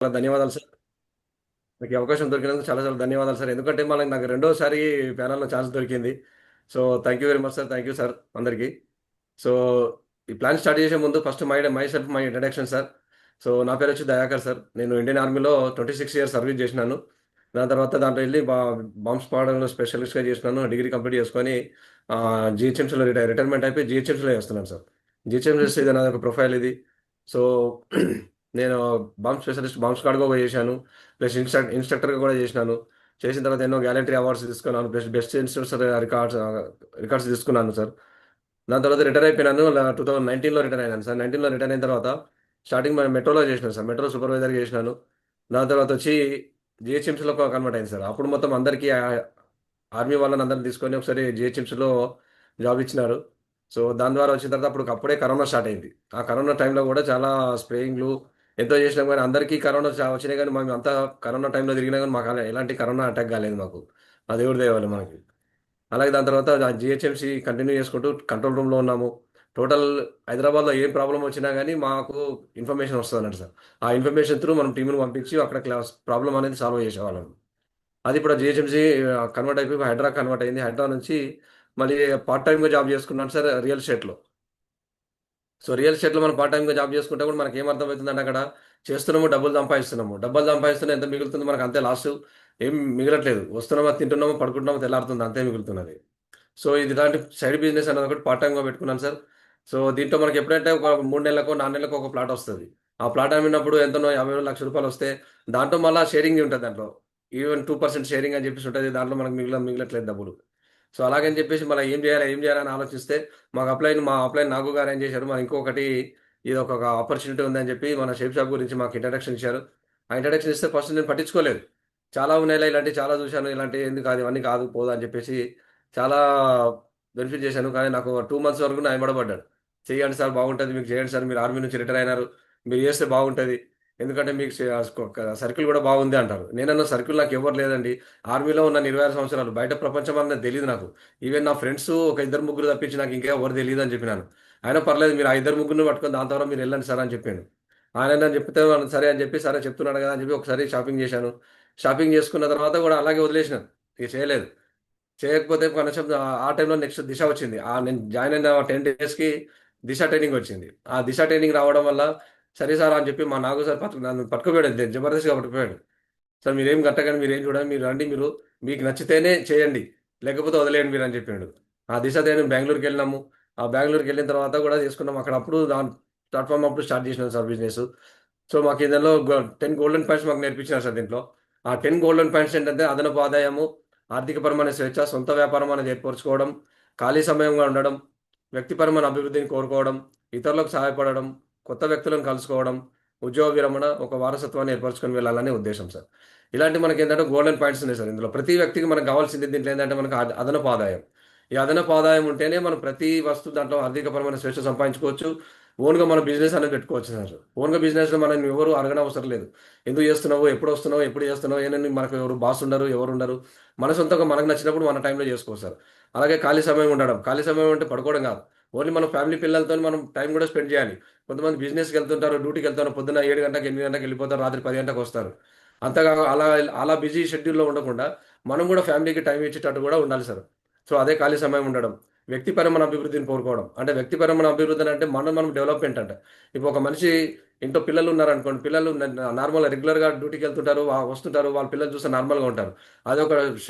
చాలా ధన్యవాదాలు సార్. మీకు ఈ అవకాశం దొరికినందుకు చాలా చాలా ధన్యవాదాలు సార్. ఎందుకంటే నాకు రెండోసారి ప్యానెల్‌లో ఛాన్స్ దొరికింది. So, thank you very much sir. Thank you sir అందరికి. సో, ఈ ప్లాన్ స్టార్ట్ చేసే ముందు first my self my introduction sir. So, నా పేరొచ్చి దయాకర్ సార్. నేను ఇండియన్ ఆర్మీలో 26 ఇయర్స్ సర్వీస్ చేసినాను. దాని తర్వాత దాంట్లో ఎళ్లి బాంబ్ స్క్వాడ్రన్‌లో స్పెషలిస్ట్‌గా చేసినాను. డిగ్రీ కంప్లీట్ చేసుకొని జీహెచ్ఎంసీలో రిటైర్మెంట్ అయిపోయి జీహెచ్ఎంసీలో చేస్తున్నాను సార్. జీహెచ్ఎంసీ ఇది నాదొక ప్రొఫైల్ ఇది. సో, నేను బాంబ్ స్పెషలిస్ట్ బాంబ్ స్క్వాడ్‌గా కూడా చేశాను. ప్లస్ ఇన్‌స్ట్రక్టర్‌గా కూడా చేసినాను. చేసిన తర్వాత ఎన్నో గ్యాలంటరీ అవార్డ్స్ తీసుకున్నాను. ప్లస్ బెస్ట్ ఇన్‌స్ట్రక్టర్ రికార్డ్స్ తీసుకున్నాను సార్. దాని తర్వాత రిటైర్ అయిపోయినాను. 2019లో రిటైర్ అయినాను సార్. 19లో రిటైర్ అయిన తర్వాత స్టార్టింగ్ మెట్రోలో చేసినాను సార్. మెట్రో సూపర్వైజర్‌గా చేసినాను. దాని తర్వాత వచ్చి జీహెచ్ఎంసీలో కన్వర్ట్ అయింది సార్. అప్పుడు మొత్తం అందరికీ ఆర్మీ వాళ్ళని అందరిని తీసుకొని ఒకసారి జీహెచ్ఎంసీలో జాబ్ ఇచ్చినారు. సో, దాని ద్వారా వచ్చిన తర్వాత అప్పుడే కరోనా స్టార్ట్ అయింది. ఆ కరోనా టైంలో కూడా చాలా స్ప్రేయింగ్‌లు ఎంతో చేసినాం గానీ అందరికీ కరోనా వచ్చినాయి గానీ మేమంతా కరోనా టైంలో తిరిగినా గానీ మాకు ఎలాంటి కరోనా అటాక్ కాలేదు మాకు. ఆ దేవుడి దయ వల్ల మనకి. అలాగే దాని తర్వాత జీహెచ్ఎంసీ కంటిన్యూ చేసుకుంటూ కంట్రోల్ రూమ్‌లో ఉన్నాము. టోటల్ హైదరాబాద్‌లో ఏం ప్రాబ్లమ్ వచ్చినా గానీ మాకు ఇన్ఫర్మేషన్ వస్తదన్నట్టు సార్. ఆ ఇన్ఫర్మేషన్ త్రూ మనం టీమ్‌ని పంపించి అక్కడ ప్రాబ్లమ్ అనేది సాల్వ్ చేసేవాళ్ళం. అది ఇప్పుడు జీహెచ్ఎంసీ కన్వర్ట్ అయిపోయి హైడ్రాకి కన్వర్ట్ అయింది. హైడ్రా నుంచి మళ్ళీ పార్ట్ టైమ్‌గా జాబ్ చేసుకున్నాను సార్ రియల్ ఎస్టేట్‌లో. సో, రియల్ ఎస్టేట్‌లో మనం పార్ట్ టైమ్‌గా జాబ్ చేసుకుంటే కూడా మనకేం అర్థమవుతుందంటే అక్కడ చేస్తున్నాము, డబ్బులు సంపాదిస్తున్నాము. డబ్బులు సంపాదిస్తున్నా ఎంత మిగులుతుంది మనకు అంతే లాసు. ఏం మిగలట్లేదు. వస్తున్నామా, తింటున్నామా, పడుకుంటున్నామా, తెల్లారుతుంది అంతే మిగులుతున్నది. సో, ఇది ఇలాంటి సైడ్ బిజినెస్ అనేది ఒకటి పార్ట్ టైమ్‌గా పెట్టుకున్నాను సార్. సో, దీంట్లో మనకి ఎప్పుడంటే ఒక 3 నెలలకో, 4 నెలలకో ఒక ప్లాట్ వస్తది. ఆ ప్లాట్ అమ్మినప్పుడు ఎంతనో 50,000, ₹1,00,000 వస్తే దాంట్లో మళ్ళా షేరింగ్ ఉంటది దాంట్లో. ఈవెన్ 2% షేరింగ్ అని చెప్పేసి ఉంటది. దాంట్లో మనకు మిగలట్లేదు డబ్బులు. సో, అలాగని చెప్పేసి మళ్ళా ఏం జేయాలి అని ఆలోచిస్తే మా అప్లైన్ నాగు గారు ఏం చేశారు, మరి ఇంకొకటి ఇదొక ఆపర్చునిటీ ఉందని చెప్పి మన షేప్ షాప్ గురించి మాకు ఇంట్రడక్షన్ ఇచ్చారు. ఆ ఇంట్రడక్షన్ ఇస్తే ఫస్ట్ నేను పట్టించుకోలేదు. చాలా ఉన్నాయిలే ఇలాంటివి చాలా చూశాను. ఇలాంటివి ఎందుకు కాదు ఇవన్నీ కాదు పోదు అని చెప్పేసి చాలా బెనిఫిట్ చేశాను. కానీ నాకు 2 మంత్స్ వరకు నా ఎమ్మట పడ్డాడు. "చేయండి సార్ బాగుంటది. మీకు చేయండి సార్. మీరు ఆర్మీ నుంచి రిటైర్ అయినారు. మీరు చేస్తే బాగుంటది. ఎందుకంటే మీకు సర్కిల్ కూడా బాగుంది" అంటారు. నేనన్నా సర్కిల్ నాకు ఎవ్వరు లేదండి. ఆర్మీలో ఉన్నాను 26 సంవత్సరాలు. బయట ప్రపంచం అన్నది తెలీదు నాకు. ఈవెన్ నా ఫ్రెండ్స్ ఒక ఇద్దరు ముగ్గురు తప్పించి నాకు ఇంకా ఎవరు తెలీదని చెప్పినాను. అయినా పర్లేదు మీరు ఆ ఇద్దరు ముగ్గురిని పట్టుకొని దాని ద్వారా మీరు వెళ్ళండి సార్ అని చెప్పిండు. ఆయన నన్ను చెప్తే సరే అని చెప్పి సరే చెప్తున్నాడు కదా అని చెప్పి ఒకసారి షాపింగ్ చేశాను. షాపింగ్ చేసుకున్న తర్వాత కూడా అలాగే వదిలేసినాను. ఇక చేయలేదు. చేయకపోతే కనీసం ఆ టైంలో నెక్స్ట్ దిశ వచ్చింది. నేను జాయిన్ అయిన 10 డేస్‌కి దిశ ట్రైనింగ్ వచ్చింది. ఆ దిశ ట్రైనింగ్ రావడం వల్ల సరే సార్ అని చెప్పి మా నాగు సార్ నన్ను పట్టుకుపోయాడు జబర్దస్త్‌గా పట్టుకుపోయాడు. సార్ మీరేం కట్టకండి, మీరేం చూడండి, మీరు రండి మీరు. మీకు నచ్చితేనే చేయండి. లేకపోతే వదిలేయండి మీరని చెప్పిండు. ఆ దిశ ట్రైనింగ్ బెంగుళూరుకెళ్ళినాము. ఆ బెంగుళూరుకెళ్ళిన తర్వాత కూడా చేసుకున్నాం. అప్పుడు దాని ప్లాట్‌ఫార్మ్ అప్పుడు స్టార్ట్ చేసినాం సార్ బిజినెస్. సో, మాకు ఇందులో 10 గోల్డెన్ పాయింట్స్ మాకు నేర్పించినారు సార్ దీంట్లో. ఆ 10 గోల్డెన్ పాయింట్స్ ఏంటంటే అదనపు ఆదాయము, ఆర్థికపరమైన స్వేచ్ఛ, సొంత వ్యాపారం అనేది ఏర్పరచుకోవడం, ఖాళీ సమయంగా ఉండడం, వ్యక్తిపరమైన అభివృద్ధిని కోరుకోవడం, ఇతరులకు సహాయపడడం, కొత్త వ్యక్తులను కలుసుకోవడం, ఉద్యోగ విరమణ, ఒక వారసత్వాన్ని ఏర్పరచుకొని వెళ్ళాలనే ఉద్దేశ్యం సార్. ఇలాంటి మనకేంటంటే గోల్డెన్ పాయింట్స్ ఉన్నాయి సార్ ఇందులో. ప్రతి వ్యక్తికి మనకు కావాల్సింది దీంట్లో ఏందంటే మనకు అదనపు ఆదాయం. ఈ అదనపు ఆదాయం ఉంటేనే మనం ప్రతి వస్తువు దాంట్లో ఆర్థికపరమైన స్వేచ్ఛ సంపాదించుకోవచ్చు. ఓన్‌గా మన బిజినెస్ అనేది పెట్టుకోవచ్చు సార్. ఓన్‌గా బిజినెస్‌లో మనల్ని ఎవరు అడగనవసరం లేదు. ఎందుకు చేస్తున్నావు? ఎప్పుడొస్తున్నావు? ఎప్పుడు చేస్తున్నావు? ఏందని మనకు ఎవరు బాస్ ఉండరు, ఎవరుండరు. మన సొంతంగా మనకు నచ్చినప్పుడు మన టైంలో చేసుకోవచ్చు సార్. అలాగే ఖాళీ సమయం ఉండడం. ఖాళీ సమయం అంటే పడుకోవడం కాదు. ఓన్లీ మన ఫ్యామిలీ పిల్లలతోని మనం టైం కూడా స్పెండ్ చేయాలి. కొంతమంది బిజినెస్‌కెళ్తుంటారు, డ్యూటీకెళ్తారు. పొద్దున్న 7 గంటలకు, 8 గంటలకు వెళ్ళిపోతారు. రాత్రి 10 గంటలకొస్తారు. అంతగా అలా అలా బిజీ షెడ్యూల్‌లో ఉండకుండా మనం కూడా ఫ్యామిలీకి టైం ఇచ్చేటట్టు కూడా ఉండాలి సార్. సో, అదే ఖాళీ సమయం ఉండడం. వ్యక్తిపరమైన అభివృద్ధిని కోరుకోవడం. అంటే వ్యక్తిపరమైన అభివృద్ధి అంటే మనం డెవలప్‌మెంట్ అంట. ఇప్పుడు ఒక మనిషి ఇంట్లో పిల్లలున్నారనుకోండి. పిల్లలు నార్మల్‌గా రెగ్యులర్‌గా డ్యూటీకెళ్తుంటారు. వస్తుంటారు. వాళ్ళ పిల్లలు చూస్తే నార్మల్‌గా ఉంటారు. అదొక ష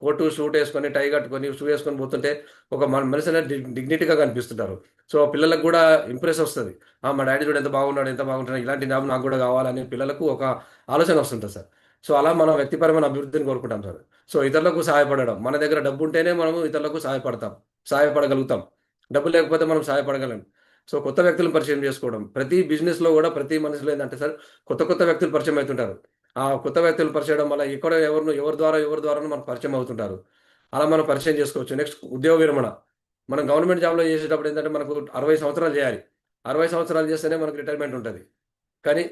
కోటు, సూట్ ఏసుకొని, టై కట్టుకొని, షూ ఏసుకొని పోతుంటే ఒక మనిషి అనేది డిగ్నిటీగా కనిపిస్తుంటారు. సో, పిల్లలకు గూడా ఇంప్రెస్ ఒస్తది. మా డ్యాడీ చూడు ఎంత బాగున్నాడు, ఎంత బాగుంటున్నాడు. ఇలాంటి జాబ్ నాకు గూడా గావాలని పిల్లలకు ఒక ఆలోచన వస్తుంటది సార్. సో, అలా మనం వ్యక్తిపరమైన అభివృద్ధిని కోరుకుంటాం సార్. సో, ఇతరులకు సహాయపడడం. మన దగ్గర డబ్బుంటేనే మనము ఇతరులకు సహాయపడగలుగుతాం. డబ్బు లేకపోతే మనం సహాయపడగలం. సో, కొత్త వ్యక్తులను పరిచయం చేసుకోవడం. ప్రతి బిజినెస్‌లో గూడా ప్రతి మనిషిలో ఏందంటే సార్ కొత్త వ్యక్తులు పరిచయం అయితుంటారు. ఆ కొత్త వ్యక్తులు పరిచయం వల్ల ఎవరి ద్వారానో మనకు పరిచయం అవుతుంటారు. అలా మనం పరిచయం చేసుకోవచ్చు. నెక్స్ట్ ఉద్యోగ విరమణ. మనం గవర్నమెంట్ జాబ్‌లో చేసేటప్పుడు ఏందంటే మనకు 60 సంవత్సరాలు చేయాలి. 60 సంవత్సరాలు చేస్తేనే మనకు రిటైర్మెంట్ ఉంటది. కానీ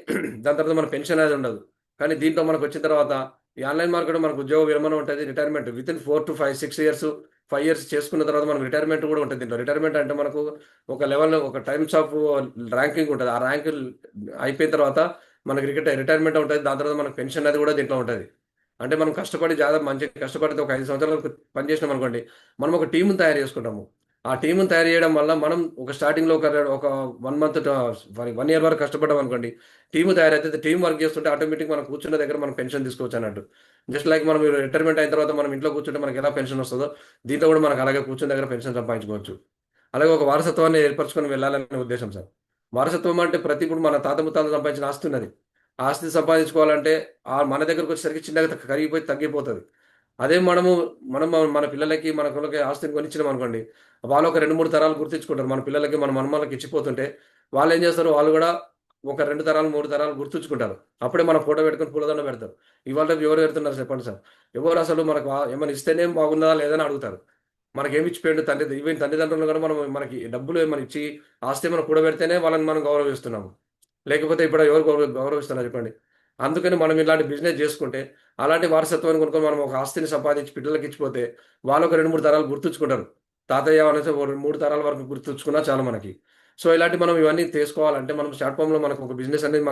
దాని తర్వాత మన పెన్షన్ అనేది ఉండదు. కానీ దీంట్లో మనకొచ్చిన తర్వాత ఈ ఆన్‌లైన్ మార్కెట్‌లో మనకు ఉద్యోగ విరమణ ఉంటది. రిటైర్మెంట్ వితిన్ 4-5, 6 ఇయర్స్, 5 ఇయర్స్ చేసుకున్న తర్వాత మనకు రిటైర్మెంట్ కూడా ఉంటది దీంట్లో. రిటైర్మెంట్ అంటే మనకు ఒక లెవెల్‌లో ఒక టైమ్స్ ఆఫ్ ర్యాంకింగ్ ఉంటది. ఆ ర్యాంక్ అయిపోయిన తర్వాత మనకి రిటైర్మెంట్ ఉంటుంది. దాని తర్వాత మనకు పెన్షన్ అది కూడా దీంట్లో ఉంటుంది. అంటే మనం కష్టపడి మంచిగా కష్టపడితే ఒక 5 సంవత్సరాలు పని చేసినాం అనుకోండి, మనం ఒక టీమ్‌ని తయారు చేసుకుంటాము. ఆ టీమ్‌ని తయారు చేయడం వల్ల మనం ఒక స్టార్టింగ్‌లో ఒక 1 మంత్ 1 ఇయర్ వరకు కష్టపడ్డాం అనుకోండి, టీమ్ తయారైతే టీమ్ వర్క్ చేస్తుంటే ఆటోమేటిక్‌గా మనం కూర్చున్న దగ్గర మనం పెన్షన్ తీసుకోవచ్చు అన్నట్టు. జస్ట్ లైక్ మనం రిటైర్మెంట్ అయిన తర్వాత మనం ఇంట్లో కూర్చుంటే మనకి ఎలా పెన్షన్ వస్తదో, దీంట్లో కూడా మనకు అలాగే కూర్చున్న దగ్గర పెన్షన్ సంపాదించుకోవచ్చు. అలాగే ఒక వారసత్వాన్ని ఏర్పరచుకొని వెళ్ళాలనే ఉద్దేశం సార్. వారసత్వం అంటే ఇప్పుడు మన తాత ముత్తాతలు సంపాదించిన ఆస్తి ఉన్నది. ఆ ఆస్తి సంపాదించుకోవాలంటే మన దగ్గరకు వచ్చేసరికి చిన్నగా కరిగిపోయి తగ్గిపోతది. అదే మనం మన పిల్లలకి, మన కొడుకులకి ఆస్తిని కొనిచ్చినాం అనుకోండి, వాళ్ళు ఒక 2, 3 తరాలు గుర్తుంచుకుంటారు. మన పిల్లలకి, మన మనమళ్ళకి ఇచ్చిపోతుంటే, వాళ్ళేం చేస్తారు, వాళ్ళు గూడా ఒక 2 తరాలు, 3 తరాలు గుర్తుంచుకుంటారు. అప్పుడే మన ఫోటో పెట్టుకొని పూలదండ పెడతారు. ఇవాళ రేపు ఎవరు పెడుతున్నారు చెప్పండి సార్? ఎవరు అసలు మనకు ఏమన్నా ఇస్తేనే బాగున్నదా లేదా అని అడుగుతారు. మనకేమి ఇచ్చిపోయిండు ఈవెన్ తల్లిదండ్రులను కూడా మనకి డబ్బులు ఏమన్నా ఇచ్చి, ఆస్తి ఏమైనా కూడబెడితేనే వాళ్ళని మనం గౌరవిస్తున్నాము. లేకపోతే ఇప్పుడు ఎవరు గౌరవిస్తున్నారు చెప్పండి? అందుకని మనం ఇలాంటి బిజినెస్ జేసుకుంటే, అలాంటి వారసత్వాన్ని కొనుక్కొని మనం ఒక ఆస్తిని సంపాదించి పిల్లలకి ఇచ్చిపోతే, వాళ్ళు ఒక 2, 3 తరాలు గుర్తుంచుకుంటారు. తాతయ్య అనేసి ఓ 3 తరాల వరకు గుర్తుంచుకున్నా చాలు మనకి. సో, ఇలాంటి మనం ఇవన్నీ చేసుకోవాలంటే మనం షార్ట్ ఫార్మ్‌లో మనకు ఒక బిజినెస్ అనేది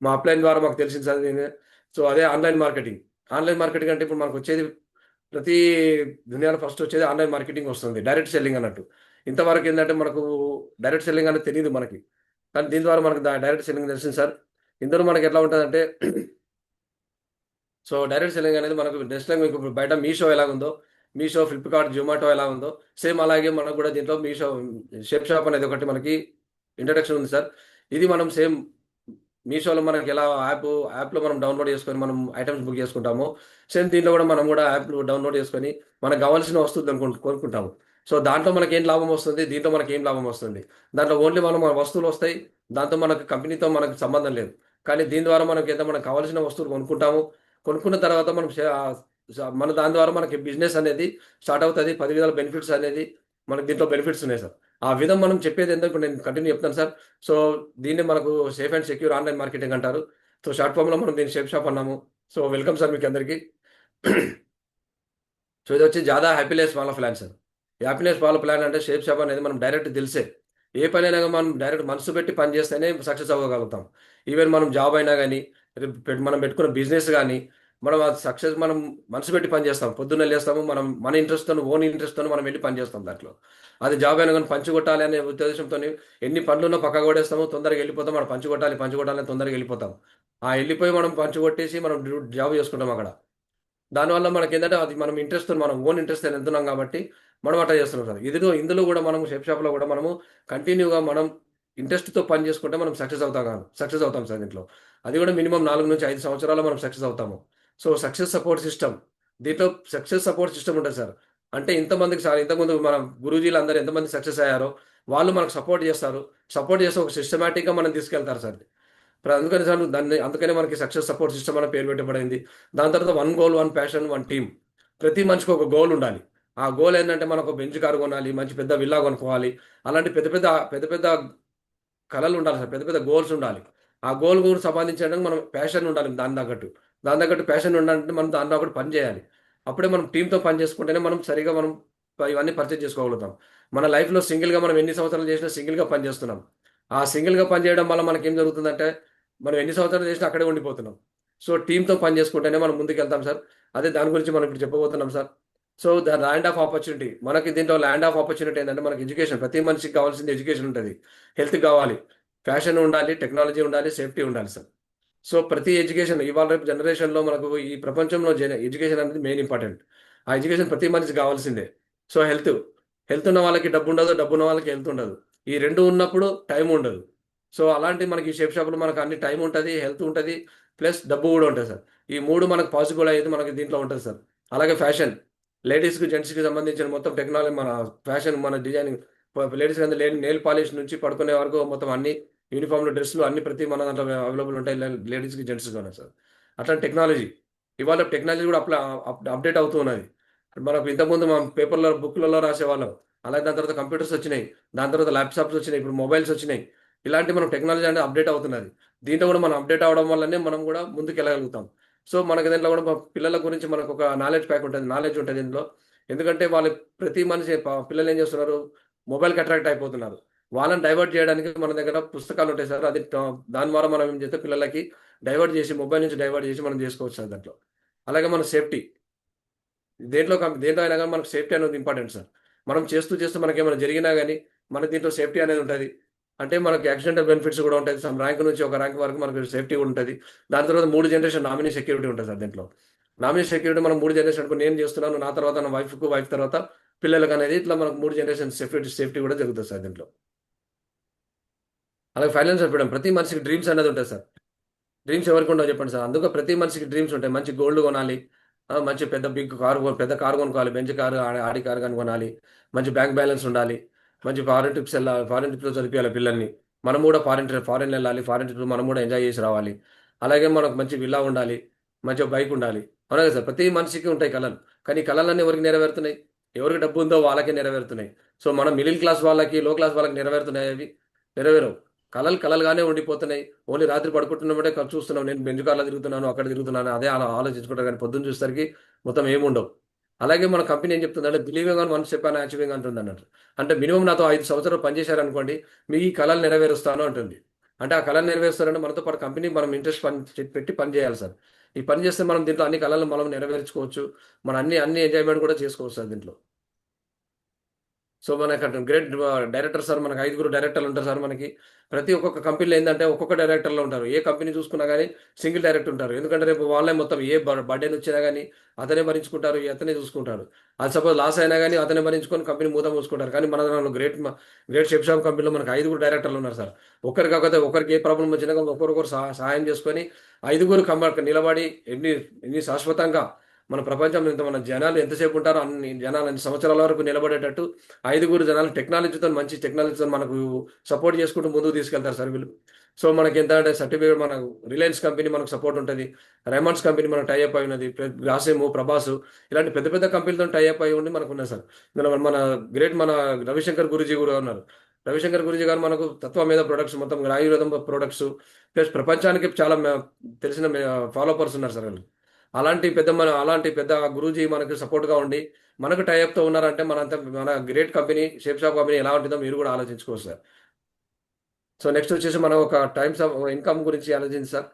మా అప్‌లైన్ ద్వారా మాకు తెలిసింది సార్ ఇది. సో, అదే ఆన్‌లైన్ మార్కెటింగ్. ఆన్‌లైన్ మార్కెటింగ్ అంటే ఇప్పుడు మనకొచ్చేది ప్రతి దునియాలో ఫస్ట్ వచ్చేది ఆన్‌లైన్ మార్కెటింగ్ వస్తుంది. డైరెక్ట్ సెల్లింగ్ అన్నట్టు. ఇంతవరకేందంటే మనకు డైరెక్ట్ సెల్లింగ్ అనేది తెలీదు మనకి. కానీ దీని ద్వారా మనకు డైరెక్ట్ సెల్లింగ్ తెలిసింది సార్. ఇందులో మనకెట్లా ఉంటదంటే సో, డైరెక్ట్ సెల్లింగ్ అనేది మనకు జస్ట్ లైక్ మీకు ఇప్పుడు బయట మీషో ఎలాగుందో, మీషో, ఫ్లిప్‌కార్ట్, జొమాటో ఎలా ఉందో, సేమ్ అలాగే మనకు గూడా దీంట్లో షేప్ షాప్ అనేది ఒకటి మనకి ఇంట్రడక్షన్ ఉంది సార్. ఇది మనం సేమ్ మీషోలో మనకెలా యాప్‌లో మనం డౌన్‌లోడ్ చేసుకొని మనం ఐటెమ్స్ బుక్ చేసుకుంటామో, సేమ్ దీంట్లో గూడా మనం గూడా యాప్‌లో డౌన్‌లోడ్ చేసుకొని, మనకు గావాల్సిన వస్తువులు కొనుక్కుంటాము. సో, దాంట్లో మనకేం లాభం వస్తుంది? దీంట్లో మనకేం లాభం వస్తుంది? దాంట్లో ఓన్లీ మన వస్తువులొస్తాయి. దాంతో మనకు కంపెనీతో మనకు సంబంధం లేదు. కానీ దీని ద్వారా మనకు కావాల్సిన వస్తువులు కొనుక్కుంటాము. కొనుక్కున్న తర్వాత మనం మన దాని ద్వారా మనకి బిజినెస్ అనేది స్టార్ట్ అవుతది. 10 విధాల బెనిఫిట్స్ అనేది మనకు దీంట్లో బెనిఫిట్స్ ఉన్నాయి సార్. ఆ విధం మనం చెప్పేదేందో ఇప్పుడు నేను కంటిన్యూ చెప్తాను సార్. సో, దీన్నే మనకు safe and secure online marketing అంటారు. సో, షార్ట్ ఫార్మ్‌లో మనం దీన్ని షేప్ షాప్ అన్నాము. సో, వెల్కమ్ సార్ మీకందరికి. సో, ఇదొచ్చి 'జాదా హ్యాపీనెస్ వాళ్ళ ప్లాన్' సార్. ఈ హ్యాపీనెస్ వాళ్ళ ప్లాన్ అంటే షేప్ షాప్ అనేది మనం డైరెక్ట్ తెలిసే. ఏ పనైనా గాని మనం డైరెక్ట్ మనసు పెట్టి పని చేస్తేనే సక్సెస్ అవ్వగలుగుతాం. ఈవెన్ మనం జాబ్ అయినా గాని, మనం పెట్టుకున్న బిజినెస్ గాని, మనం అది సక్సెస్ మనం మనసు పెట్టి పని చేస్తాం. పొద్దున్నే లేస్తాము. మనం మన ఇంట్రెస్ట్‌తోని, ఓన్ ఇంట్రెస్ట్‌తోని మనం వెళ్లి పని చేస్తాం దాంట్లో. అది జాబ్ అయినా గాని పంచి కొట్టాలి అనే ఉద్దేశంతోని ఎన్ని పనులున్నా పక్కకు పడేస్తాము. తొందరగా ఎళ్ళిపోతాం. ఆడ పంచి కొట్టాలి అని తొందరగా ఎళ్ళిపోతాం. ఆ ఎళ్ళిపోయి మనం పంచి కొట్టేసి మనం జాబ్ చేసుకుంటాం అక్కడ. దానివల్ల మనకేందంటే అది మనం ఇంట్రెస్ట్‌తోని మనం ఓన్ ఇంట్రెస్ట్‌తోని ఎళ్తున్నాం కాబట్టి, మనం అట్లా చేస్తున్నాం సార్. ఇందులో గూడా మనము షేప్ షాప్‌లో గూడా మనము కంటిన్యూ‌గా మనం ఇంట్రెస్ట్‌తో పని చేసుకుంటే మనం సక్సెస్ అవుతాం సార్ దీంట్లో. అది గూడా మినిమమ్ 4-5 సంవత్సరాల్లో మనం సక్సెస్ అవుతాము. So, success support system. దీంట్లో సక్సెస్ సపోర్ట్ సిస్టమ్ ఉంటది సార్. అంటే ఇంతకుముందు మన గురూజీలందరూ ఎంతమంది సక్సెస్ అయ్యారో, వాళ్ళు మనకు సపోర్ట్ జేస్తారు. సపోర్ట్ చేసి ఒక సిస్టమాటిక్‌గా మనల్ని తీసుకెళ్తారు సార్. అందుకని సార్ అందుకనే మనకి సక్సెస్ సపోర్ట్ సిస్టమ్ అనే పేరు పెట్టబడింది. దాని తర్వాత one goal, one passion, one team. ప్రతి మనిషికి ఒక గోల్ ఉండాలి. ఆ గోల్ ఏందంటే మనకు బెంజ్ కార్ కొనాలి, మంచి పెద్ద విల్లా కొనుక్కోవాలి. అలాంటి పెద్ద పెద్ద కలలుండాలి సార్. పెద్ద పెద్ద గోల్స్ ఉండాలి. ఆ గోల్ కూడా సంపాదించడానికి మనం ప్యాషన్ ఉండాలి దాని తగ్గట్టు. దాని తగ్గట్టు ప్యాషన్ ఉండాలంటే మనం దాని తగ్గట్టు పని చేయాలి. అప్పుడే మనం టీమ్‌తో పని చేసుకుంటేనే మనం ఇవన్నీ పర్చేజ్ చేసుకోగలుగుతాం. మన లైఫ్‌లో సింగిల్‌గా మనం ఎన్ని సంవత్సరాలు చేసినా సింగిల్‌గా పని చేస్తున్నాం. ఆ సింగిల్‌గా పని చేయడం వల్ల మనకేం జరుగుతుందంటే, మనం ఎన్ని సంవత్సరాలు చేసినా అక్కడే ఉండిపోతున్నాం. సో, టీమ్‌తో పని చేసుకుంటేనే మనం ముందుకెళ్తాం సార్. అదే దాని గురించి మనం ఇప్పుడు చెప్పబోతున్నాం sir. So, the land of opportunity. మనకి దీంట్లో ల్యాండ్ ఆఫ్ ఆపర్చునిటీ ఏంటంటే మనకి ఎడ్యుకేషన్. ప్రతి మనిషికి కావాల్సింది ఎడ్యుకేషన్ ఉంటది. హెల్త్ కావాలి. ఫ్యాషన్ ఉండాలి, టెక్నాలజీ ఉండాలి, సేఫ్టీ ఉండాలి సార్. సో, ప్రతి ఎడ్యుకేషన్ ఇవాళ రేపు జనరేషన్‌లో మనకు ఈ ప్రపంచంలో ఎడ్యుకేషన్ అనేది మెయిన్ ఇంపార్టెంట్. ఆ ఎడ్యుకేషన్ ప్రతి మనిషికి కావాల్సిందే. సో, హెల్త్ ఉన్న వాళ్ళకి డబ్బుండదు. డబ్బున్న వాళ్ళకి హెల్త్ ఉండదు. ఈ 2 ఉన్నప్పుడు టైం ఉండదు. సో, అలాంటి మనకి షేప్ షాప్‌లో మనకు అన్ని టైం ఉంటది, హెల్త్ ఉంటది, ప్లస్ డబ్బు గూడా ఉంటది సార్. ఈ 3 మనకు పాసిబుల్ అయ్యేది మనకి దీంట్లో ఉంటది సార్. అలాగే ఫ్యాషన్. లేడీస్‌కి, జెంట్స్‌కి సంబంధించిన మొత్తం టెక్నాలజీ మన ఫ్యాషన్, మన డిజైనింగ్ లేడీస్‌కి అంటే నెయిల్ పాలిష్ నుంచి పడుకునే వరకు మొత్తం అన్ని యూనిఫార్మ్‌లు, డ్రెస్సులు అన్నీ ప్రతి మన దాంట్లో అవైలబుల్ ఉంటాయి. లేడీస్‌కి, జెంట్స్‌కి సార్. అట్లాంటి టెక్నాలజీ. ఇవాళ టెక్నాలజీ గూడా అప్‌డేట్ అవుతూ ఉన్నది. మనకు ఇంతకుముందు మనం పేపర్‌లో, బుక్‌లలో రాసేవాళ్ళం. అలాగే దాని తర్వాత కంప్యూటర్స్ వచ్చినాయి. దాని తర్వాత ల్యాప్‌టాప్స్ వచ్చినాయి. ఇప్పుడు మొబైల్స్ వచ్చినాయి. ఇలాంటి మనం టెక్నాలజీ అనేది అప్‌డేట్ అవుతున్నది. దీంట్లో గూడా మనం అప్‌డేట్ అవ్వడం వల్లనే మనం గూడా ముందుకెళ్ళగలుగుతాం. సో, మనకి దీంట్లో గూడా పిల్లల గురించి మనకొక నాలెడ్జ్ ప్యాక్ ఉంటది. నాలెడ్జ్ ఉంటది ఇందులో. ఎందుకంటే వాళ్ళు ప్రతి మనిషి పిల్లలేం చేస్తున్నారు? మొబైల్‌కి అట్రాక్ట్ అయిపోతున్నారు. వాళ్ళని డైవర్ట్ చేయడానికి మన దగ్గర పుస్తకాలుంటాయి సార్. దాని ద్వారా మనం ఏం చేస్తే పిల్లలకి డైవర్ట్ చేసి మొబైల్ నుంచి డైవర్ట్ చేసి మనం చేసుకోవచ్చు సార్ దాంట్లో. అలాగే మన సేఫ్టీ దేంట్లో అయినా కానీ మనకు సేఫ్టీ అనేది ఇంపార్టెంట్ సార్. మనం చేస్తూ చేస్తూ మనకేమైనా జరిగినా గానీ మన దీంట్లో సేఫ్టీ అనేది ఉంటది. అంటే మనకి యాక్సిడెంటల్ బెనిఫిట్స్ కూడా ఉంటాయి. సమ్ ర్యాంక్ నుంచి ఒక ర్యాంక్ వరకు మనకు సేఫ్టీ ఉంటది. దాని తర్వాత 3 జనరేషన్ నామినీ సెక్యూరిటీ ఉంటది సార్ దీంట్లో. నామినీ సెక్యూరిటీ మనం 3 జనరేషన్ అనుకో నేను చేస్తున్నాను. నా తర్వాత నా వైఫ్ తర్వాత పిల్లలకనేది ఇట్లా మనకు 3 జనరేషన్ సేఫ్టీ కూడా జరుగుతది సార్ దీంట్లో. అలాగే ఫైనాన్షియల్ ఫ్రీడమ్ ప్రతి మనిషికి డ్రీమ్స్ అనేది ఉంటాయి సార్. డ్రీమ్స్ ఎవరికి ఉండవు చెప్పండి సార్. అందుకే ప్రతి మనిషికి డ్రీమ్స్ ఉంటాయి. మంచి గోల్డ్ కొనాలి. మంచి పెద్ద బిగ్ కార్ పెద్ద కార్ కొనుక్కోవాలి. బెంజ్ కారు, ఆడి కార్ గాని కొనాలి. మంచి బ్యాంక్ బ్యాలెన్స్ ఉండాలి. మంచి ఫారెన్ ట్రిప్స్‌లో చదివిపియాలి పిల్లల్ని. మనం కూడా ఫారెన్ ఎళ్ళాలి. ఫారెన్ ట్రిప్ మనం కూడా ఎంజాయ్ చేసి రావాలి. అలాగే మనకు మంచి విల్లా ఉండాలి. మంచి బైక్ ఉండాలి. అవునా కదా సార్? ప్రతి మనిషికి ఉంటాయి కలలు. కానీ ఈ కలలన్నీ ఎవరికి నెరవేరుతున్నాయి? ఎవరికి డబ్బు ఉందో వాళ్ళకే నెరవేరుతున్నాయి. సో, మనం మిడిల్ క్లాస్ వాళ్ళకి, లో క్లాస్ వాళ్ళకి నెరవేరుతున్నాయా అవి? నెరవేరవు. కలలు కలలుగానే ఉండిపోతున్నాయి. ఓన్లీ రాత్రి పడుకుంటున్నప్పుడే చూస్తున్నాం. నేను బెంజ్ కార్‌లో తిరుగుతున్నాను, అక్కడ తిరుగుతున్నాను. అదే అలా ఆలోచించుకుంటారు కానీ పొద్దున్న చూసేసరికి మొత్తం ఏముండవు. అలాగే మన కంపెనీ ఏం చెప్తుందంటే believing on one step and achieving అంటుందన్నట్టు. అంటే మినిమమ్ నాతో 5 సంవత్సరాలు పనిచేశారనుకోండి, మీ ఈ కలలు నెరవేరుస్తాను అంటుంది. అంటే ఆ కలలు నెరవేరుస్తారంటే మనతో పాటు కంపెనీ మనం ఇంట్రెస్ట్ పెట్టి పని చేయాలి సార్. ఈ పని చేస్తే మనం దీంట్లో అన్ని కలలు మనం నెరవేర్చుకోవచ్చు. మన అన్ని ఎంజాయ్‌మెంట్ కూడా చేసుకోవచ్చు సార్ దీంట్లో. సో, మనకటు గ్రేట్ డైరెక్టర్ సార్ మనకు 5గురు డైరెక్టర్లుంటారు సార్ మనకి. ఒక్కొక్క కంపెనీలో ఏందంటే ఒక్కొక్క డైరెక్టర్‌లో ఉంటారు. ఏ కంపెనీ చూసుకున్నా గానీ సింగిల్ డైరెక్టర్ ఉంటారు. ఎందుకంటే రేపు వాళ్ళే మొత్తం ఏ బర్డెనొచ్చినా గానీ అతనే భరించుకుంటారు. అతనే చూసుకుంటారు. అది సపోజ్ లాస్ అయినా గానీ అతనే భరించుకొని కంపెనీ మూత మూసుకుంటారు. కానీ మన దాంట్లో గ్రేట్ షెఫ్ షాప్ కంపెనీలో మనకు 5గురు డైరెక్టర్లున్నారు సార్. ఒకరు కాకపోతే ఒకరికి ఏ ప్రాబ్లమ్ వచ్చినా గానీ ఒకరికొకరు సహాయం చేసుకొని 5గురు నిలబడి ఎన్ని ఎన్ని శాశ్వతంగా మన ప్రపంచంలో మన జనాలు ఎంతసేపు ఉంటారో అన్ని జనాలు అన్ని సంవత్సరాల వరకు నిలబడేటట్టు 5గురు జనాలు మంచి టెక్నాలజీతో మనకు సపోర్ట్ చేసుకుంటూ ముందుకు తీసుకెళ్తారు సార్ వీళ్ళు. సో, మనకి ఎంత అంటే సర్టిఫికేట్ మనకు రిలయన్స్ కంపెనీ మనకు సపోర్ట్ ఉంటది. రైమండ్స్ కంపెనీ మనకు టై అప్ అయి ఉన్నది. గ్రాసిమ్, ప్రభాస్ ఇలాంటి పెద్ద పెద్ద కంపెనీలతో టై అప్ అయి ఉండి మనకున్నది సార్. మన మన రవిశంకర్ గురూజీ కూడా ఉన్నారు. రవిశంకర్ గురూజీ గారు మనకు తత్వమేధ ప్రొడక్ట్స్ మొత్తం ఆయుర్వేదం ప్రొడక్ట్స్ ప్లస్ ప్రపంచానికి చాలా తెలిసిన ఫాలోవర్స్ ఉన్నారు సార్ వీళ్ళు. అలాంటి పెద్ద గురూజీ మనకు సపోర్ట్‌గా ఉండి, మనకు టై అప్‌తో ఉన్నారంటే మన great company shape shop company ఎలా ఉంటుందో మీరు కూడా ఆలోచించుకోవచ్చు సార్. సో, నెక్స్ట్ వచ్చేసి మనం ఒక టైమ్స్ ఆఫ్ ఇన్‌కమ్ గురించి ఆలోచించి సార్.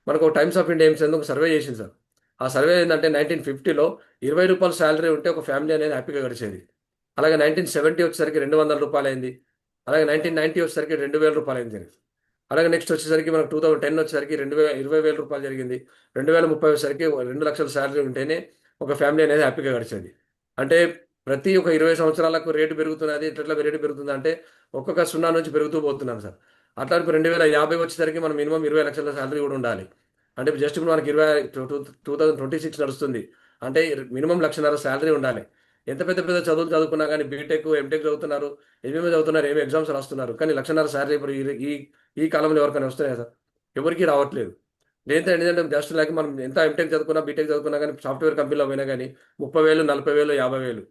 మనకు టైమ్స్ ఆఫ్ ఇండియా ఏమ్స్ అని ఒక సర్వే చేసింది సార్. ఆ సర్వే ఏందంటే 1950లో రూ. 20 సాలరీ ఉంటే ఒక ఫ్యామిలీ అనేది హ్యాపీగా గడిచేది. అలాగే 1970 వచ్చేసరికి రూ. 200 అయింది. అలాగే 1990 వచ్చేసరికి రూ. 2000 అయింది. అలాగే నెక్స్ట్ వచ్చేసరికి మనకు 2010 వచ్చేసరికి 20,000 జరిగింది. 2030 వచ్చేసరికి 2,00,000 సాలరీ ఉంటేనే ఒక ఫ్యామిలీ అనేది హ్యాపీగా గడిచేది. అంటే ప్రతి ఒక 20 సంవత్సరాలకు రేటు పెరుగుతున్నది. ఎట్లెట్లా రేటు పెరుగుతుందంటే ఒక్కొక్క 0 నుంచి పెరుగుతూ పోతున్నాం సార్. అట్లా ఇప్పుడు 2050 వచ్చేసరికి మనం మినిమమ్ 20,00,000 సాలరీ కూడా ఉండాలి. అంటే జస్ట్ ఇప్పుడు మనకి 2026 నడుస్తుంది. అంటే మినిమమ్ 1,50,000 సాలరీ ఉండాలి. ఎంత పెద్ద పెద్ద చదువులు చదువుకున్నా గానీ బీటెక్, ఎంటెక్ చదువుతున్నారు. ఏమేమో చదువుతున్నారు. ఏమో ఎగ్జామ్స్ రాస్తున్నారు. కానీ 1,50,000 సాలరీ ఇప్పుడు ఈ ఈ కాలంలో ఎవరికైనా వస్తున్నాయా సార్? ఎవరికీ రావట్లేదు. ఏంటంటే జస్ట్ లైక్ మనం ఎంత ఎంటెక్ చదువుకున్నా, బీటెక్ చదువుకున్నా గానీ సాఫ్ట్‌వేర్ కంపెనీలో పోయినా గానీ 30,000, 40,000, 50,000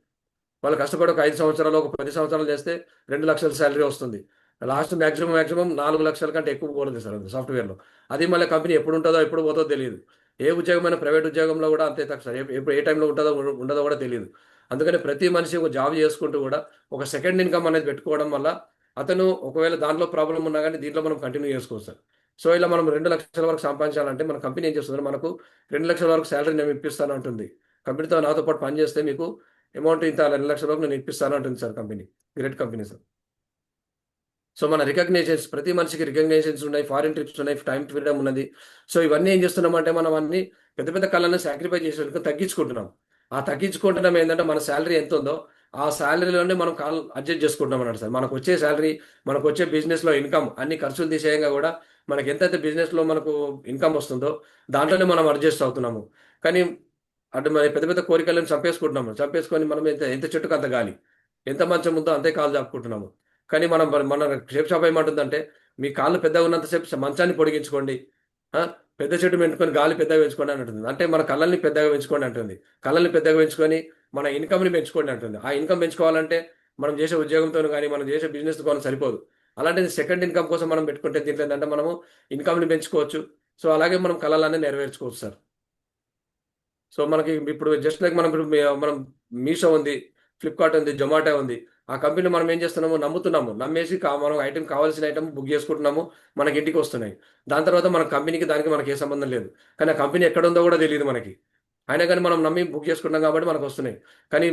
వాళ్ళు కష్టపడి ఒక 5 సంవత్సరాలు, ఒక 10 సంవత్సరాలు చేస్తే 2,00,000 సాలరీ వస్తుంది. లాస్ట్ మాక్సిమం 4,00,000 కంటే ఎక్కువ పోలేదు సార్ అది సాఫ్ట్‌వేర్‌లో. అది మళ్ళీ కంపెనీ ఎప్పుడుంటదో, ఎప్పుడు పోతదో తెలీదు. ఏ ఉద్యోగమైనా ప్రైవేట్ ఉద్యోగంలో గూడా అంతే సార్. ఎప్పుడు ఏ టైంలో ఉంటదో, ఉండదో గూడా తెలీదు. అందుకని ప్రతి మనిషి ఒక జాబ్ చేసుకుంటూ గూడా ఒక సెకండ్ ఇన్‌కమ్ అనేది పెట్టుకోవడం వల్ల అతను ఒకవేళ దాంట్లో ప్రాబ్లమ్ ఉన్నా గానీ దీంట్లో మనం కంటిన్యూ చేసుకోవచ్చు సార్. సో, ఇలా మనం 2,00,000 వరకు సంపాదించాలంటే మన కంపెనీ ఏం చేస్తుందంటే మనకు 2,00,000 వరకు సాలరీ నేను ఇప్పిస్తాను అంటుంది. కంపెనీతో నాతో పాటు పని చేస్తే మీకు అమౌంట్ ఇంత 2,00,000 వరకు నేను ఇప్పిస్తాను అంటుంది sir company. Great company sir. So, మన రికగ్నిషన్స్ ప్రతి మనిషికి రికగ్నిషన్స్ ఉన్నాయి. ఫారిన్ ట్రిప్స్ ఉన్నాయి. టైమ్ ఫ్రీడమ్ ఉన్నది. సో, ఇవన్నీ ఏం చేస్తున్నామంటే మనం అన్ని పెద్ద పెద్ద కళలను సాక్రిఫైస్ చేసేందుకు తగ్గించుకుంటున్నాం. ఆ తగ్గించుకుంటున్నాం ఏందంటే మన సాలరీ ఎంతుందో ఆ సాలరీలోనే మనం అడ్జస్ట్ చేసుకుంటున్నాం అన్నట్టు సార్. మనకొచ్చే సాలరీ, మనకొచ్చే బిజినెస్‌లో ఇన్‌కమ్ అన్ని ఖర్చులు తీసేయంగా గూడా మనకి ఎంతైతే బిజినెస్‌లో మనకు ఇన్‌కమ్ వస్తుందో దాంట్లోనే మనం అడ్జస్ట్ అవుతున్నాము. కానీ అటు మరి పెద్ద పెద్ద కోరికలను చంపేసుకుంటున్నాము. చంపేసుకొని మనం ఎంత ఎంత చెట్టుకు అంత గాలి. ఎంత మంచం ఉందో అంతే కాళ్ళు చాపుకుంటున్నాము. కానీ మన షేప్ షాప్ ఏమంటుందంటే, మీ కాళ్ళు పెద్దగున్నంత సేపు మంచాన్ని పొడిగించుకోండి. ఆ! పెద్ద చెట్టు పెంచుకొని గాలి పెద్దగా పెంచుకోండి అని అంటుంది. అంటే మన కళ్ళని పెద్దగా పెంచుకోండి అంటుంది. కళ్ళని పెద్దగా పెంచుకొని మన ఇన్‌కమ్‌ని పెంచుకోండి అంటుంది. ఆ ఇన్‌కమ్ పెంచుకోవాలంటే మనం చేసే ఉద్యోగంతోని గాని, మనం చేసే బిజినెస్‌తో గాని సరిపోదు. అలాంటిది సెకండ్ ఇన్‌కమ్ కోసం మనం పెట్టుకుంటే దీంట్లో ఏందంటే మనము ఇన్‌కమ్‌ని పెంచుకోవచ్చు. సో, అలాగే మనం కలలన్నీ నెరవేర్చుకోవచ్చు సార్. సో, మనకి ఇప్పుడు జస్ట్ లైక్ మనం మీషో ఉంది. ఫ్లిప్కార్ట్ ఉంది, జొమాటో ఉంది. ఆ కంపెనీలో మనం ఏం చేస్తున్నాము, నమ్ముతున్నాము. నమ్మేసి మనం ఐటెం కావాల్సిన ఐటెం బుక్ చేసుకుంటున్నాము. మనకి ఇంటికి వస్తున్నాయి. దాని తర్వాత మన కంపెనీకి దానికి మనకి ఏ సంబంధం లేదు. కానీ ఆ కంపెనీ ఎక్కడ ఉందో కూడా తెలియదు మనకి. అయినా కానీ మనం నమ్మి బుక్ చేసుకుంటాం కాబట్టి మనకు వస్తున్నాయి. కానీ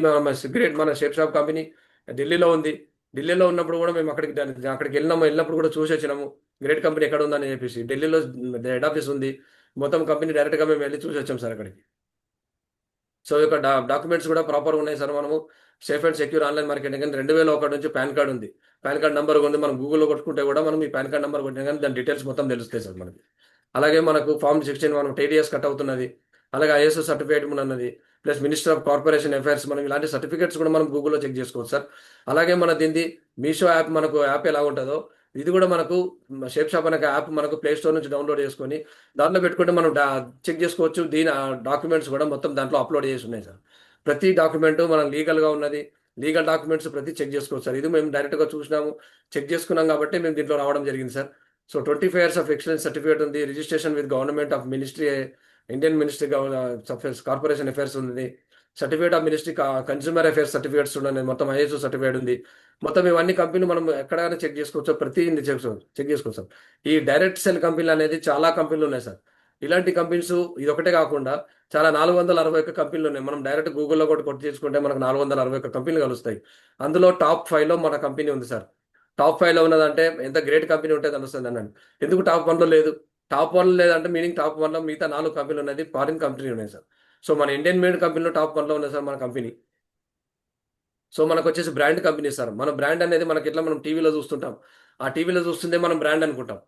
గ్రేట్ మన షేప్ షాప్ కంపెనీ ఢిల్లీలో ఉంది. ఢిల్లీలో ఉన్నప్పుడు కూడా మేము అక్కడికి వెళ్ళినప్పుడు కూడా చూసి వచ్చినాము. గ్రేట్ కంపెనీ ఎక్కడ ఉందని చెప్పేసి. ఢిల్లీలో హెడ్ ఆఫీస్ ఉంది. మొత్తం కంపెనీ డైరెక్ట్గా మేము వెళ్ళి చూసి వచ్చాం సార్ అక్కడికి. సో ఈ యొక్క డాక్యుమెంట్స్ కూడా ప్రాపర్గా ఉన్నాయి సార్. మనము safe and secure online marketing అని 2001 నుంచి పాన్ కార్డ్ ఉంది. పాన్ కార్డ్ నెంబర్ ఉంది. మనం గూగుల్‌లో కొట్టుకుంటే కూడా మనం ఈ పాన్ కార్డ్ నెంబర్ కొట్టినా కానీ దాని డీటెయిల్స్ మొత్తం తెలుస్తాయి సార్ మనకి. అలాగే మనకు ఫార్మ్ 16 మనం టీడీఎస్ కట్ అవుతున్నది. అలాగే ఐఎస్ఓ సర్టిఫికేట్ ఉన్నది. Plus minister of corporation affairs మనం ఇలాంటి సర్టిఫికేట్స్ కూడా మనం గూగుల్‌లో చెక్ చేసుకోవచ్చు సార్. అలాగే మన దీనిది మీషో యాప్ మనకు యాప్ ఎలా ఉంటుందో ఇది కూడా మనకు షేప్ షాప్ అనే యాప్ మనకు ప్లే స్టోర్ నుంచి డౌన్లోడ్ చేసుకొని దాంట్లో పెట్టుకుంటే మనం చెక్ చేసుకోవచ్చు. దీని డాక్యుమెంట్స్ కూడా మొత్తం దాంట్లో అప్లోడ్ చేసి ఉన్నాయి సార్. ప్రతి డాక్యుమెంట్ మనం లీగల్గా ఉన్నది. లీగల్ డాక్యుమెంట్స్ ప్రతి చెక్ చేసుకోవచ్చు సార్. ఇది మేము డైరెక్ట్గా చూసినాము, చెక్ చేసుకున్నాం కాబట్టి మేము దీంట్లో రావడం జరిగింది sir. So 25 years of excellence certificate ఉంది. Registration with government of ministry, Indian ministry corporation affairs ఉంది. Certificate of ministry consumer affairs certificates ఉన్నాయి. మొత్తం ఐఎస్ఓ సర్టిఫికేట్ ఉంది. మొత్తం ఇవన్నీ కంపెనీలు మనం ఎక్కడైనా చెక్ చేసుకోవచ్చు. ప్రతి చెక్ చేసుకోవచ్చు సార్. ఈ డైరెక్ట్ సెల్ కంపెనీలు అనేది చాలా కంపెనీలు ఉన్నాయి సార్. ఇలాంటి కంపెనీస్ ఇదొకటే కాకుండా చాలా 461 కంపెనీలు ఉన్నాయి. మనం డైరెక్ట్ గూగుల్‌లో కూడా కొట్టి చేసుకుంటే మనకు 461 కంపెనీలు కలుస్తాయి. అందులో టాప్ 5లో మన కంపెనీ ఉంది సార్. టాప్ 5లో ఉన్నదంటే ఎంత గ్రేట్ కంపెనీ ఉంటే తెలుస్తుంది అన్నాను. ఎందుకు టాప్ 1లో లేదు? టాప్ 1 లేదంటే మీనింగ్ టాప్ 1లో మిగతా 4 కంపెనీలు ఉన్నది ఫారిన్ కంపెనీ ఉన్నాయి సార్. సో మన ఇండియన్ మేడ్ కంపెనీలో టాప్ 1లో ఉన్నాయి సార్ మన కంపెనీ. సో మనకొచ్చేసి బ్రాండ్ కంపెనీ సార్. మన బ్రాండ్ అనేది మనకి ఎట్లా మనం టీవీలో చూస్తుంటాం. ఆ టీవీలో చూస్తుందే మనం బ్రాండ్ అనుకుంటాం.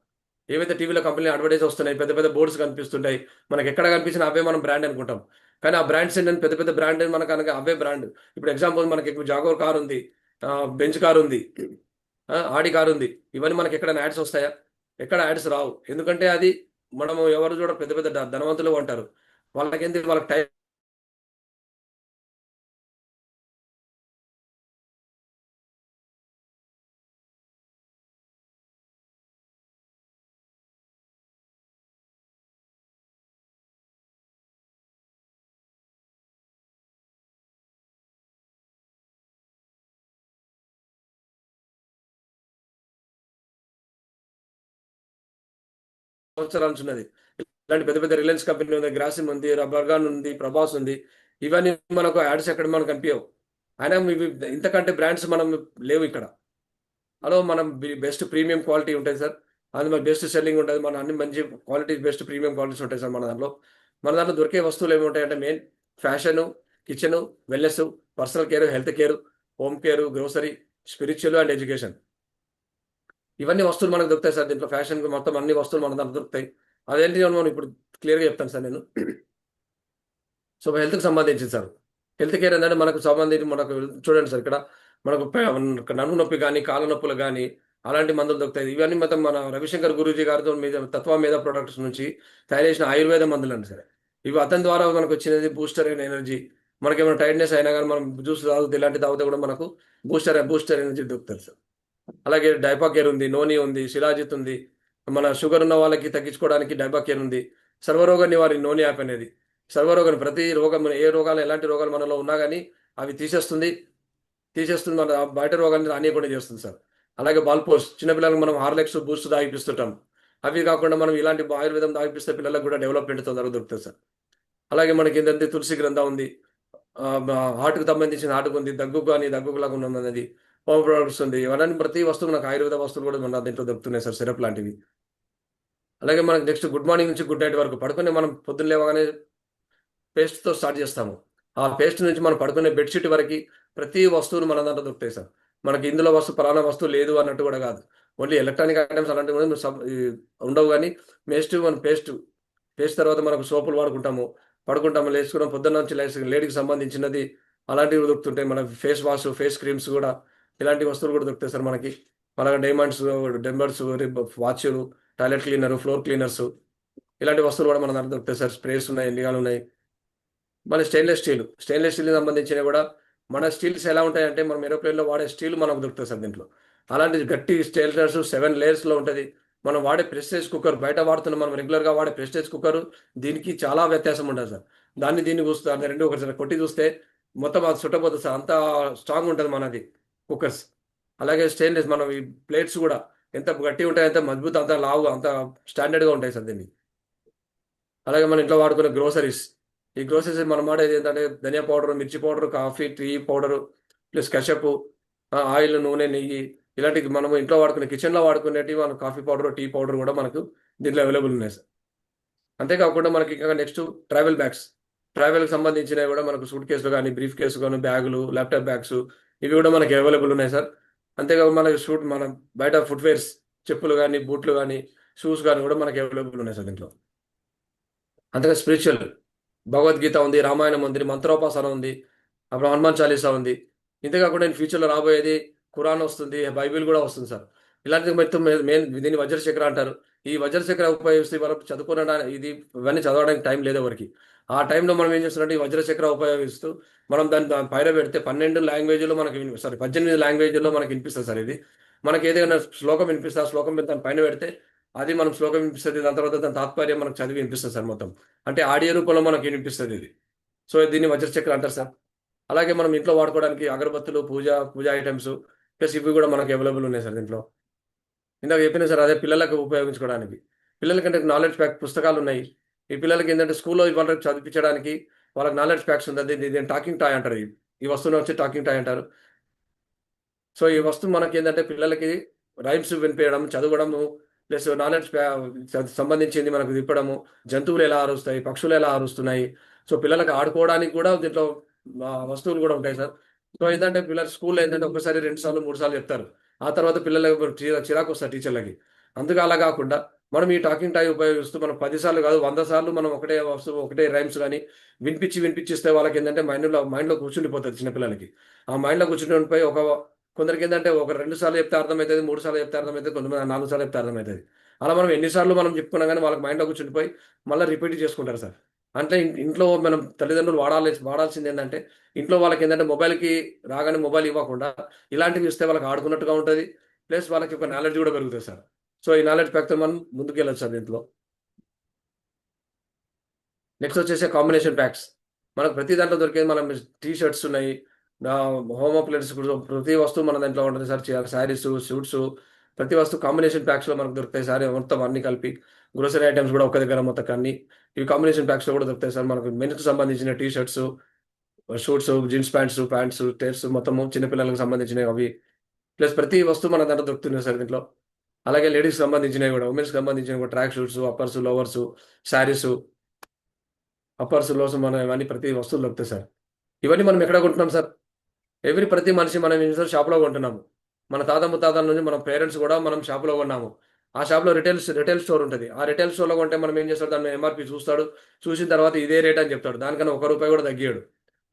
ఏవైతే టీవీలో కంపెనీ అడ్వర్టైజ్ వస్తున్నాయి, పెద్ద పెద్ద బోర్డ్స్ కనిపిస్తుంటాయి. మనకి ఎక్కడ కనిపించినా అవే మనం బ్రాండ్ అనుకుంటాం. కానీ ఆ బ్రాండ్స్ ఏంటంటే పెద్ద పెద్ద బ్రాండ్ మనకు అనగా అవే బ్రాండ్. ఇప్పుడు ఎగ్జాంపుల్ మనకి జాగోర్ కార్ ఉంది. బెంజ్ కార్ ఉంది. ఆడి కార్ ఉంది. ఇవన్నీ మనకి ఎక్కడైనా యాడ్స్ వస్తాయా? ఎక్కడ యాడ్స్ రావు. ఎందుకంటే అది మనము ఎవరు చూడ పెద్ద పెద్ద ధనవంతులు అంటారు. వాళ్ళకేంది వాళ్ళకి టైం సంవత్సరాల నుంచి ఉన్నది. ఇలాంటి పెద్ద పెద్ద రిలయన్స్ కంపెనీ ఉంది, గ్రాసిమ్ ఉంది, బర్గాన్ ఉంది, ప్రభాస్ ఉంది. ఇవన్నీ మనకు యాడ్స్ ఎక్కడ మనకు కనిపించవు. అయినా ఇవి ఇంతకంటే బ్రాండ్స్ మనం లేవు ఇక్కడ. హలో మనం బెస్ట్ ప్రీమియం క్వాలిటీ ఉంటుంది సార్. అది మన బెస్ట్ సెల్లింగ్ ఉంటుంది. మన అన్ని మంచి క్వాలిటీ బెస్ట్ ప్రీమియం క్వాలిటీస్ ఉంటాయి సార్ మన దాంట్లో. మన దాంట్లో దొరికే వస్తువులు ఏమి ఉంటాయంటే main fashion, kitchen, wellness, personal care, health care, home care, grocery, spiritual and education. ఇవన్నీ వస్తువులు మనకు దొరుకుతాయి సార్. దీంట్లో ఫ్యాషన్ మొత్తం అన్ని వస్తువులు మన దాంట్లో దొరుకుతాయి. అదేంటి అని మనం ఇప్పుడు క్లియర్‌గా చెప్తాను సార్ నేను. సో హెల్త్‌కి సంబంధించింది సార్. హెల్త్ కేర్ ఏందంటే మనకు సంబంధించి మనకు చూడండి సార్ ఇక్కడ మనకు నడుము నొప్పి గాని, కాళ్ళ నొప్పులు గాని అలాంటి మందులు దొరుకుతాయి. ఇవన్నీ మొత్తం మన రవిశంకర్ గురూజీ గారితో మీద తత్వ మేధా ప్రొడక్ట్స్ నుంచి తయారు చేసిన ఆయుర్వేద మందులండి సార్. ఇవి అతని ద్వారా మనకొచ్చినది బూస్టర్ అండ్ ఎనర్జీ. మనకేమైనా టైర్డ్‌నెస్ అయినా గాని మనం జ్యూస్ తాగితే ఇలాంటివి తాగితే కూడా మనకు బూస్టర్ ఎనర్జీ దొరుకుతది సార్. అలాగే డైపాకేర్ ఉంది, నోని ఉంది, శిలాజిత్ ఉంది. మన షుగర్ ఉన్న వాళ్ళకి తగ్గించుకోవడానికి డైపాకేర్ ఉంది. సర్వరోగ నివారణ నోని యాప్ అనేది. సర్వరోగం ప్రతి రోగం ఏ రోగాలు ఎలాంటి రోగాలు మనలో ఉన్నా గానీ అవి తీసేస్తుంది మన బయట రోగాన్ని రానీయకుండా చేస్తుంది సార్. అలాగే బాల్‌పోస్ట్ చిన్న పిల్లలకు మనం హార్లిక్స్, బూస్ట్ తాగిపిస్తుంటాం. అవి కాకుండా మనం ఇలాంటి ఆయుర్వేదం తాగిపిస్తే పిల్లలకు కూడా డెవలప్‌మెంట్ తొందరగా దొరుకుతది సార్. అలాగే మనకేంటంటే తులసి గ్రంథం ఉంది. హార్ట్‌కి సంబంధించిన హార్ట్‌కి ఉంది. దగ్గుకు గాని దగ్గులాగా ఉన్నది. హోమ్ ప్రొడక్ట్స్ ఉంది. ఇవన్నీ ప్రతి వస్తువు నాకు ఆయుర్వేద వస్తువులు కూడా మన దీంట్లో దొరుకుతున్నాయి సార్. సిరప్ లాంటివి. అలాగే మనకు నెక్స్ట్ గుడ్ మార్నింగ్ నుంచి గుడ్ నైట్ వరకు పడుకునే మనం పొద్దున్న లేవగానే పేస్ట్‌తో స్టార్ట్ చేస్తాము. ఆ పేస్ట్ నుంచి మనం పడుకునే బెడ్‌షీట్ వరకి ప్రతి వస్తువులు మన దాంట్లో దొరుకుతాయి సార్. మనకి ఇందులో పలానా వస్తువు లేదు అన్నట్టు కూడా కాదు. ఓన్లీ ఎలక్ట్రానిక్ ఐటెమ్స్ అలాంటివి కూడా ఉండవు గానీ పేస్ట్ తర్వాత మనకు సోపులు వాడుకుంటాము. పడుకుంటాము, లేచుకున్నాం పొద్దున్న నుంచి లేడీకి సంబంధించినది అలాంటివి దొరుకుతుంటాయి. మన ఫేస్ వాష్, ఫేస్ క్రీమ్స్ కూడా ఇలాంటి వస్తువులు కూడా దొరుకుతాయి సార్ మనకి. అలాగే డెంబర్స్, వాచులు, టాయిలెట్ క్లీనరు, ఫ్లోర్ క్లీనర్సు ఇలాంటి వస్తువులు కూడా మన దాంట్లో దొరుకుతాయి సార్. స్ప్రేస్ ఉన్నాయి, ఎన్నిగానున్నాయి. మళ్ళీ స్టెయిన్‌లెస్ స్టీల్‌కి సంబంధించినవి గూడా మన స్టీల్స్ ఎలా ఉంటాయంటే, మనం ఏరోప్లేన్‌లో వాడే స్టీల్ మనకు దొరుకుతది సార్ దీంట్లో. అలాంటి గట్టి స్టెయిన్‌లెస్ 7 లేయర్స్‌లో ఉంటది. మనం వాడే ప్రెస్టేజ్ కుక్కర్ బయట వాడుతున్న మనం రెగ్యులర్‌గా వాడే ప్రెస్టేజ్ కుక్కరు దీనికి చాలా వ్యత్యాసం ఉంటది సార్. దీన్ని చూస్తే 2 ఒకసారి కొట్టి చూస్తే మొత్తం అది చుట్టపోతుంది సార్. అంత స్ట్రాంగ్ ఉంటుంది మనది కుక్కర్స్. అలాగే స్టెయిన్లెస్ మనం ఈ ప్లేట్స్ కూడా ఎంత గట్టిగా ఉంటాయి, అంత మజబూత్, అంత లావుగా, అంత స్టాండర్డ్గా ఉంటాయి సార్ దీన్ని. అలాగే మన ఇంట్లో వాడుకునే గ్రోసరీస్, ఈ గ్రోసరీస్ మనం వాడేది ఏంటంటే ధనియా పౌడర్, మిర్చి powder, coffee, tea powder, plus కషపు, ఆయిల్, నూనె, నెయ్యి, ఇలాంటివి మనం ఇంట్లో వాడుకునే కిచెన్లో వాడుకునేటివి మన కాఫీ పౌడర్, టీ పౌడర్ కూడా మనకు దీంట్లో అవైలబుల్ ఉన్నాయి సార్. అంతేకాకుండా మనకి ఇంకా నెక్స్ట్ ట్రావెల్ బ్యాగ్స్, ట్రావెల్కి సంబంధించినవి కూడా మనకు సూట్ కేసులు కానీ, బ్రీఫ్ కేసులు కానీ, బ్యాగులు, ల్యాప్టాప్ బ్యాగ్స్, ఇవి కూడా మనకి అవైలబుల్ ఉన్నాయి సార్. అంతేకాకుండా మనకి మనం బయట ఫుట్వేర్స్, చెప్పులు కానీ, బూట్లు కానీ, షూస్ కానీ కూడా మనకి అవైలబుల్ ఉన్నాయి సార్ దీంట్లో. అంతగా స్పిరిచువల్, భగవద్గీత ఉంది, రామాయణం ఉంది, మంత్రోపాసన ఉంది, అప్పుడు హనుమాన్ చాలీసా ఉంది. ఇంతే కాకుండా నేను ఫ్యూచర్లో రాబోయేది ఖురాన్ వస్తుంది, బైబిల్ కూడా వస్తుంది సార్. ఇలాంటిది మొత్తం మెయిన్ దీన్ని వజ్రశేఖర అంటారు. ఈ వజ్రశేఖర ఉపయోగిస్తే వాళ్ళకి చదువుకోవడానికి ఇవన్నీ చదవడానికి టైం లేదు ఎవరికి. ఆ టైంలో మనం ఏం చేస్తున్నట్టు ఈ వజ్రశేఖర ఉపయోగిస్తూ మనం దాని పైన పెడితే 12 లాంగ్వేజ్లో మనకి 18 లాంగ్వేజ్లో మనకి వినిపిస్తుంది సార్. ఇది మనకి ఏదైనా శ్లోకం వినిపిస్తే ఆ శ్లోకం మీద దాని పైన పెడితే అది మనం శ్లోకం వినిపిస్తుంది. దాని తర్వాత దాని తాత్పర్యం మనకు చదివి వినిపిస్తుంది సార్ మొత్తం. అంటే ఆడియో రూపంలో మనకి వినిపిస్తుంది ఇది. సో దీన్ని వజ్రచక్ర అంటారు సార్. అలాగే మనం ఇంట్లో వాడుకోవడానికి అగరబత్తులు, పూజా ఐటమ్స్, ప్లస్ ఇవి కూడా మనకి అవైలబుల్ ఉన్నాయి సార్ దీంట్లో. ఇందాక చెప్పిన సార్ అదే పిల్లలకు ఉపయోగించుకోవడానికి. పిల్లలకంటే నాలెడ్జ్ ప్యాక్ పుస్తకాలు ఉన్నాయి. ఈ పిల్లలకి ఏంటంటే స్కూల్లో వాళ్ళకి చదివించడానికి వాళ్ళకి నాలెడ్జ్ ప్యాక్స్ ఉంది. దీన్ని టాకింగ్ టాయ్ అంటారు. ఈ వస్తువుని వచ్చి టాకింగ్ టాయ్ అంటారు. సో ఈ వస్తువు మనకేందంటే పిల్లలకి రైమ్స్ వినిపియడం, చదవడము, ప్లస్ నాలెడ్జ్ సంబంధించింది మనకు తిప్పడము, జంతువులు ఎలా అరుస్తాయి, పక్షులు ఎలా అరుస్తున్నాయి. సో పిల్లలకి ఆడుకోవడానికి కూడా దీంట్లో వస్తువులు కూడా ఉంటాయి సార్. సో ఏంటంటే పిల్లలు స్కూల్లో ఏంటంటే ఒకసారి 2 సార్లు 3 సార్లు చెప్తారు. ఆ తర్వాత పిల్లలకి చిరాకు వస్తుంది టీచర్లకి. అందుకు అలా కాకుండా మనం ఈ టాకింగ్ టాయ్ ఉపయోగిస్తూ మనం 10 సార్లు కాదు 100 సార్లు మనం ఒకటే వస్తువు, ఒకటే రైమ్స్ కానీ వినిపించిస్తే వాళ్ళకి ఏంటంటే మైండ్‌లో కూర్చుండిపోతది చిన్నపిల్లలకి. ఆ మైండ్‌లో కూర్చుండిపోయి కొందరికి ఏంటంటే ఒక 2 సార్లు చెప్తే అర్థమైతది, 3 సార్లు చెప్తే అర్థమైతది, కొంతమంది 4 సార్లు చెప్తే అర్థమైతది. అలా మనం ఎన్ని సార్లు మనం చెప్పుకున్నా గానీ వాళ్ళకి మైండ్‌లో కూర్చుండిపోయి మళ్ళా రిపీట్ చేసుకుంటారు సార్. అంటే ఇంట్లో మనం తల్లిదండ్రులు వాడాల్సిందేందంటే ఇంట్లో వాళ్ళకేందంటే మొబైల్‌కి రాగానే మొబైల్ ఇవ్వకుండా ఇలాంటివి ఇస్తే వాళ్ళకి ఆడుకున్నట్టుగా ఉంటది. ప్లస్ వాళ్ళకి ఒక నాలెడ్జ్ గూడా పెరుగుతది సార్. సో ఈ నాలెడ్జ్ ప్యాక్‌తో మనం ముందుకెళ్ళొచ్చు సార్ దీంట్లో. నెక్స్ట్ వచ్చేసి కాంబినేషన్ ప్యాక్స్. మనకు ప్రతి దాంట్లో దొరికేది మనం టీ షర్ట్స్ ఉన్నాయి. హోమ్ అప్లయెన్సెస్ కూడా ప్రతి వస్తువు మన దాంట్లో ఉంటది సార్. శారీసు, సూట్సు, ప్రతి వస్తువు కాంబినేషన్ ప్యాక్స్‌లో మనకు దొరుకుతాయి సార్. మొత్తం అన్నీ కలిపి గ్రోసరీ ఐటెమ్స్ కూడా ఒక దగ్గర మొత్తం అన్నీ. ఇవి కాంబినేషన్ ప్యాక్స్‌లో కూడా దొరుకుతాయి సార్. మనకు మెన్స్‌కి సంబంధించిన T shirts, suits, jeans pants, టైర్స్ మొత్తము చిన్న పిల్లలకు సంబంధించినవి అవి. ప్లస్ ప్రతి వస్తువు మన దాంట్లో దొరుకుతున్నాయి సార్ దీంట్లో. అలాగే లేడీస్‌కి సంబంధించినవి కూడా, వుమెన్స్‌కి సంబంధించినవి కూడా track suits, అప్పర్సు, lowers, saris, uppers, lows మన ఇవన్నీ ప్రతి వస్తువులు దొరుకుతాయి సార్. ఇవన్నీ మనం ఎక్కడ కొంటున్నాం సార్? ప్రతి మనిషి మనం ఏం చేస్తాం షాప్‌లో కొంటున్నాము. మన తాత ముత్తాతల నుంచి మన పేరెంట్స్ కూడా మనం షాప్‌లో కొన్నాము. ఆ షాప్‌లో రిటైల్ స్టోర్ ఉంటది. ఆ రిటైల్ స్టోర్‌లో కొంటే మనం ఏం చేస్తాడు దాన్ని ఎంఆర్‌పీ చూస్తాడు. చూసిన తర్వాత ఇదే రేట్ అని చెప్తాడు. దానికన్నా ఒక్క రూపాయి కూడా తగ్గియడు.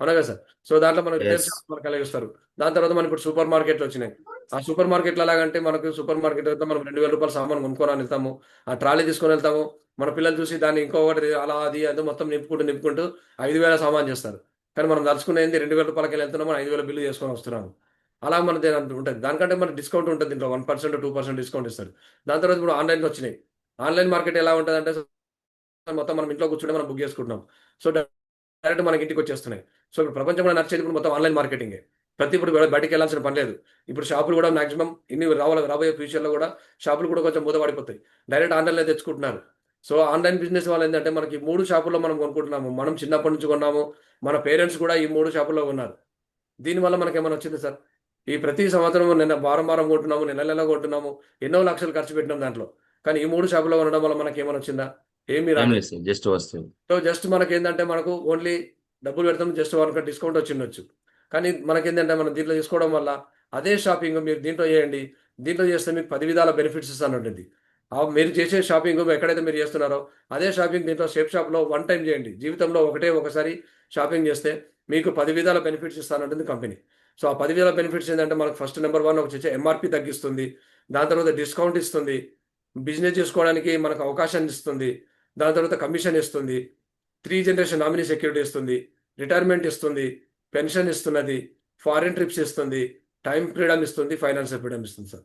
అవునా కదా సార్? సో దాంట్లో మనకు రిటైల్ ఎస్. షాప్స్ మనకు కలిగిస్తారు. దాని తర్వాత మనకి ఇప్పుడు సూపర్ మార్కెట్‌లు వచ్చినాయి. ఆ సూపర్ మార్కెట్‌లో ఎలాగంటే మనకు సూపర్ మార్కెట్‌లో వెళ్తే మనం రూ. 2000 సామాను కొనుక్కోడానికి వెళ్తాము. ఆ ట్రాలీ తీసుకొని వెళ్తాము. మన పిల్లలు చూసి దాన్ని ఇంకొకటి అలా అది మొత్తం నింపుకుంటూ 5,000 సామాను చేస్తారు. కానీ మనం దలుచుకునేది రూ. 2,000కెళ్ళి వెళ్తున్నాము. 5,000 బిల్లు చేసుకొని వస్తున్నాము. అలా మనది ఉంటది. దానికంటే మనకి డిస్కౌంట్ ఉంటది దీంట్లో 1%, 2% డిస్కౌంట్ ఇస్తాడు. దాని తర్వాత ఇప్పుడు ఆన్‌లైన్‌లో వచ్చినాయి. ఆన్‌లైన్ మార్కెట్ ఎలా ఉంటదంటే మొత్తం మనం ఇంట్లో కూర్చుంటే మనం బుక్ చేసుకుంటున్నాం. సో డైరెక్ట్ మనకి ఇంటికొచ్చేస్తున్నాయి. సో ఇప్పుడు ప్రపంచంలో నడిచేది ఇప్పుడు మొత్తం ఆన్‌లైన్ మార్కెటింగే. ఇప్పుడు బయటికెళ్ళాల్సిన పని లేదు. ఇప్పుడు షాపులు గూడా మాక్సిమం రాబోయే ఫ్యూచర్‌లో గూడా షాపులు కూడా కొంచెం మూతపడిపోతాయి. డైరెక్ట్ ఆన్‌లైన్‌లో తెచ్చుకుంటున్నారు. సో ఆన్‌లైన్ బిజినెస్ వల్ల ఏందంటే మనకి 3 షాపుల్లో మనం కొనుక్కుంటున్నాము. మనం చిన్నప్పటి నుంచి కొన్నాము. మన పేరెంట్స్ కూడా ఈ 3 షాపుల్లో కొన్నారు. దీనివల్ల మనకేమైనా వచ్చిందా సార్? ఈ ప్రతి సంవత్సరం వారం కొంటున్నాము, నెల కొంటున్నాము. ఎన్నో లక్షలు ఖర్చు పెట్టినాం దాంట్లో. కానీ ఈ 3 షాపుల్లో కొనడం వల్ల మనకేమైనా వచ్చిందా? ఏమీ ఏం రాలేదు. లేదు సార్. జస్ట్ వస్తువు. సో, జస్ట్ మనకేందంటే మనకు ఓన్లీ డబ్బులు పెడతాం. జస్ట్ మనకు డిస్కౌంట్ వచ్చిండొచ్చు. కానీ మనకేందంటే మనం దీంట్లో తీసుకోవడం వల్ల అదే షాపింగ్ మీరు దీంట్లో చేయండి. దీంట్లో చేస్తే మీకు 10 విధాల బెనిఫిట్స్ ఇస్తానుంటుంది. మీరు చేసే షాపింగ్ ఎక్కడైతే మీరు చేస్తున్నారో అదే షాపింగ్ దీంట్లో షాప్‌లో వన్ టైమ్ చేయండి. జీవితంలో ఒకసారి షాపింగ్ చేస్తే మీకు 10 విధాల బెనిఫిట్స్ ఇస్తానంటుంది కంపెనీ. సో, ఆ 10 విధాల బెనిఫిట్స్ ఏందంటే మనకు ఫస్ట్ నంబర్ 1 వచ్చేసి ఎంఆర్‌పీ తగ్గిస్తుంది. దాని తర్వాత డిస్కౌంట్ ఇస్తుంది. బిజినెస్ చేసుకోవడానికి మనకు అవకాశాన్ని ఇస్తుంది. దాని తర్వాత కమిషన్ ఇస్తుంది. 3 జనరేషన్ నామినీ సెక్యూరిటీ ఇస్తుంది. రిటైర్మెంట్ ఇస్తుంది. పెన్షన్ ఇస్తున్నది. ఫారిన్ ట్రిప్స్ ఇస్తుంది. టైమ్ ఫ్రీడమ్ ఇస్తుంది. ఫైనాన్షియల్ ఫ్రీడమ్ ఇస్తుంది సార్.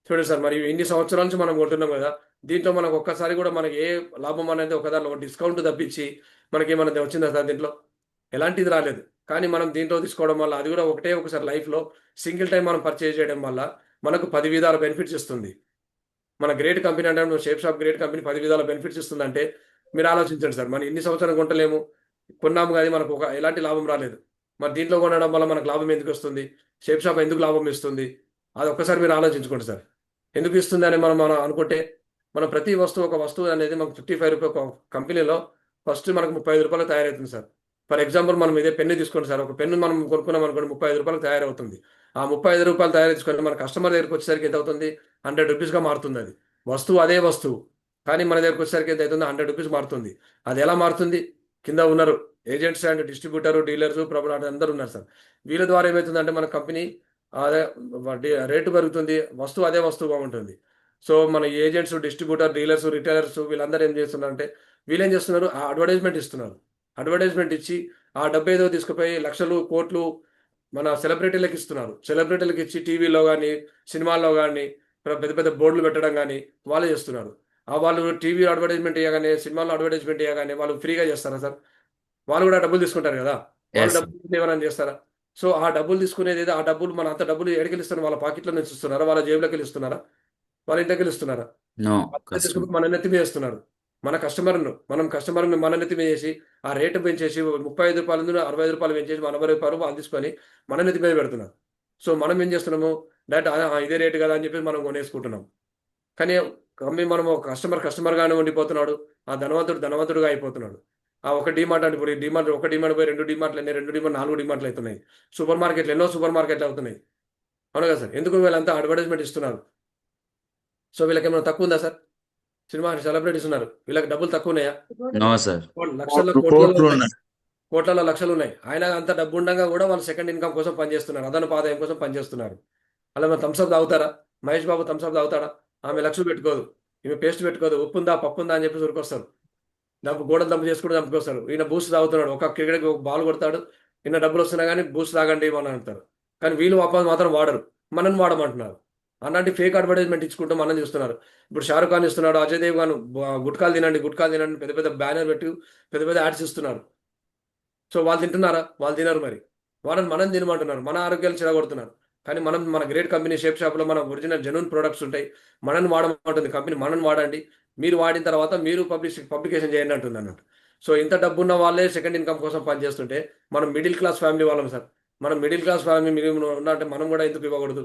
చూడండి సార్ మరి ఇన్ని సంవత్సరాల నుంచి మనం కొంటున్నాం గదా! దీంట్లో మనకు ఒక్కసారి గూడా మనకి ఏ లాభం అనేది ఒక దాంట్లో డిస్కౌంట్ తప్పించి మనకేమన్నా వచ్చిందా సార్ దీంట్లో? ఎలాంటిది రాలేదు. కానీ మనం దీంట్లో తీసుకోవడం వల్ల అది కూడా ఒకటే ఒకసారి లైఫ్‌లో సింగిల్ టైమ్ మనం పర్చేజ్ చేయడం వల్ల మనకు 10 విధాల బెనిఫిట్స్ ఇస్తుంది. మన గ్రేట్ కంపెనీ అంటే షేప్ షాప్ గ్రేట్ కంపెనీ 10 విధాల బెనిఫిట్స్ ఇస్తుందంటే మీరు ఆలోచించండి సార్. మనం ఇన్ని సంవత్సరాలు కొంటలేము. కొన్నాము గానీ మనకు ఎలాంటి లాభం రాలేదు. మరి దీంట్లో కొనడం వల్ల మనకు లాభం ఎందుకొస్తుంది? షేప్ షాప్ ఎందుకు లాభం ఇస్తుంది? అది ఒక్కసారి మీరు ఆలోచించుకోండి సార్. ఎందుకు ఇస్తుందని మనం మనం అనుకుంటే, మనం ప్రతి వస్తువు ఒక వస్తువు అనేది మనకు రూ. 55 ఒక కంపెనీలో ఫస్ట్ మనకు రూ. 35 తయారవుతుంది సార్. ఫర్ ఎగ్జాంపుల్ మనం ఇదే పెన్ను తీసుకోండి సార్. ఒక పెన్ను మనం కొనుక్కున్నాం అనుకోండి రూ. 35 తయారవుతుంది. ఆ రూ. 35 తయారు చేసుకొని మన కస్టమర్ దగ్గరికి వచ్చేసరికి ఎంత అవుతుంది? రూ. 100గా మారుతుందది. వస్తువు అదే వస్తువు. కానీ మన దగ్గరికి వచ్చేసరికి ఎంత అవుతుంది? రూ. 100 మారుతుంది. అది ఎలా మారుతుంది? కింద ఉన్నారు ఏజెంట్స్ అండ్ డిస్ట్రిబ్యూటర్, డీలర్స్, అందరూ ఉన్నారు సార్. వీళ్ళ ద్వారా ఏమైతుందంటే మన కంపెనీ అదే రేటు పెరుగుతుంది. వస్తువు అదే వస్తువుగా ఉంటుంది. సో, మన ఏజెంట్స్, డిస్ట్రిబ్యూటర్, డీలర్స్, రిటైలర్స్ వీళ్ళందరూ ఏం చేస్తున్నారంటే, వీళ్ళేం చేస్తున్నారు? ఆ అడ్వర్టైజ్‌మెంట్ ఇస్తున్నారు. అడ్వర్టైజ్‌మెంట్ ఇచ్చి, ఆ డబ్బేదో తీసుకుపోయి లక్షలు, కోట్లు మన సెలబ్రిటీలకి ఇస్తున్నారు. సెలబ్రిటీలకి ఇచ్చి టీవీలో గాని, సినిమాల్లో గాని, పెద్ద పెద్ద బోర్డులు పెట్టడం గాని వాళ్ళే చేస్తున్నారు. వాళ్ళు టీవీ అడ్వర్టైజ్‌మెంట్ ఇయ్యగానే, సినిమాలో అడ్వర్టైజ్‌మెంట్ ఇయ్యగానే వాళ్ళు ఫ్రీగా చేస్తారా సార్? వాళ్ళు గూడా డబ్బులు తీసుకుంటారు గదా! వాళ్ళు యెస్. డబ్బులు ఏమైనా చేస్తారా? సో, ఆ డబ్బులు తీసుకునేదేదో ఆ డబ్బులు మన అంత డబ్బులు ఏడికెళ్ళిస్తున్నారు? వాళ్ళ పాకెట్‌లో నుంచి ఇస్తున్నారా? వాళ్ళ జేబులోకెళ్ళి ఇస్తున్నారా? వాళ్ళ ఇంట్లోకెళ్ళి ఇస్తున్నారా? నో. వాళ్ళే కష్టం. తీసుకుపోయి మన నెత్తి మీద ఏస్తున్నారు. మనం కస్టమర్‌ని మన నెత్తి మీద ఏసి, ఆ రేట్ పెంచేసి రూ. 35 రూ. 65 పెంచేసి మన రూ. 40 వాళ్ళు తీసుకొని మన నెత్తి మీద పెడుతున్నారు. సో, మనం ఏం చేస్తున్నాము? డైరెక్ట్ ఇదే రేట్ గదా! అని చెప్పేసి మనం కొనేసుకుంటున్నాం. కానీ మనము కస్టమర్‌గానే ఉండిపోతున్నాడు. ఆ ధనవంతుడు ధనవంతుడుగా అయిపోతున్నాడు. ఆ ఒక డీమార్ట్ అంటే ఇప్పుడు ఈ డీమార్ట్ ఒక డీమార్ట్ పోయి 2 డీమార్ట్‌లయినాయి. 2 డీమార్ట్ 4 డీమార్ట్‌లయితున్నాయి. సూపర్ మార్కెట్‌లు ఎన్నో సూపర్ మార్కెట్‌లవుతున్నాయి. అవును కదా సార్. ఎందుకు వీళ్ళంతా అడ్వర్టైజ్‌మెంట్ ఇస్తున్నారు. సో, వీళ్ళకేమైనా తక్కువుందా సార్? సినిమా సెలబ్రిటీస్ ఉన్నారు. వీళ్ళకి డబ్బులు తక్కువున్నాయా? No sir. లక్షల్లో, కోట్లలో ఉన్నాయి. కోట్లున్నాయి. కోట్లలో లక్షలున్నాయి. అయినా అంత డబ్బుండంగా గూడా వాళ్ళు సెకండ్ ఇన్‌కమ్ కోసం పనిచేస్తున్నారు. అదనపు ఆదాయం కోసం పనిచేస్తున్నారు. అలా మరి థమ్స్ అప్ తాగుతారా? Mahesh Babu Thums up తాగుతాడా? ఆమె లక్షలు పెట్టుకోదు. ఈమె పేస్ట్ పెట్టుకోదు. ఉప్పుందా? పప్పుందా? అని చెప్పేసి ఉరికొస్తారు. గోడలు దంపు చేసుకుంటూ చంపుకొస్తాడు. ఈయన బూస్ట్ తాగుతున్నాడు. ఒక క్రికెట్‌కి ఒక బాల్ కొడతాడు. ఇన్ని డబ్బులొస్తున్నా గాని బూస్ట్ తాగండి అని అంటారు. కానీ వీళ్ళు మాత్రం వాడరు. మనల్ని వాడమంటున్నారు. అలాంటి ఫేక్ అడ్వర్టైజ్‌మెంట్ ఇచ్చుకుంటూ మనల్ని చూస్తున్నారు. ఇప్పుడు 'షారుఖ్ ఖాన్' ఇస్తున్నాడు. 'అజయ్ దేవగన్' గుట్కాలు తినండి, గుట్కాలు తినండి పెద్ద పెద్ద బ్యానర్ పెట్టి పెద్ద పెద్ద యాడ్స్ ఇస్తున్నారు. సో, వాళ్ళు తింటున్నారా? వాళ్ళు తినరు మరి. మనం తినమంటున్నారు. మన ఆరోగ్యాలు చెడగొడుతున్నారు. కానీ మనం మన గ్రేట్ కంపెనీ షేప్ షాప్‌లో మన ఒరిజినల్ జెన్యూన్ ప్రొడక్ట్స్ ఉంటాయి. మనల్ని వాడమంటుంది కంపెనీ. మనల్ని వాడండి. మీరు వాడిన తర్వాత మీరు పబ్లికేషన్ చేయండి అంటుందన్నట్టు. సో, ఇంత డబ్బున్న వాళ్ళే సెకండ్ ఇన్‌కమ్ కోసం పనిచేస్తుంటే, మనం మిడిల్ క్లాస్ ఫ్యామిలీ వాళ్ళం సార్. మనం మిడిల్ క్లాస్ ఫ్యామిలీ మినిమమ్ ఉన్నంటే మనం కూడా ఎందుకు ఇవ్వకూడదు?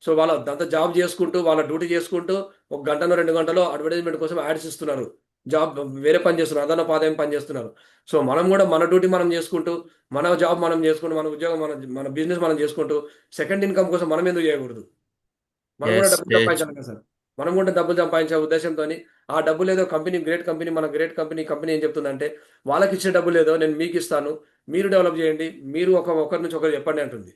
సో, వాళ్ళంతా జాబ్ జేసుకుంటూ, వాళ్ళ డ్యూటీ చేసుకుంటూ, ఒక గంటనో, 2 గంటలో అడ్వర్టైజ్‌మెంట్ కోసం యాడ్స్ ఇస్తున్నారు. జాబ్ వేరే పని చేస్తున్నారు. అదనపు ఆదాయం పని చేస్తున్నారు. సో, మనం గూడా మన డ్యూటీ మనం జేసుకుంటూ, మన జాబ్ మనం జేసుకుంటూ, మన ఉద్యోగం మన బిజినెస్ మనం జేసుకుంటూ, సెకండ్ ఇన్‌కమ్ కోసం మనం ఎందుకు జేయకూడదు? మనం గూడా యెస్. డబ్బులు చేయొచ్చు. సంపాదించాలి కదా సార్. మనం గూడా డబ్బులు సంపాదించే ఉద్దేశ్యంతోని, ఆ డబ్బులేదో మన గ్రేట్ కంపెనీ ఏం చెప్తుందంటే, వాళ్ళకిచ్చే డబ్బులేదో నేను మీకిస్తాను. మీరు డెవలప్ జేయండి. మీరు ఒకరి నుంచి ఒకరు చెప్పండి అంటుంది.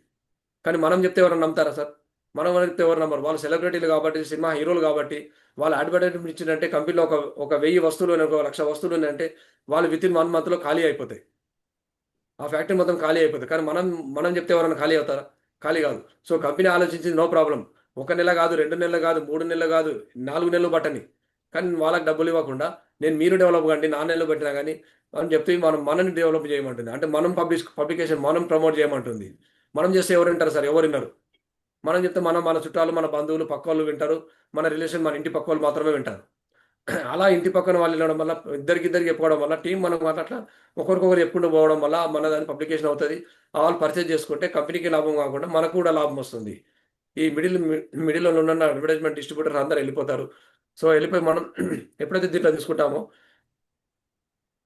కానీ మనం జెప్తే ఎవరైనా నమ్ముతారా సార్? మనం చెప్తే ఎవరు నమ్మరు. వాళ్ళు సెలబ్రిటీలు గాబట్టి, సినిమా హీరోలు గాబట్టి, వాళ్ళు అడ్వర్టైజ్‌మెంట్ ఇచ్చిందంటే కంపెనీలో ఒక 1000 వస్తువులు, ఒక 1,00,000 వస్తువులున్నాయంటే, వాళ్ళు వితిన్ 1 మంత్‌లో ఖాళీ అయిపోతాయి. ఆ ఫ్యాక్టరీ మొత్తం ఖాళీ అయిపోతది. కానీ మనం జెప్తే ఎవరైనా ఖాళీ అవుతారా? ఖాళీ గాదు. సో, కంపెనీ ఆలోచించింది నో ప్రాబ్లమ్. ఒక నెల గాదు, 2 నెలలు గాదు, 3 నెలలు గాదు, 4 నెలలు పట్టని. కానీ వాళ్ళకి డబ్బులివ్వకుండా, మీరు డెవలప్ కండి 4 నెలలు పట్టినా గాని అని జెప్తే మనల్ని డెవలప్ జేయమంటుంది. అంటే మనం పబ్లికేషన్ మనం ప్రమోట్ జేయమంటుంది. మనం జేస్తే ఎవరింటారు సార్? ఎవరినరు. మనం చెప్తే మన చుట్టాలు, మన బంధువులు, పక్కోళ్ళు వింటారు. మన రిలేషన్ మన ఇంటి పక్కోళ్ళు మాత్రమే వింటారు. అలా ఇంటి పక్కన వాళ్ళు వినడం వల్ల ఇద్దరికిద్దరికి చెప్పుకోవడం వల్ల టీమ్ మనం అట్లా ఒకరికొకరు చెప్పుకుంటూ పోవడం వల్ల మన దాని పబ్లికేషన్ అవుతది. వాళ్ళు పర్చేజ్ చేసుకుంటే కంపెనీకి లాభం కాకుండా మనకు కూడా లాభం వస్తుంది. ఈ మిడిల్‌లో ఉన్న అడ్వర్టైజ్‌మెంట్ డిస్ట్రిబ్యూటర్స్ అందరూ ఎళ్ళిపోతారు. సో, ఎళ్ళిపోయి మనం ఎప్పుడైతే దీంట్లో తీసుకుంటామో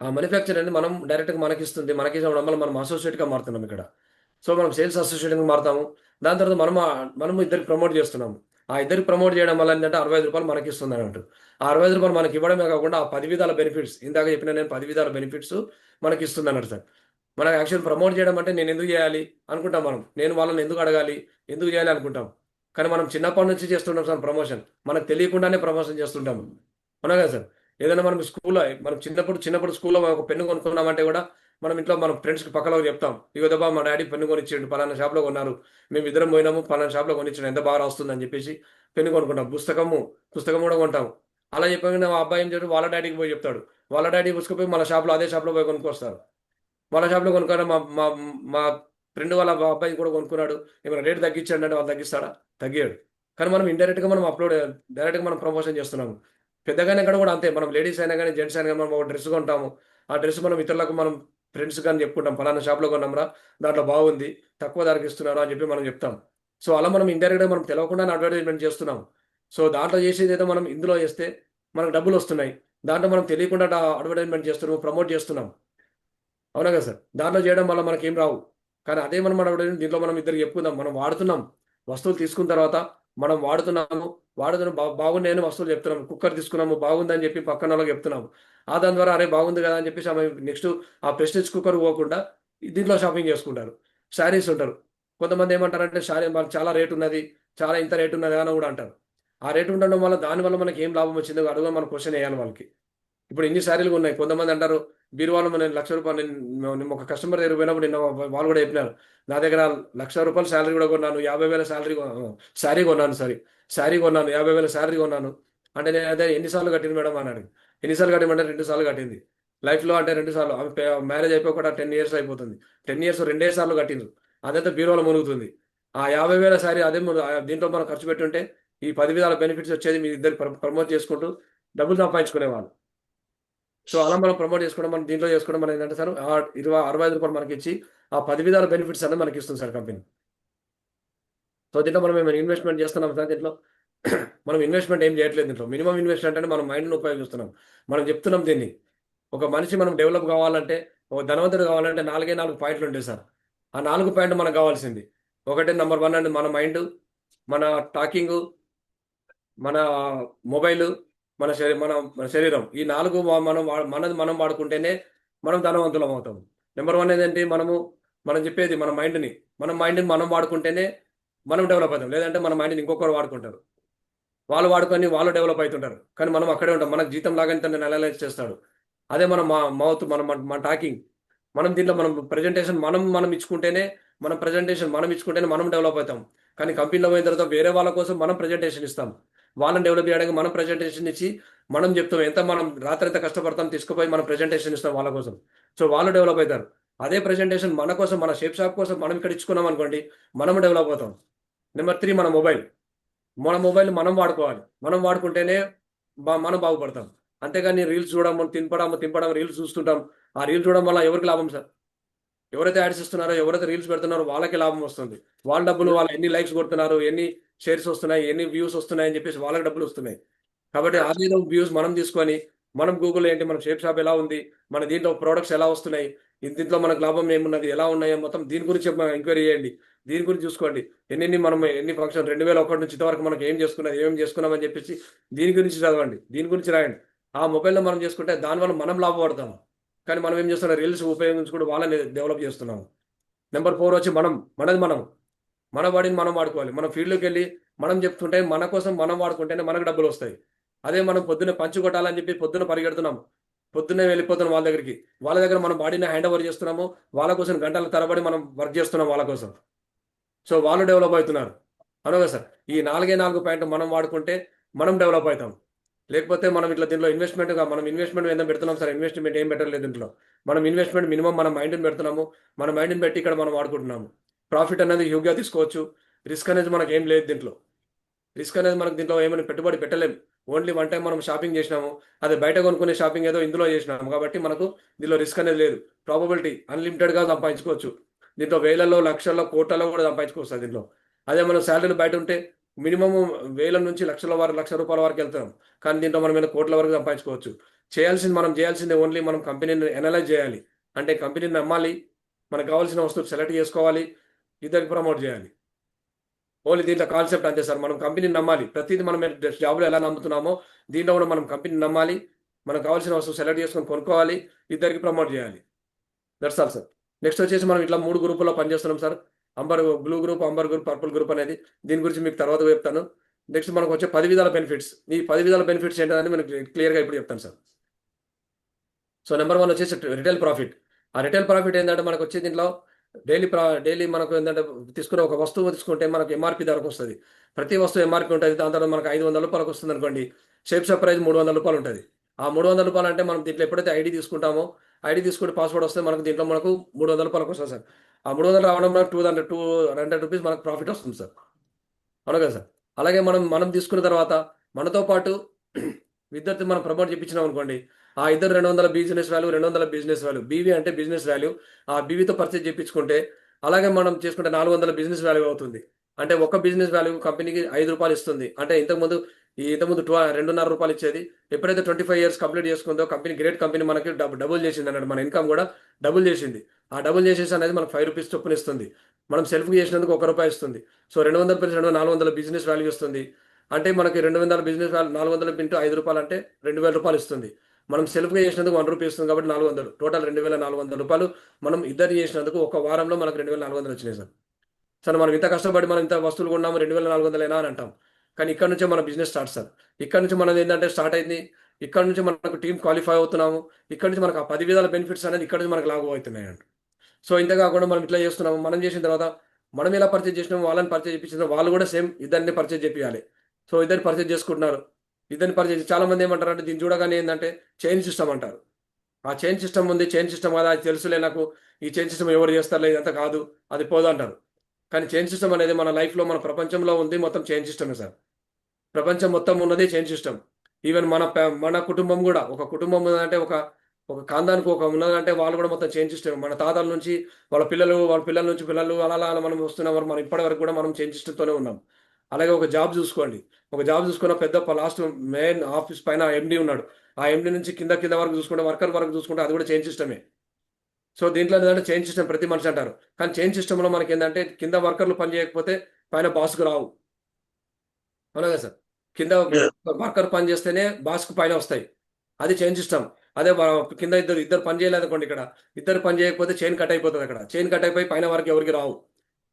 ఆ మ్యానుఫ్యాక్చర్ అనేది మనం డైరెక్ట్‌గా మనకిస్తుంది. మనకివ్వడం వల్ల మనం అసోసియేట్‌గా మారుతున్నాం ఇక్కడ. సో, మనం సేల్స్ అసోసియేట్‌గా మారుతాము. దాని తర్వాత మనము ఇద్దరికి ప్రమోట్ చేస్తున్నాము. ఆ ఇద్దరికి ప్రమోట్ చేయడం వల్ల ఏంటంటే రూ. 65 మనకిస్తుందన్నట్టు. ఆ రూ. 65 మనకివ్వడమే కాకుండా ఆ 10 విధాల బెనిఫిట్స్ ఇందాక చెప్పిన నేను 10 విధాల బెనిఫిట్స్ మనకిస్తుందన్నట్టు సార్. మనం యాక్చువల్ ప్రమోట్ చేయడం అంటే నేనెందుకు చేయాలి అనుకుంటాం మనం. నేను వాళ్ళని ఎందుకు అడగాలి? ఎందుకు చేయాలి అనుకుంటాం. కానీ మనం చిన్నప్పటి నుంచి చేస్తుంటాం సార్ ప్రమోషన్. మనకు తెలియకుండానే ప్రమోషన్ చేస్తుంటాము. అవునా కదా సార్? ఏదైనా మనం చిన్నప్పుడు స్కూల్‌లో ఒక పెన్ను కొనుక్కున్నామంటే గూడా, మనం ఇంట్లో మన ఫ్రెండ్స్‌కి పక్కలోకి చెప్తాం. "ఇగో దబ్బా మా డ్యాడీ పెన్ను కొనిచ్చిండు. పలానా షాప్‌లో కొన్నారు. మేమిద్దరం పోయినాము. పలానా షాప్‌లో కొనిచ్చిండు. ఎంత బాగా రాస్తుందని" జెప్పేసి పెన్ను కొనుక్కుంటాం. పుస్తకం గూడా కొంటాం. అలా చెప్పంగానే మా అబ్బాయి ఏం చేస్తాడు వాళ్ళ డ్యాడీకి పోయి చెప్తాడు. వాళ్ళ డ్యాడీ పుచ్చుకుపోయి మన షాప్‌లో అదే షాప్‌లో పోయి కొనుక్కొస్తారు. వాళ్ళ షాప్‌లో కొనుక్కోవడం మా మా మా ఫ్రెండ్ వాళ్ళ అబ్బాయి కూడా కొనుక్కున్నాడు. ఏమైనా రేట్ తగ్గించండి అంటే వాళ్ళు తగ్గిస్తాడా? తగ్గియడు. కానీ మనం ఇండైరెక్ట్‌గా మనం డైరెక్ట్‌గా మనం ప్రమోషన్ చేస్తున్నాము. పెద్దగానే ఇక్కడ కూడా అంతే. మనం లేడీస్ అయినా గాని, జెంట్స్ అయినా గాని మనం ఒక డ్రెస్ కొంటాము. ఆ డ్రెస్ మనం ఇతరులకు మనం ఫ్రెండ్స్ గాని చెప్పుకుంటాం. పలానా షాప్‌లో కొన్నాంరా దాంట్లో బాగుంది. తక్కువ ధరకి ఇస్తున్నారు అని చెప్పి మనం చెప్తాం. సో, అలా మనం ఇండైరెక్ట్‌గా మనం తెలవకుండానే అడ్వర్టైజ్‌మెంట్ చేస్తున్నాం. సో, దాంట్లో చేసేదేదో మనం ఇందులో చేస్తే మనకు డబ్బులొస్తున్నాయి. దాంట్లో మనం తెలియకుండా అడ్వర్టైజ్‌మెంట్ చేస్తున్నాం. ప్రమోట్ చేస్తున్నాం. అవునా కదా సార్! దాంట్లో చేయడం వల్ల మనకేం రావు. కానీ అదే మనం దీంట్లో మనం ఇద్దరికి చెప్పుకుందాం. మనం వాడుతున్నాం. వస్తువులు తీసుకున్న తర్వాత మనం వాడుతున్నాము. వాడుతున్నాం బాగున్నాయని వస్తువులు చెప్తున్నాం. కుక్కర్ తీసుకున్నాము బాగుందని చెప్పి పక్కనోళ్ళకి చెప్తున్నాము. దాని ద్వారా అరే! బాగుంది కదా! అని చెప్పేసి ఆమె నెక్స్ట్ ఆ ప్రెస్టీజ్ కుక్కర్ పోకుండా దీంట్లో షాపింగ్ చేసుకుంటారు. శారీస్ ఉంటారు. కొంతమంది ఏమంటారంటే శారీ చాలా రేట్ ఉన్నది. చాలా ఇంత రేట్ ఉన్నది అని కూడా అంటారు. ఆ రేట్ ఉండడం వల్ల దానివల్ల మనకేం లాభం వచ్చిందో అడుగు మనం క్వెషన్ ఎయ్యాలి వాళ్ళకి. ఇప్పుడు ఇన్ని శారీలు ఉన్నాయి. కొంతమంది అంటారు బీరువాలో నేను రూ. 1,00,000 నేను ఒక కస్టమర్ దగ్గరికి పోయినప్పుడు నిన్న వాళ్ళు గూడా చెప్పినారు. నా దగ్గర రూ. 1,00,000 సాలరీ గూడా కొన్నాను. 50,000 సాలరీ శారీ కొన్నాను సారీ. శారీ కొన్నాను. 50,000 శాలరీ కొన్నాను. అంటే నేను అదే ఎన్ని సార్లు కట్టింది మేడం అన్నాడు. ఎన్ని సార్లు కట్టిమంటే 2 సార్లు కట్టింది. లైఫ్‌లో అంటే 2 సార్లు. ఆమె మ్యారేజ్ అయిపోయి కూడా 10 ఇయర్స్ అయిపోతుంది. 10 ఇయర్స్ రెండే సార్లు కట్టిండ్రు. అదైతే బీరువాలో మునుగుతుంది. ఆ 50,000 శారీ అదే దీంట్లో మనం ఖర్చు పెట్టుంటే ఈ 10 విధాల బెనిఫిట్స్ వచ్చేది మీ ఇద్దరు ప్రమోట్ చేసుకుంటూ డబ్బులు సంపాదించుకునేవాళ్ళు. సో, అలా మనం ప్రమోట్ చేసుకోవడం, మనం దీంట్లో చేసుకోవడం మనం ఏంటంటే సార్ రూ. 65 మనకిచ్చి, ఆ 10 విధాల బెనిఫిట్స్ అనేది మనకిస్తుంది సార్ కంపెనీ. సో, దీంట్లో మనం ఏమైనా ఇన్వెస్ట్‌మెంట్ చేస్తున్నాం సార్ దీంట్లో? మనం ఇన్వెస్ట్‌మెంట్ ఏం చేయట్లేదు దీంట్లో. మినిమమ్ ఇన్వెస్ట్‌మెంట్ అంటే మనం మైండ్‌ని ఉపయోగిస్తున్నాం. మనం చెప్తున్నాం దీన్ని. ఒక మనిషి మనం డెవలప్ కావాలంటే, ఒక ధనవంతుడు కావాలంటే 4 పాయింట్లుంటాయి సార్. ఆ 4 పాయింట్లు మనకు కావాల్సింది. ఒకటి నంబర్ 1 అండి మన మైండు, మన టాకింగు, మన మొబైలు, మన శరీరం. ఈ 4 మనది మనం వాడుకుంటేనే మనం ధనవంతులమవుతాం. నంబర్ 1 ఏదంటే మనం చెప్పేది మన మైండ్‌ని. మన మైండ్‌ని మనం వాడుకుంటేనే మనం డెవలప్ అయితాం. లేదంటే మన మైండ్‌ని ఇంకొకరు వాడుకుంటారు. వాళ్ళు వాడుకొని వాళ్ళు డెవలప్ అయితుంటారు. కానీ మనం అక్కడే ఉంటాం. మనకు జీతం లాగానే తనని అనలైజ్ చేస్తాడు. అదే మన మౌత్ మన టాకింగ్. మనం ప్రెజెంటేషన్ మనం ఇచ్చుకుంటేనే మనం ఇచ్చుకుంటేనే మనం డెవలప్ అయితాం. కానీ కంపెనీలో పోయిన తర్వాత వేరే వాళ్ళ కోసం మనం ప్రెజెంటేషన్ ఇస్తాం. వాళ్ళని డెవలప్ చేయడానికి మనం ప్రెజెంటేషన్ ఇచ్చి మనం చెప్తాం. మనం రాత్రంతా కష్టపడతాం తీసుకుపోయి మనం ప్రెజెంటేషన్ ఇస్తాం వాళ్ళ కోసం. సో, వాళ్ళు డెవలప్ అయితారు. అదే ప్రెజెంటేషన్ మన కోసం మన షేప్ షాప్ కోసం మనం ఇక్కడ ఇచ్చుకున్నాం అనుకోండి. మనం డెవలప్ అవుతాం. నంబర్ 3 మన మొబైల్. మన మొబైల్‌ని మనం వాడుకోవాలి. మనం వాడుకుంటేనే మనం బాగుపడతాం. అంతేగాని రీల్స్ చూడము, తింపడం రీల్స్ చూస్తుంటాం. ఆ రీల్స్ చూడడం వల్ల ఎవరికి లాభం సార్? ఎవరైతే యాడ్స్ ఇస్తున్నారో, ఎవరైతే రీల్స్ పెడుతున్నారో వాళ్ళకే లాభం వస్తుంది. వాళ్ళ డబ్బులు వాళ్ళు ఎన్ని లైక్స్ కొడుతున్నారు, ఎన్ని షేర్స్ వస్తున్నాయి, ఎన్ని వ్యూస్ వస్తున్నాయని చెప్పేసి వాళ్ళకి డబ్బులొస్తున్నాయి. కాబట్టి అదేదో వ్యూస్ మనం తీసుకొని, మనం గూగుల్‌లో ఏంటి మన షేప్ షాప్ ఎలా ఉంది? మన దీంట్లో ప్రొడక్ట్స్ ఎలా వస్తున్నాయి? దీంట్లో మనకు లాభం ఏమున్నది? ఎలా ఉన్నాయి? మొత్తం దీని గురించి ఎంక్వైరీ చేయండి. దీని గురించి చూసుకోండి. ఎన్ని ఫంక్షన్ 2001 నుంచి ఇంతవరకు మనం ఏమేం చేసుకున్నాం అని చెప్పేసి దీని గురించి చదవండి. దీని గురించి రాయండి. ఆ మొబైల్‌లో మనం చేసుకుంటే దానివల్ల మనం లాభపడతాం. కానీ మనం ఏం చేస్తున్నాం రీల్స్ ఉపయోగించుకుంటూ వాళ్ళని డెవలప్ చేస్తున్నాము. నంబర్ 4 వచ్చి మనది మనం. మన బాడీని మనం వాడుకోవాలి. మనం ఫీల్డ్‌లోకెళ్ళి మనం చెప్తుంటే మన కోసం మనం వాడుకుంటేనే మనకు డబ్బులొస్తాయి. అదే మనం పొద్దున్నే పంచ్ కొట్టాలని చెప్పి పొద్దున్న పరిగెడుతున్నాం. పొద్దున్నే వెళ్ళిపోతున్నాం వాళ్ళ దగ్గరికి. వాళ్ళ దగ్గర మన బాడీని హ్యాండ్ ఓవర్ చేస్తున్నాము. వాళ్ళ కోసం గంటల తరబడి మనం వర్క్ చేస్తున్నాం వాళ్ళ కోసం. సో, వాళ్ళు డెవలప్ అయితున్నారు. అవును కదా సార్! ఈ 4 పాయింట్లు మనం వాడుకుంటే మనం డెవలప్ అయితాం. లేకపోతే మనం ఇట్లా దీంట్లో మనం ఇన్వెస్ట్‌మెంట్ ఏదో పెడుతున్నాం సార్. ఇన్వెస్ట్‌మెంట్ ఏం పెట్టట్లేదు దీంట్లో. మనం ఇన్వెస్ట్‌మెంట్ మినిమమ్ మన మైండ్‌ని పెడుతున్నాము. మన మైండ్‌ని పెట్టి ఇక్కడ మనం వాడుకుంటున్నాము. ప్రాఫిట్ అనేది హ్యూగా తీసుకోవచ్చు. రిస్క్ అనేది మనకేం లేదు దీంట్లో. రిస్క్ అనేది మనకు దీంట్లో ఏమైనా పెట్టుబడి పెట్టలేము. ఓన్లీ వన్ టైమ్ మనం షాపింగ్ చేసినాము. అదే బయట కొనుక్కునే షాపింగ్ ఏదో ఇందులో చేసినాము. కాబట్టి మనకు దీంట్లో రిస్క్ అనేది లేదు. ప్రాబబిలిటీ అన్‌లిమిటెడ్‌గా సంపాదించుకోవచ్చు. దీంట్లో వేలల్లో, లక్షల్లో, కోట్లలో కూడా సంపాదించుకోవచ్చు సార్ దీంట్లో. అదే మన సాలరీలు బయట ఉంటే మినిమమ్ వేల నుంచి లక్షల రూ. 1,00,000 వరకు వెళ్తాం. కానీ దీంట్లో మనం ఏమైనా కోట్ల వరకు సంపాదించుకోవచ్చు. మనం చేయాల్సింది ఓన్లీ మనం కంపెనీని అనలైజ్ చేయాలి. అంటే కంపెనీని నమ్మాలి. మనకు కావాల్సిన వస్తువులు సెలెక్ట్ చేసుకోవాలి. ఇద్దరికి ప్రమోట్ చేయాలి. ఓన్లీ దీంట్లో కాన్సెప్ట్ అంతే సార్. మనం కంపెనీని నమ్మాలి. ప్రతీది మనం జాబ్‌లో ఎలా నమ్ముతున్నామో, దీంట్లో కూడా మనం కంపెనీని నమ్మాలి. మనకు కావాల్సిన వస్తువు సెలెక్ట్ చేసుకొని కొనుక్కోవాలి. ఇద్దరికి ప్రమోట్ చేయాలి. That's all sir. నెక్స్ట్ వచ్చేసి మనం ఇట్లా 3 గ్రూపుల్లో పనిచేస్తున్నాం sir. Blue group, amber group, purple group అనేది. దీని గురించి మీకు తర్వాత చెప్తాను. నెక్స్ట్ మనకొచ్చే 10 విధాల బెనిఫిట్స్. ఈ 10 విధాల బెనిఫిట్స్ ఏంటనేది మనకి క్లియర్‌గా ఇప్పుడు చెప్తాను సార్. సో, నంబర్ 1 వచ్చేసి రిటైల్ ప్రాఫిట్. ఆ రిటైల్ ప్రాఫిట్ ఏందంటే మనకొచ్చే దీంట్లో డైలీ మనకు ఏందంటే తీసుకునే ఒక వస్తువు తీసుకుంటే మనకు ఎంఆర్‌పీ ధరకొస్తది. ప్రతి వస్తువు ఎంఆర్‌పీ ఉంటది. దాని తర్వాత మనకు రూ. 500 వస్తుందనుకోండి. షేప్ షాప్ ప్రైస్ రూ. 300 ఉంటది. ఆ రూ. 300 అంటే మనం దీంట్లో ఎప్పుడైతే ఐడీ తీసుకుంటామో, ఐడి తీసుకుంటే పాస్వర్డ్ వస్తే మనకు దీంట్లో మనకు రూ. 300 వస్తుంది సార్. ఆ 300 రావడం మనకు 200 రూపీస్ మనకు ప్రాఫిట్ వస్తుంది సార్. అవును కదా సార్. అలాగే మనం మనం తీసుకున్న తర్వాత మనతో పాటు ఇద్దరితో మనం ప్రమోట్ చేపించినాం అనుకోండి. ఆ ఇద్దరు 200 business value, 200 business value. BV అంటే బిజినెస్ వాల్యూ. ఆ బీవీతో పర్చేజ్ చేపించుకుంటే అలాగే మనం చేసుకుంటే 400 బిజినెస్ వాల్యూ అవుతుంది. అంటే ఒక బిజినెస్ వాల్యూ కంపెనీకి రూ. 5 ఇస్తుంది. అంటే ఇంతకుముందు రూ. 2.5 ఇచ్చేది. ఎప్పుడైతే 25 ఇయర్స్ కంప్లీట్ చేసుకుందో కంపెనీ గ్రేట్ కంపెనీ మనకి డబుల్ చేసింది అన్నట్టు. మన ఇన్కమ్ కూడా డబుల్ చేసింది. ఆ డబుల్ చేసేసి అనేది మనకు రూ. 5 చొప్పున ఇస్తుంది. మనం సెల్ఫ్‌గా చేసినందుకు రూ. 1 ఇస్తుంది. సో 200 ప్లస్ 200 400 బిజినెస్ వాల్యూ ఇస్తుంది. అంటే మనకి 200 బిజినెస్ వాల్యూ 400 ఇంటూ రూ. 5 అంటే రూ. 2000 ఇస్తుంది. మనం సెల్ఫ్‌గా చేసినందుకు రూ. 1 ఇస్తుంది కాబట్టి 400. టోటల్ రూ. 2400 మనం ఇద్దరు చేసినందుకు ఒక వారంలో మనకు 2400 వచ్చినాయి సార్. సార్ మనం ఇంత కష్టపడి మనం ఇంత వస్తువులు కొన్నాము 2400 అని అంటాం. కానీ ఇక్కడ నుంచే మన బిజినెస్ స్టార్ట్ సార్. ఇక్కడ నుంచి మనది ఏంటంటే స్టార్ట్ అయింది. ఇక్కడ నుంచి మనకు టీమ్ క్వాలిఫై అవుతున్నాము. ఇక్కడ నుంచి మనకు ఆ 10 విధాల బెనిఫిట్స్ అనేది ఇక్కడ నుంచి మనకు లాభం అవుతున్నాయండి. సో ఇంతే కాకుండా మనం ఇట్లా చేస్తున్నాము. మనం చేసిన తర్వాత మనం ఎలా పర్చేజ్ చేసినామో వాళ్ళని పర్చేజ్ చేపించిన వాళ్ళు కూడా సేమ్ ఇద్దరిని పర్చేజ్ చేపియాలి. సో ఇద్దరిని పర్చేజ్ చేసుకుంటున్నారు. ఇద్దరిని పర్చేజ్ చాలా మంది ఏమంటారంటే దీన్ని చూడగానే ఏందంటే చైన్ సిస్టమ్ అంటారు. ఆ చైన్ సిస్టమ్ ఉంది. చైన్ సిస్టమ్ కదా! అది తెలుసులే నాకు. ఈ చైన్ సిస్టమ్ ఎవరు చేస్తారులే ఇదంతా కాదు. అది పోదు అంటారు. కానీ చైన్ సిస్టమ్ అనేది మన లైఫ్‌లో మన ప్రపంచంలో ఉంది మొత్తం చైన్ సిస్టమే సార్. ప్రపంచం మొత్తం ఉన్నది చైన్ సిస్టమ్. ఈవెన్ మన కుటుంబం గూడా ఒక కుటుంబం ఉన్నదంటే ఒక ఖాందానికి ఒక ఉన్నదంటే వాళ్ళు గూడా మొత్తం చైన్ సిస్టమే. మన తాతల నుంచి వాళ్ళ పిల్లల నుంచి పిల్లలు అలా మనం వస్తున్నాం. మనం ఇప్పటివరకు గూడా మనం చైన్ సిస్టమ్‌తోనే ఉన్నాం. అలాగే ఒక జాబ్ జూసుకోండి. ఒక జాబ్ జూసుకున్న పెద్ద లాస్ట్ మెయిన్ ఆఫీస్ పైన ఎండీ ఉన్నాడు. ఆ ఎండీ నుంచి కింద వరకు జూసుకుంటే వర్కర్ వరకు జూసుకుంటే అది గూడా చైన్ సిస్టమే. సో దీంట్లో ఏందంటే చైన్ సిస్టమ్ ప్రతి మనిషి అంటారు. కానీ చైన్ సిస్టమ్‌లో మనకేందంటే కింద వర్కర్‌లు పని చేయకపోతే పైన బాస్‌కి రావు. అవునా కదా సార్? కింద వర్కర్ పని చేస్తేనే బాస్‌కి పైనొస్తాయి. అది చైన్ సిస్టమ్. అదే కింద ఇద్దరు పని చేయలేదనుకోండి ఇక్కడ. ఇద్దరు పని చేయకపోతే చైన్ కట్ అయిపోతదక్కడ. చైన్ కట్ అయిపోయి పైన వరకు ఎవరికీ రావు.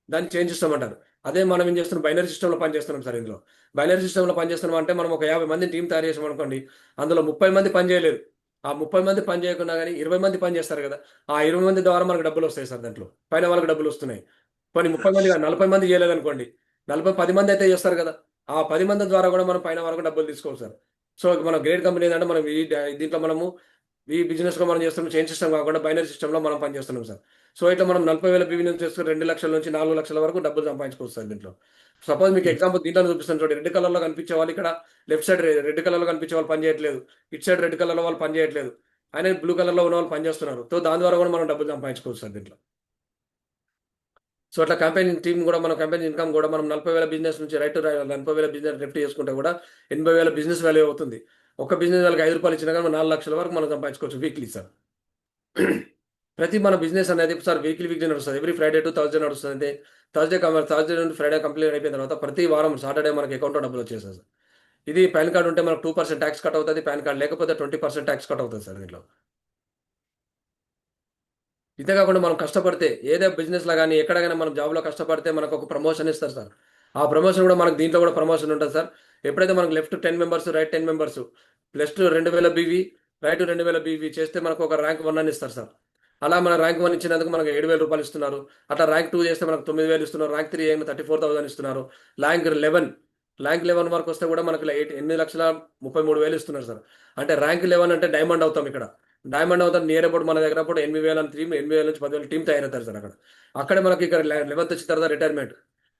దాన్ని చైన్ సిస్టమ్ అంటారు. అదే మనం ఏం చేస్తున్నాం బైనరీ సిస్టమ్‌లో పని చేస్తున్నాం సార్ ఇందులో. బైనరీ సిస్టమ్‌లో పని చేస్తున్నాం అంటే మనం ఒక 50 మందిని టీమ్ తయారు చేసామనుకోండి. అందులో 30 మంది పని చేయలేదు. ఆ 30 మంది పని చేయకున్నా గాని 20 మంది పని చేస్తారు కదా! ఆ 20 మంది ద్వారా మనకు డబ్బులొస్తాయి సార్ దాంట్లో. పైన వాళ్ళకి డబ్బులొస్తున్నాయి. పోనీ 30 మంది కాదు 40 మంది చేయలేదనుకోండి. 10 మంది అయితే చేస్తారు కదా! ఆ 10 మంది ద్వారా కూడా మనం పైన వరకు డబ్బులు తీసుకోవచ్చు సార్. సో మన గ్రేట్ కంపెనీ ఏందంటే మనం దీంట్లో మనము ఈ బిజినెస్‌లో మనం చేస్తున్న చైన్ సిస్టమ్ కాకుండా బైనరీ సిస్టమ్‌లో మనం పనిచేస్తున్నాం సార్. సో, ఇట్లా మనం 40,000 బివి నుంచి చేసుకొని 2,00,000 నుంచి 4,00,000 వరకు డబ్బులు సంపాదించుకోవచ్చు సార్ దీంట్లో. సపోజ్ మీకు ఎగ్జాంపుల్ దీంట్లోనే చూపిస్తాను చూడండి. రెడ్ కలర్‌లో కనిపించే వాళ్ళు ఇక్కడ లెఫ్ట్ సైడ్ రెడ్ కలర్‌లో కనిపించే వాళ్ళు పని చేయట్లేదు. ఇటు సైడ్ రెడ్ కలర్‌లో వాళ్ళు పని చేయట్లేదు. అయినా బ్లూ కలర్‌లో ఉన్నవాళ్ళు పని చేస్తున్నారు. సో, దాని ద్వారా కూడా మనం డబ్బులు సంపాదించుకోవచ్చు సార్ దీంట్లో. సో, అట్లా క్యాంపెయిన్ టీమ్ కూడా మన క్యాంపెయిన్ ఇన్‌కమ్ కూడా మనం 40,000 బిజినెస్ నుంచి 40,000 బిజినెస్ లిఫ్ట్ చేసుకుంటే కూడా 80,000 బిజినెస్ వాల్యూ అవుతుంది. ఒక్క బిజినెస్ వాళ్ళకి రూ. 5 ఇచ్చినా గాని మనం 4,00,000 వరకు మనం సంపాదించుకోవచ్చు వీక్లీ సార్. ప్రతి మన బిజినెస్ అనేది సార్ వీక్లీ నడుస్తది. ఎవ్రీ ఫ్రైడే టు థర్స్‌డే నడుస్తదంటే థర్స్‌డే నుండి ఫ్రైడే కంప్లీట్ అయిపోయిన తర్వాత ప్రతి వారం సాటర్‌డే మనకి అకౌంట్‌లో డబ్బులొచ్చేస్తాయి సార్. ఇది పాన్ కార్డ్ ఉంటే మనకు 2% టాక్స్ కట్ అవుతది. పాన్ కార్డ్ లేకపోతే 20% టాక్స్ కట్ అవుతది సార్ దీంట్లో. ఇంతే కాకుండా మనం కష్టపడితే ఏదే బిజినెస్‌లో గాని, ఎక్కడ గాని మనం జాబ్‌లో కష్టపడితే మనకొక ప్రమోషన్ ఇస్తారు సార్. ఆ ప్రమోషన్ గూడా మనకు దీంట్లో గూడా ప్రమోషన్ ఉంటది సార్. ఎప్పుడైతే మనకు left 10 members, right 10 members plus 2000 BV, right 2000 BV చేస్తే మనకొక ర్యాంక్ 1 అని ఇస్తారు సార్. అలా మన ర్యాంక్ 1 ఇచ్చినందుకు మనకు రూ. 7,000 ఇస్తున్నారు. అట్లా ర్యాంక్ 2 చేస్తే మనకు 9,000 ఇస్తున్నారు. ర్యాంక్ 3 ఏమో 34,000 ఇస్తున్నారు. ర్యాంక్ 11 ర్యాంక్ 11 వరకొస్తే గూడా మనకు 8,33,000 ఇస్తున్నారు సార్. అంటే ర్యాంక్ 11 అంటే డైమండ్ అవుతాం ఇక్కడ. డైమండ్ అవుతాం నియర్ అబౌట్ మన దగ్గర అప్పుడు 8,000 అని 8,000 నుంచి 10,000 టీమ్ తయారవుతారు సార్ అక్కడ. అక్కడే మనకి ఇక్కడ 11థ్ వచ్చిన తర్వాత రిటైర్మెంట్.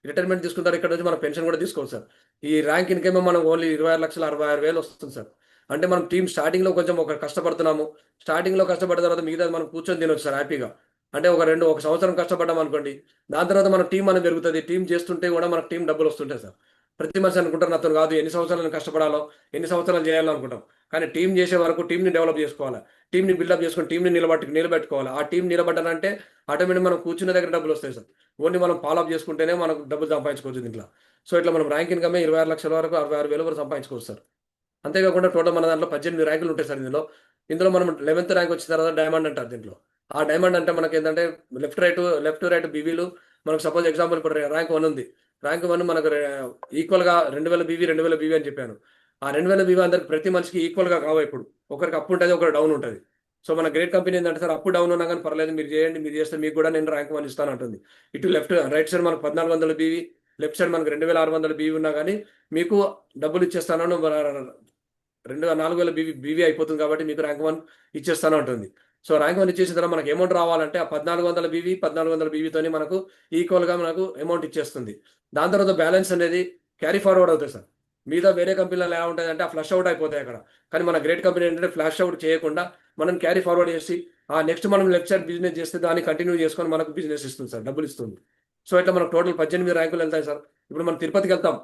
రిటైర్మెంట్ తీసుకున్న తర్వాత ఇక్కడ నుంచి మనం పెన్షన్ కూడా తీసుకోవచ్చు సార్. ఈ ర్యాంక్ ఇన్‌కేమో మనం ఓన్లీ 26,66,000 వస్తుంది సార్. అంటే మనం టీమ్ స్టార్టింగ్‌లో కొంచెం కష్టపడుతున్నాము. స్టార్టింగ్‌లో కష్టపడ్డ తర్వాత మిగతాది మనం కూర్చొని తినొచ్చు సార్ హ్యాపీగా. అంటే ఒక సంవత్సరం కష్టపడ్డామనుకోండి. దాని తర్వాత మన టీమ్ అనేది పెరుగుతది. టీమ్ చేస్తుంటే కూడా మనకు టీమ్ డబ్బులొస్తుంటాయి సార్. ప్రతి మనిషి అనుకుంటారు నాతోని కాదు ఎన్ని సంవత్సరాలు నేను కష్టపడాలో, ఎన్ని సంవత్సరాలు చేయాలో అనుకుంటాం. కానీ టీమ్ చేసే వరకు టీమ్‌ని డెవలప్ చేసుకోవాలా. టీమ్‌ని బిల్డప్ చేసుకొని టీమ్‌ని నిలబెట్టుకోవాలి. ఆ టీమ్ నిలబడ్డానంటే ఆటోమేటిక్‌గా మనం కూర్చున్న దగ్గర డబ్బులొస్తాయి సార్. ఓన్లీ మనం ఫాలో అప్ చేసుకుంటేనే మనకు డబ్బులు సంపాదించుకోవచ్చు దీంట్లో. సో, ఇట్లా మనం ర్యాంక్ ఇన్‌కమే 26,00,000 వరకు 66,000 వరకు సంపాదించుకోవచ్చు సార్. అంతే కాకుండా టోటల్ మన దాంట్లో 18 ర్యాంకులు ఉంటాయి సార్ ఇందులో. ఇందులో మనం 11థ్ ర్యాంక్ వచ్చిన తర్వాత డైమండ్ అంటారు దీంట్లో. ఆ డైమండ్ అంటే మనకేందంటే లెఫ్ట్, రైట్ బీవీలు మనకు సపోజ్ ఎగ్జాంపుల్ ఇప్పుడు ర్యాంక్ 1 ఉంది. ర్యాంక్ 1 మనకు ఈక్వల్‌గా 2000 బీవీ అని చెప్పాను. ఆ 2000 బీవీ అందరికి ప్రతి మనిషికి ఈక్వల్‌గా కావు ఇప్పుడు. ఒకరికి అప్ ఉంటది. ఒకరికి డౌన్ ఉంటది. సో, మన గ్రేట్ కంపెనీ ఏందంటే సార్ అప్, డౌన్ ఉన్నా గాని పర్లేదు మీరు చేయండి. మీరు చేస్తే మీకు కూడా నేను ర్యాంక్ 1 ఇస్తానంటుంది. ఇటు రైట్ సైడ్ మనకు 1400 బీవీ, లెఫ్ట్ సైడ్ మనకు 2600 బీవీ ఉన్నా గాని మీకు డబ్బులిచ్చేస్తానని 4,000 బీవీ అయిపోతుంది కాబట్టి మీకు ర్యాంక్ 1 ఇచ్చేస్తాను అంటుంది. సో ర్యాంక్ 1 ఇచ్చేసిన తర్వాత మనకి అమౌంట్ రావాలంటే ఆ 1400 బీవీ 1400 బీవీతోని మనకు ఈక్వల్గా మనకు అమౌంట్ ఇచ్చేస్తుంది. దాని తర్వాత బ్యాలెన్స్ అనేది క్యారీ ఫార్వర్డ్ అవుతుంది సార్. మీద వేరే కంపెనీలో ఎలా ఉంటుందంటే ఆ ఫ్లష్ అవుట్ అయిపోతాయి అక్కడ. కానీ మన గ్రేట్ కంపెనీ ఏంటంటే ఫ్లాష్ అవుట్ చేయకుండా మనం క్యారీ ఫార్వర్డ్ చేసి ఆ నెక్స్ట్ మనం లెఫ్ట్ సైడ్ బిజినెస్ చేస్తే దాన్ని కంటిన్యూ చేసుకొని మనకు బిజినెస్ ఇస్తుంది సార్, డబ్బులు ఇస్తుంది. సో ఇట్లా మనకు టోటల్ 18 ర్యాంకులు వెళ్తాయి సార్. ఇప్పుడు మనం తిరుపతికి వెళ్తాం,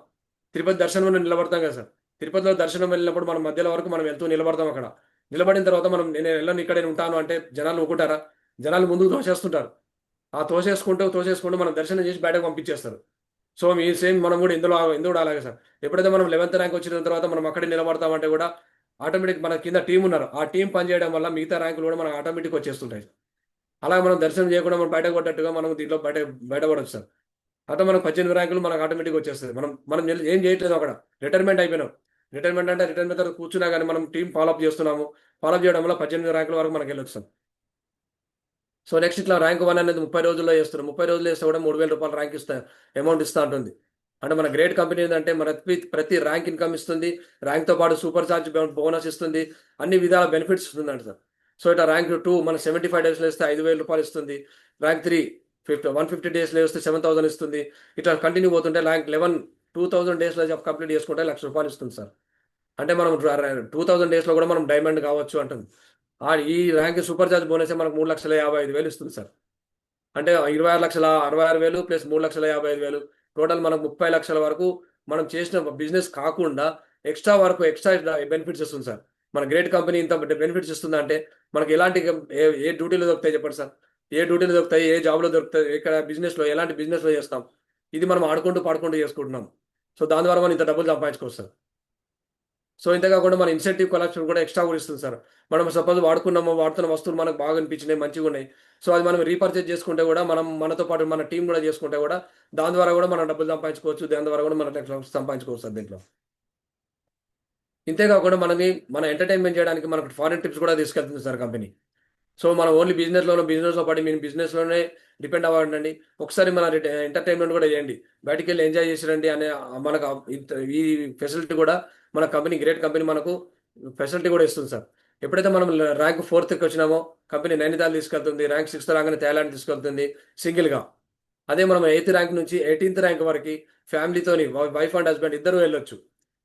తిరుపతి దర్శనంలో నిలబడతాం కదా సార్. తిరుపతిలో దర్శనం వెళ్ళినప్పుడు మనం మధ్యలో వరకు మనం వెళ్తూ నిలబడతాం అక్కడ. నిలబడిన తర్వాత మనం నేను వెళ్ళను ఇక్కడే ఉంటాను అంటే జనాలు ఊరుకుంటారా? జనాలు ముందుకు తోసేస్తుంటారు. ఆ తోసేసుకుంటూ మనం దర్శనం చేసి బయటకు పంపించేస్తారు. సో మీ సేమ్ మనం కూడా ఇందులో కూడా అలాగే సార్. ఎప్పుడైతే మనం 11th ర్యాంక్ వచ్చిన తర్వాత మనం అక్కడే నిలబడతామంటే కూడా ఆటోమేటిక్ మన కింద టీం ఉన్నారు. ఆ టీం పనిచేయడం వల్ల మిగతా ర్యాంకులు కూడా మనకు ఆటోమేటిక్ వచ్చేస్తుంటాయి. అలా మనం దర్శనం చేయకుండా మనం బయటకు పడ్డట్టుగా మనం దీంట్లో బయటపడొచ్చు సార్. అట్లా మనకు 18 ర్యాంకులు మనకు ఆటోమేటిక్గా వచ్చేస్తుంది. మనం మనం ఏం చేయట్లేదు అక్కడ. రిటైర్మెంట్ అయిపోయినాం. రిటైర్మెంట్ అంటే రిటైర్మెంట్ తర్వాత కూర్చున్నా కానీ మనం టీం ఫాలోఅప్ చేస్తున్నాము. ఫాలోఅప్ చేయడం వల్ల 18 ర్యాంకుల వరకు మనకు వెళ్ళొచ్చు సార్. సో నెక్స్ట్ ఇట్లా ర్యాంక్ 1 అనేది 30 రోజుల్లో చేస్తారు. 30 రోజుల్లో చేస్తే కూడా రూ. 3,000 ర్యాంక్ అమౌంట్ ఇస్తా ఉంటుంది. అంటే మన గ్రేట్ కంపెనీ ఏంటంటే ప్రతి ర్యాంక్ ఇన్కమ్ ఇస్తుంది. ర్యాంక్తో పాటు సూపర్ చార్జ్ బోనస్ ఇస్తుంది. అన్ని విధాల బెనిఫిట్స్ ఇస్తుందంట సార్. సో ఇట్లా ర్యాంక్ 2 మన 75 డేస్లో ఇస్తే రూ. 5,000 ఇస్తుంది. ర్యాంక్ 3 150 డేస్లో వస్తే 7,000 ఇస్తుంది. ఇట్లా కంటిన్యూ పోతుంటే ర్యాంక్ 11 2000 డేస్లో కంప్లీట్ చేసుకుంటే రూ. 1,00,000 ఇస్తుంది సార్. అంటే మనం 2000 డేస్లో కూడా మనం డైమండ్ కావచ్చు అంటుంది. ఈ ర్యాంక్ సూపర్ చార్జ్ బోనస్ మనకు 3,55,000 ఇస్తుంది సార్. అంటే 26,66,000 ప్లస్ 3,55,000 టోటల్ మనకు 30 లక్షల వరకు మనం చేసిన బిజినెస్ కాకుండా ఎక్స్ట్రా బెనిఫిట్స్ ఇస్తుంది సార్. మన గ్రేట్ కంపెనీ ఇంత బెనిఫిట్స్ ఇస్తుందా అంటే మనకి ఎలాంటి ఏ డ్యూటీలు దొరుకుతాయి చెప్పండి సార్. ఏ డ్యూటీలు దొరుకుతాయి, ఏ జాబ్లో దొరుకుతాయి, ఇక్కడ బిజినెస్లో ఎలాంటి బిజినెస్లో చేస్తాం. ఇది మనం ఆడుకుంటూ పాడుకుంటూ చేసుకుంటున్నాం. సో దాని ద్వారా మనం ఇంత డబ్బులు సంపాదించుకోవచ్చు సార్. సో ఇంతే కాకుండా మన ఇన్సెంటివ్ కలెక్షన్ కూడా ఎక్స్ట్రా కూడా ఇస్తుంది సార్. మనం సపోజ్ వాడుతున్న వస్తువులు మనకు బాగా అనిపించినాయి, మంచిగా ఉన్నాయి. సో అది మనం రీపర్చేజ్ చేసుకుంటే కూడా మనం మనతో పాటు మన టీం కూడా చేసుకుంటే కూడా దాని ద్వారా కూడా మనం డబ్బులు సంపాదించుకోవచ్చు. దాని ద్వారా కూడా మనం సంపాదించుకోవచ్చు సార్ దీంట్లో. ఇంతే కాకుండా మన ఎంటర్టైన్మెంట్ చేయడానికి మనకు ఫారిన్ ట్రిప్స్ కూడా తీసుకెళ్తుంది సార్ కంపెనీ. సో మనం ఓన్లీ బిజినెస్లో పడి మీరు బిజినెస్లోనే డిపెండ్ అవ్వండి. ఒకసారి మన ఎంటర్టైన్మెంట్ కూడా చేయండి. బయటికి వెళ్ళి ఎంజాయ్ చేసిరండి అనే మనకు ఈ ఫెసిలిటీ కూడా మన కంపెనీ గ్రేట్ కంపెనీ మనకు ఫెసిలిటీ కూడా ఇస్తుంది సార్. ఎప్పుడైతే మనం ర్యాంక్ 4th వచ్చినామో కంపెనీ నైనితాల్ తీసుకెళ్తుంది. ర్యాంక్ 6th రాగానే థాయిలాండ్ తీసుకెళ్తుంది సింగిల్గా. అదే మనం 8th ర్యాంక్ నుంచి 18th ర్యాంక్ వరకు ఫ్యామిలీతోని వైఫ్ అండ్ హస్బెండ్ ఇద్దరు వెళ్ళొచ్చు.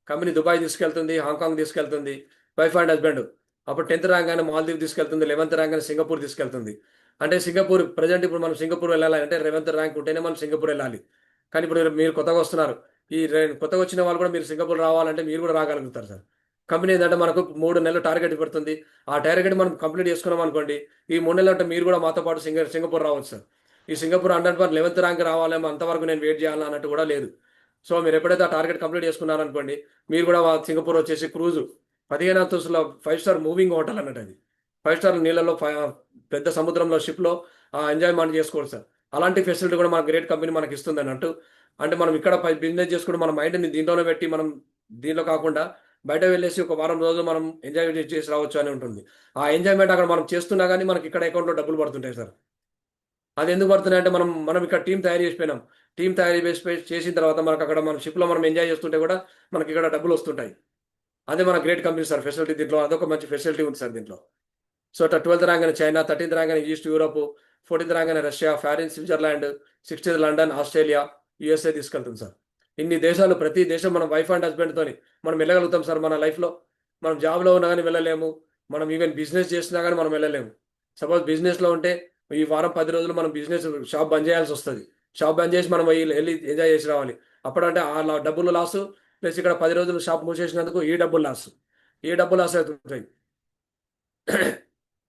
కంపెనీ దుబాయ్ తీసుకెళ్తుంది, హాంకాంగ్ తీసుకెళ్తుంది వైఫ్ అండ్ హస్బెండ్. అప్పుడు 10th ర్యాంక్ అయినా మాల్దీవ్ తీసుకెళ్తుంది, 11th ర్యాంక్ అయినా సింగపూర్ తీసుకెళ్తుంది. అంటే సింగపూర్ ప్రజెంట్ ఇప్పుడు మనం సింగపూర్ వెళ్ళాలి అంటే 11th ర్యాంక్ ఉంటేనే మనం సింగపూర్ వెళ్ళాలి. కానీ ఇప్పుడు మీరు కొత్తగా వస్తున్నారు. కొత్తగా వచ్చిన వాళ్ళు కూడా మీరు సింగపూర్ రావాలంటే మీరు కూడా రాగలుగుతారు సార్. కంపెనీ ఏంటంటే మనకు 3 నెలలు టార్గెట్ పెడుతుంది. ఆ టార్గెట్ మనం కంప్లీట్ చేసుకున్నాం అనుకోండి, ఈ 3 నెలలు అంటే మీరు కూడా మాతో పాటు సింగపూర్ రావచ్చు సార్. ఈ సింగపూర్ 11th ర్యాంక్ రావాలేమో అంతవరకు నేను వెయిట్ చేయాలి అన్నట్టు కూడా లేదు. సో మీరు ఎప్పుడైతే ఆ టార్గెట్ కంప్లీట్ చేసుకున్నారనుకోండి, మీరు కూడా సింగపూర్ వచ్చేసి క్రూజు 15 అంతస్తుల 5 స్టార్ మూవింగ్ హోటల్ అన్నట్టు అది. 5 స్టార్ నీళ్ళలో పెద్ద సముద్రంలో షిప్లో ఎంజాయ్మెంట్ చేసుకోవచ్చు సార్. అలాంటి ఫెసిలిటీ కూడా మన గ్రేట్ కంపెనీ మనకి ఇస్తుంది అన్నట్టు. అంటే మనం ఇక్కడ బిజినెస్ చేసుకుంటూ మన మైండ్ని దీంట్లోనే పెట్టి మనం దీంట్లో కాకుండా బయట వెళ్ళేసి ఒక వారం రోజులు మనం ఎంజాయ్ చేసి రావచ్చు అని ఉంటుంది. ఆ ఎంజాయ్మెంట్ అక్కడ మనం చేస్తున్నా కానీ మనకి ఇక్కడ అకౌంట్లో డబ్బులు పడుతుంటాయి సార్. అది ఎందుకు పడుతున్నాయి అంటే మనం ఇక్కడ టీం తయారు చేసిపోయినాం. టీం తయారు చేసిన తర్వాత మనకు అక్కడ మన షిప్లో మనం ఎంజాయ్ చేస్తుంటే కూడా మనకి ఇక్కడ డబ్బులు వస్తుంటాయి. అదే మన గ్రేట్ కంపెనీ సార్ ఫెసిలిటీ దీంట్లో. అదొక మంచి ఫెసిలిటీ ఉంది సార్ దీంట్లో. సో అట్లా 12th ర్యాంక్ అయిన చైనా, 13th ర్యాంక్ అయిన ఈస్ట్ యూరోప్, 14th ర్యాంక్ అయిన Russia, foreign Switzerland, 60th London, Australia, USA తీసుకెళ్తుంది సార్. ఇన్ని దేశాలు, ప్రతి దేశం మనం వైఫ్ అండ్ హస్బెండ్తోని మనం వెళ్ళగలుగుతాం సార్ మన లైఫ్లో. మనం జాబ్లో ఉన్నా కానీ వెళ్ళలేము. మనం ఈవెన్ బిజినెస్ చేసినా కానీ మనం వెళ్ళలేము. సపోజ్ బిజినెస్లో ఉంటే ఈ వారం 10 రోజులు మనం బిజినెస్ షాప్ బంద్ చేయాల్సి వస్తుంది. షాప్ బంద్ చేసి మనం వెళ్ళి ఎంజాయ్ చేసి రావాలి. అప్పుడంటే ఆ డబ్బులు లాసు, ప్లస్ ఇక్కడ 10 రోజులు షాప్ మూసేసినందుకు ఈ డబ్బులు లాస్ అవుతుంటాయి.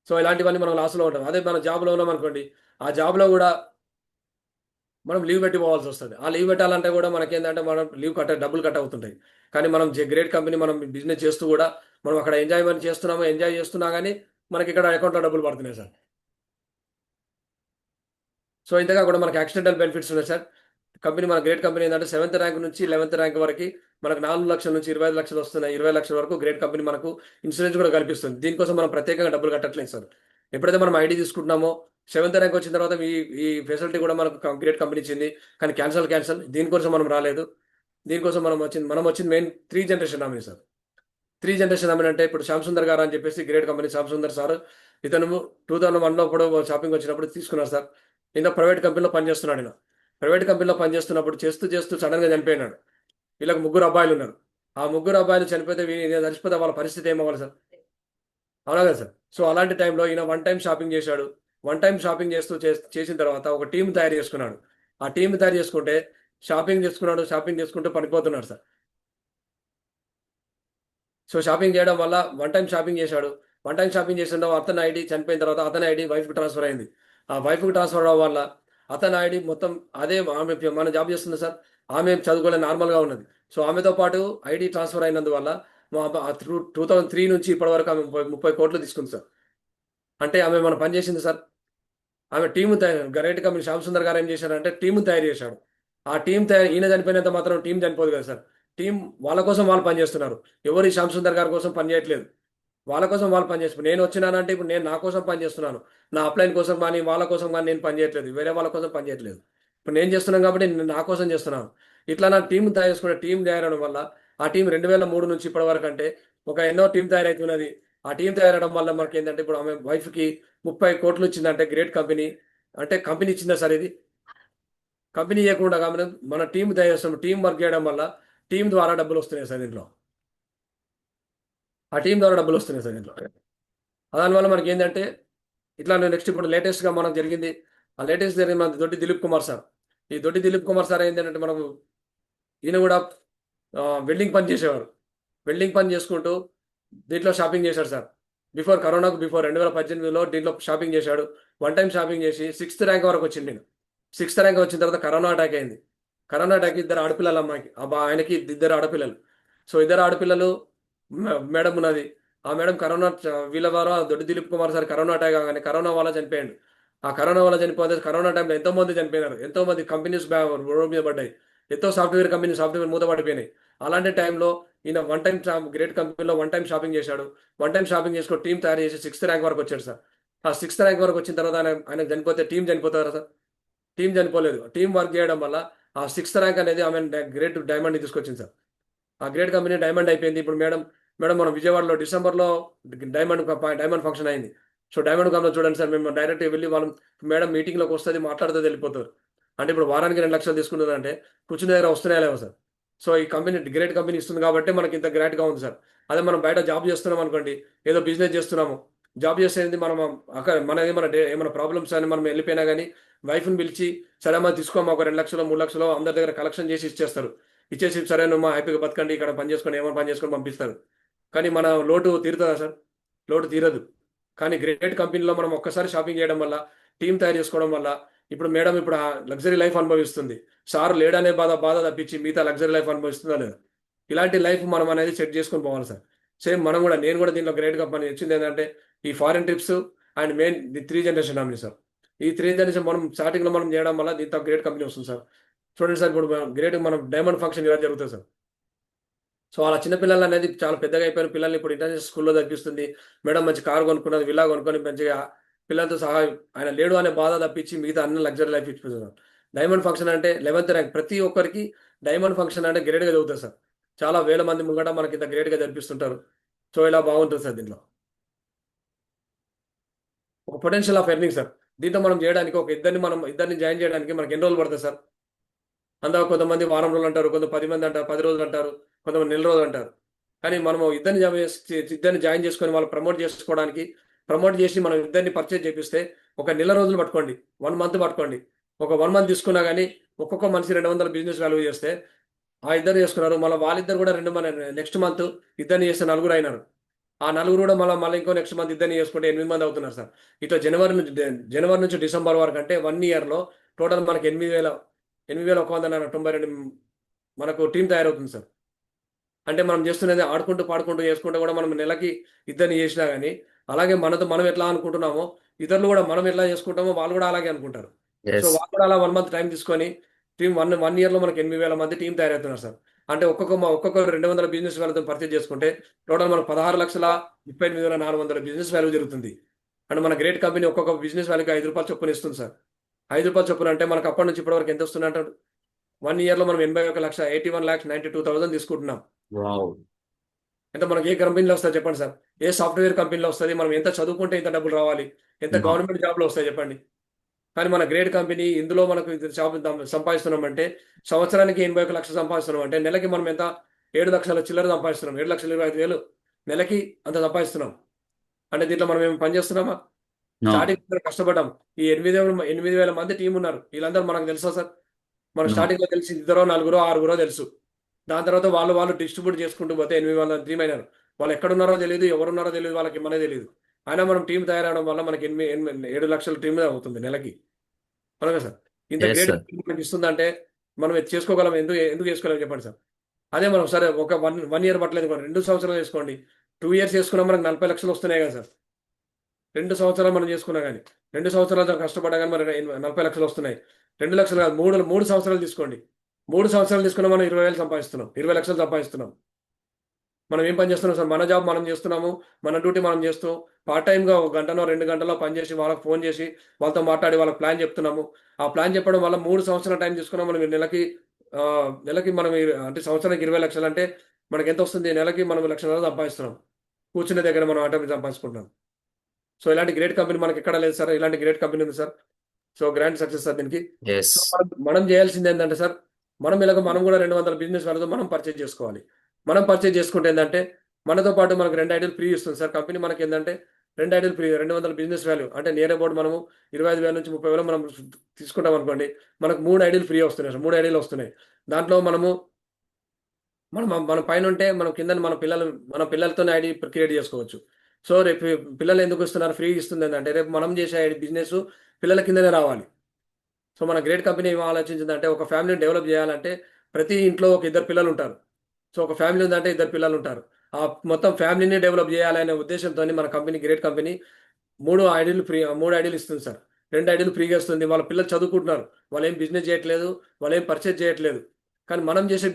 సో ఇలాంటివన్నీ మనం లాస్లో ఉంటాం. అదే మన జాబ్లో ఉన్నాం అనుకోండి, ఆ జాబ్లో కూడా మనం లీవ్ పెట్టి పోవాల్సి వస్తుంది. ఆ లీవ్ పెట్టాలంటే కూడా మనకేంటంటే మనం డబ్బులు కట్ అవుతుంటాయి. కానీ మనం గ్రేట్ కంపెనీ మనం బిజినెస్ చేస్తూ కూడా మనం అక్కడ ఎంజాయ్ చేస్తున్నా కానీ మనకి ఇక్కడ అకౌంట్లో డబ్బులు పడుతున్నాయి సార్. సో ఇంతగా కూడా మనకి యాక్సిడెంటల్ బెనిఫిట్స్ ఉన్నాయి సార్. మన గ్రేట్ కంపెనీ ఏంటంటే 7th ర్యాంక్ నుంచి 11th ర్యాంక్ వరకు మనకు 4 లక్షల నుంచి 25 లక్షలు వస్తున్నాయి. 20 లక్షల వరకు గ్రేట్ కంపెనీ మనకు ఇన్సూరెన్స్ కూడా కల్పిస్తుంది. దీనికోసం మనం ప్రత్యేకంగా డబ్బులు కట్టట్లేదు సార్. ఎప్పుడైతే మనం ఐడి తీసుకుంటున్నామో 7th ర్యాంక్ వచ్చిన తర్వాత ఈ ఫెసిలిటీ కూడా మనకు గ్రేట్ కంపెనీ ఇచ్చింది. కానీ క్యాన్సల్ దీనికోసం మనం రాలేదు. దీనికోసం మనం వచ్చింది main 3 generation nominee sir. Generation అంటే ఇప్పుడు శ్యామ్ సుందర్ గారు అని చెప్పేసి great company Shyam Sundar sir. ఇతను 2001లో ఇప్పుడు షాపింగ్ వచ్చినప్పుడు తీసుకున్నారు సార్. ఈయన ప్రైవేట్ కంపెనీలో పనిచేస్తున్నాడు ఈయన. ప్రైవేట్ కంపెనీలో పనిచేస్తున్నప్పుడు చేస్తూ చేస్తూ సడన్గా చనిపోయినాడు. వీళ్ళకి ముగ్గురు అబ్బాయిలు ఉన్నారు. ఆ ముగ్గురు అబ్బాయిలు చనిపోతే ఈయన చచ్చిపోతే వాళ్ళ పరిస్థితి ఏమవ్వాలి సార్? అవునా కదా సార్? సో అలాంటి టైంలో ఈయన వన్ టైం షాపింగ్ చేశాడు. వన్ టైం షాపింగ్ చేస్తూ చేసిన తర్వాత ఒక టీమ్ తయారు చేసుకున్నాడు. ఆ టీమ్ తయారు చేసుకుంటే షాపింగ్ చేసుకున్నాడు. షాపింగ్ చేసుకుంటూ పడిపోతున్నాడు సార్. సో షాపింగ్ చేయడం వల్ల వన్ టైం షాపింగ్ చేశాడు. వన్ టైం షాపింగ్ చేసిన అతని ఐడి చనిపోయిన తర్వాత అతని ఐడి వైఫ్కి ట్రాన్స్ఫర్ అయింది. ఆ వైఫ్కి ట్రాన్స్ఫర్ అవ్వడం వల్ల అతని ఐడి మొత్తం అదే ఆమె మన జాబ్ చేస్తుంది సార్. ఆమె చదువుకోలే నార్మల్గా ఉన్నది. సో ఆమెతో పాటు ఐడి ట్రాన్స్ఫర్ అయినందువల్ల మా 2003 నుంచి ఇప్పటి వరకు ఆమె 30 కోట్లు తీసుకుంది సార్. అంటే ఆమె మన పని చేసింది సార్. ఆమె team great company Shyam Sundar గారు ఏం చేశారంటే టీము తయారు చేశాడు. ఆ టీం తయారు ఈయన చనిపోయినంత మాత్రం టీం చనిపోదు కదా సార్. టీం వాళ్ళ కోసం వాళ్ళు పనిచేస్తున్నారు. ఎవరు ఈ శ్యామ్ సుందర్ గారి కోసం పనిచేయట్లేదు. వాళ్ళ కోసం వాళ్ళు పనిచేస్తున్నారు. నేను వచ్చినానంటే ఇప్పుడు నేను నా కోసం పనిచేస్తున్నాను. నా అప్లైన్ కోసం కానీ వాళ్ళ కోసం కానీ నేను పనిచేయట్లేదు. వేరే వాళ్ళ కోసం పనిచేయట్లేదు. ఇప్పుడు నేను చేస్తున్నాను కాబట్టి నేను నా కోసం చేస్తున్నాను. ఇట్లా నా టీం తయారు చేసుకునే టీం తయారవడం వల్ల ఆ టీం 2003 నుంచి ఇప్పటి వరకు అంటే ఒక ఎన్నో టీం తయారవుతున్నది. ఆ టీం తయారవడం వల్ల మనకి ఏంటంటే ఇప్పుడు ఆమె వైఫ్కి 30 కోట్లు ఇచ్చిందంటే గ్రేట్ కంపెనీ. అంటే కంపెనీ ఇచ్చిందా సార్ ఇది? కంపెనీ ఇవ్వకుండా మన టీం తయారు చేస్తాం. టీం వర్క్ చేయడం వల్ల టీం ద్వారా డబ్బులు వస్తున్నాయి సార్ దీంట్లో. ఆ టీం ద్వారా డబ్బులు వస్తున్నాయి సార్ దీంట్లో. దానివల్ల మనకి ఏంటంటే ఇట్లా నెక్స్ట్ ఇప్పుడు లేటెస్ట్గా మనకు జరిగింది. ఆ లేటెస్ట్ జరిగింది మన దొడ్డి దిలీప్ కుమార్ సార్. ఈ దొడ్డి దిలీప్ కుమార్ సార్ ఏంటంటే మనకు ఈయన కూడా వెల్డింగ్ పని చేసేవారు. వెల్డింగ్ పని చేసుకుంటూ దీంట్లో షాపింగ్ చేశాడు సార్. కరోనాకు బిఫోర్ 2018లో దీంట్లో షాపింగ్ చేశాడు. వన్ టైం షాపింగ్ చేసి 6th ర్యాంక్ వరకు వచ్చింది నేను. 6th ర్యాంక్ వచ్చిన తర్వాత కరోనా అటాక్ అయింది. కరోనా అటాక్ ఇద్దరు ఆడపిల్లలు అమ్మాయికి ఆయనకి ఇద్దరు ఆడపిల్లలు. సో ఇద్దరు ఆడపిల్లలు మేడం ఉన్నది. ఆ మేడం కరోనా వీళ్ళ ద్వారా దొడ్డి Dilip Kumar sir corona attack కాగానే కరోనా వల్ల చనిపోయాడు. ఆ కరోనా వల్ల చనిపోతే కరోనా టైంలో ఎంతో మంది చనిపోయినారు. ఎంతో మంది కంపెనీస్ రోడ్ మీద పడ్డాయి. ఎంతో సాఫ్ట్వేర్ మూతపడిపోయినాయి. అలాంటి టైంలో ఈయన వన్ టైం గ్రేట్ కంపెనీలో వన్ టైం షాపింగ్ చేశాడు. వన్ టైం షాపింగ్ చేసుకొని టీం తయారు చేసి 6th ర్యాంక్ వరకు వచ్చాడు సార్. ఆ 6th ర్యాంక్ వరకు వచ్చిన తర్వాత ఆయన చనిపోతే టీం చనిపోతారా సార్? టీం చనిపోలేదు. టీం వర్క్ చేయడం వల్ల ఆ 6th ర్యాంక్ అనేది ఆమె గ్రేట్ డైమండ్ తీసుకొచ్చింది సార్. ఆ గ్రేట్ కంపెనీ డైమండ్ అయిపోయింది. ఇప్పుడు మేడం మనం విజయవాడలో డిసెంబర్లో డైమండ్ ఫంక్షన్ అయింది. సో డైమండ్ కంపెనీ చూడండి సార్, మేము డైరెక్ట్ వెళ్ళి వాళ్ళం మేడం మీటింగ్లోకి వస్తుంది, మాట్లాడుతూ వెళ్ళిపోతారు. అంటే ఇప్పుడు వారానికి 2 లక్షలు తీసుకుంటుందంటే కూర్చుని దగ్గర వస్తున్నాయా లేవా సార్? సో ఈ కంపెనీ గ్రేట్ కంపెనీ ఇస్తుంది కాబట్టి మనకి ఇంత గ్రేట్గా ఉంది సార్. అదే మనం బయట జాబ్ చేస్తున్నాం అనుకోండి, ఏదో బిజినెస్ చేస్తున్నాము. జాబ్ చేసేది మనం అక్కడ ఏమైనా ప్రాబ్లమ్స్ అని మనం వెళ్ళిపోయినా కానీ వైఫ్ని పిలిచి సరే అమ్మా తీసుకోమా ఒక 2 లక్షలు 3 లక్షలు అందరి దగ్గర కలెక్షన్ చేసి ఇచ్చేస్తారు. ఇచ్చేసి సరే నువ్వు మా హ్యాపీగా బతకండి ఇక్కడ పని చేసుకొని ఏమైనా పని చేసుకొని పంపిస్తారు. కానీ మన లోటు తీరుతుందా సార్? లోటు తీరదు. కానీ గ్రేట్ కంపెనీలో మనం ఒక్కసారి షాపింగ్ చేయడం వల్ల టీం తయారు చేసుకోవడం వల్ల ఇప్పుడు మేడం ఇప్పుడు ఆ లగ్జరీ లైఫ్ అనుభవిస్తుంది. సార్ లేడనే బాధ తప్పించి మిగతా లగ్జరీ లైఫ్ అనుభవిస్తుందా లేదా? ఇలాంటి లైఫ్ మనం అనేది సెట్ చేసుకొని పోవాలి సార్. సేమ్ మనం కూడా నేను కూడా దీంట్లో గ్రేట్ కంపెనీ వచ్చింది ఏంటంటే ఈ foreign trips and main the 3 generation family sir. ఈ 3 జనరేషన్ మనం స్టార్టింగ్లో మనం చేయడం వల్ల దీంతో గ్రేట్ కంపెనీ వస్తుంది సార్. చూడండి సార్ ఇప్పుడు గ్రేట్ మనం డైమండ్ ఫంక్షన్ ఇలా జరుగుతుంది సార్. సో అలా చిన్నపిల్లలు అనేది చాలా పెద్దగా అయిపోయిన పిల్లల్ని ఇప్పుడు ఇంటర్నేషనల్ స్కూల్లో చదివిస్తుంది. మేడం మంచి కారు కొనుక్కున్నది, విల్లా కొనుక్కొని మంచిగా పిల్లలతో సహా ఆయన లేడు అనే బాధ తప్పించి మిగతా అన్ని లగ్జరీ లైఫ్ ఇచ్చిపోతుంది. డైమండ్ ఫంక్షన్ అంటే 11th ర్యాంక్ ప్రతి ఒక్కరికి డైమండ్ ఫంక్షన్ అంటే గ్రేట్గా చదువుతుంది సార్. చాలా వేల మంది ముంగట మనకి ఇంత గ్రేట్గా జరిపిస్తుంటారు. సో ఇలా బాగుంటుంది సార్ దీంట్లో. ఒక పొటెన్షియల్ ఆఫ్ ఎర్నింగ్ సార్. దీంతో మనం చేయడానికి ఇద్దరిని జాయిన్ చేయడానికి మనకి ఎన్ని రోజులు పడుతుంది సార్? అందులో కొంతమంది వారం రోజులు అంటారు, కొంత 10 మంది అంటారు, 10 రోజులు అంటారు, కొంతమంది నెల రోజులు అంటారు. కానీ మనము ఇద్దరిని జాయిన్ చేసుకొని వాళ్ళు ప్రమోట్ చేసి మనం ఇద్దరిని పర్చేజ్ చేపిస్తే ఒక నెల రోజులు పట్టుకోండి, 1 మంత్ పట్టుకోండి. ఒక 1 మంత్ తీసుకున్నా కానీ ఒక్కొక్క మనిషి 200 బిజినెస్ వాల్యూ చేస్తే ఆ ఇద్దరు చేసుకున్నారు. మళ్ళీ వాళ్ళిద్దరు కూడా నెక్స్ట్ మంత్ ఇద్దరిని చేస్తే 9 అయినారు. ఆ 9 కూడా మళ్ళీ ఇంకో నెక్స్ట్ మంత్ ఇద్దరిని చేసుకుంటే 8 మంది అవుతున్నారు సార్. ఇట్లా జనవరి నుంచి డిసెంబర్ వరకు అంటే 1 ఇయర్లో టోటల్ మనకి 8,192 మనకు టీం తయారవుతుంది సార్. అంటే మనం చేస్తున్నది ఆడుకుంటూ పాడుకుంటూ చేసుకుంటూ కూడా మనం నెలకి ఇద్దరిని చేసినా కానీ అలాగే మనం ఎట్లా అనుకుంటున్నామో ఇతరులు కూడా మనం ఎట్లా చేసుకుంటామో వాళ్ళు కూడా అలాగే అనుకుంటారు. So yes. వాళ్ళు కూడా అలా 1 మంత్ టైం తీసుకొని టీం వన్ ఇయర్లో మనకి 8,000 మంది టీం తయారవుతున్నారు సార్. అంటే ఒక్కొక్కరు 200 బిజినెస్ వాళ్ళతో పర్చేజ్ చేసుకుంటే టోటల్ మనకు 16,38,400 బిజినెస్ వాల్యూ జరుగుతుంది. అండ్ మన గ్రేట్ కంపెనీ ఒక్కొక్క బిజినెస్ వాల్యూకి ₹5 చొప్పున ఇస్తుంది సార్. ₹5 చొప్పున అంటే మనకు అప్పటి నుంచి ఇప్పటి వరకు ఎంత వస్తుంది అంటారు? 1 ఇయర్లో మనం 81,81,92,000 తీసుకుంటున్నాం. వావ్. అంటే మనకి ఏ కంపెనీలో వస్తుంది చెప్పండి సార్? ఏ సాఫ్ట్‌వేర్ కంపెనీలో వస్తది? మనం ఎంత చదువుకుంటే ఇంత డబ్బులు రావాలి? ఎంత నో. గవర్నమెంట్ జాబ్‌లో వస్తాయి చెప్పండి? కానీ మన గ్రేట్ కంపెనీ ఇందులో మనకు ఇది సంపాదిస్తున్నామంటే సంవత్సరానికి 81,00,000 సంపాదిస్తున్నామంటే నెలకి మనం ఎంత 7,00,000 చిల్లర సంపాదిస్తున్నాం. 7,25,000 నెలకి అంత సంపాదిస్తున్నాం. అంటే దీంట్లో మనం ఏమి పని చేస్తున్నామా? నో. స్టార్టింగ్ కష్టపడ్డాం. ఈ 8,000 మంది టీమ్ ఉన్నారు. వీళ్ళందరూ మనకు తెలుసా సార్? మనకు నో. స్టార్టింగ్‌లో తెలిసి ఇద్దరో, నలుగురో, ఆరుగురో తెలుసు. దాని తర్వాత వాళ్ళు డిస్ట్రిబ్యూట్ చేసుకుంటూ పోతే 8,000 టీమ్ అయినారు. వాళ్ళు ఎక్కడున్నారో తెలీదు, ఎవరున్నారో తెలీదు, వాళ్ళకి మనకే తెలీదు. అయినా మనం టీమ్ తయారవ్వడం వల్ల మనకి 7,00,000 టీమ్ అవుతుంది నెలకి. అవునా సార్? ఇంత ఎస్ గ్రేట్ సార్. మనకి ఇస్తుందంటే మనం ఇది చేసుకోగలం. ఎందుకు చేసుకోలేం చెప్పండి సార్? అదే మనం సరే ఒక 1 ఇయర్ పట్టలేదు అనుకోండి. 2 సంవత్సరాలు చేసుకోండి. 2 ఇయర్స్ చేసుకున్నా మనకు 40,00,000 వస్తున్నాయి కదా సార్! 2 సంవత్సరాలు మనం చేసుకున్నా గాని. 2 సంవత్సరాలు కష్టపడ్డా గాని మరి 40,00,000 వస్తున్నాయి. 2,00,000 కాదు 3 సంవత్సరాలు తీసుకోండి. 3 సంవత్సరాలు తీసుకున్నా మనం 20,000 సంపాదిస్తున్నాం. 20,00,000 సంపాదిస్తున్నాం. మనం ఏం పని చేస్తున్నాం సార్? మన జాబ్ మనం చేస్తున్నాము. మన డ్యూటీ మనం చేస్తూ పార్ట్ టైమ్‌గా ఒక గంటనో, 2 గంటలో పని చేసి వాళ్ళకి ఫోన్ చేసి వాళ్ళతో మాట్లాడి వాళ్ళకి ప్లాన్ చెప్తున్నాము. ఆ ప్లాన్ చెప్పడం వల్ల 3 సంవత్సరాల టైం తీసుకున్నాం మనం నెలకి మనం అంటే సంవత్సరానికి 20,00,000 అంటే మనకెంతొస్తుంది? నెలకి మనం 1,50,000 సంపాదిస్తున్నాం. కూర్చునే దగ్గర మనం ఆటోమేటిక్ సంపాదించుకుంటున్నాం. సో, ఇలాంటి గ్రేట్ కంపెనీ మనకెక్కడా లేదు సార్. ఇలాంటి గ్రేట్ కంపెనీ ఉంది sir. So, grand success sir దీనికి. ఎస్. సో, మనం జేయాల్సిందేంటంటే సార్, మనం గూడా 200 బిజినెస్ వాళ్ళతో మనం పర్చేజ్ జేసుకోవాలి. మనం పర్చేజ్ జేసుకుంటే ఏందంటే, మనతో పాటు మనకు 2 ఐడీలు ఫ్రీ ఇస్తుంది సార్. కంపెనీ మనకేందంటే 2 ఐడీలు ఫ్రీ 200 బిజినెస్ వాల్యూ అంటే నియర్ అబౌట్ మనము 25,000-30,000 మనం తీసుకుంటామనుకోండి. మనకు 3 ఐడీలు ఫ్రీ వస్తున్నాయి సార్. 3 ఐడీలు వస్తున్నాయి. దాంట్లో మనము మనం మన పైనుంటే మనం కిందన మన పిల్లలతోనే ఐడీ క్రియేట్ జేసుకోవచ్చు. సో, రేపు పిల్లలు ఎందుకు ఇస్తున్నారు? ఫ్రీ ఇస్తుందేందంటే, రేపు మనం జేసే బిజినెసు పిల్లల కిందనే రావాలి. సో, మన గ్రేట్ కంపెనీ ఏం ఆలోచించిందంటే, ఒక ఫ్యామిలీని డెవలప్ జేయాలంటే, ప్రతి ఇంట్లో ఒక ఇద్దరు పిల్లలుంటారు. సో, ఒక ఫ్యామిలీ ఉందంటే ఇద్దరు పిల్లలుంటారు. మొత్తం ఫ్యామిలీని డెవలప్ జేయాలనే ఉద్దేశ్యంతోని మన కంపెనీ గ్రేట్ కంపెనీ 3 ఐడీలు ఇస్తుంది సార్. 2 ఐడీలు ఫ్రీగా ఇస్తుంది. వాళ్ళ పిల్లలు చదువుకుంటున్నారు. వాళ్ళేం బిజినెస్ జేయట్లేదు. వాళ్ళేం పర్చేజ్ చేయట్లేదు. కానీ మనం జేసే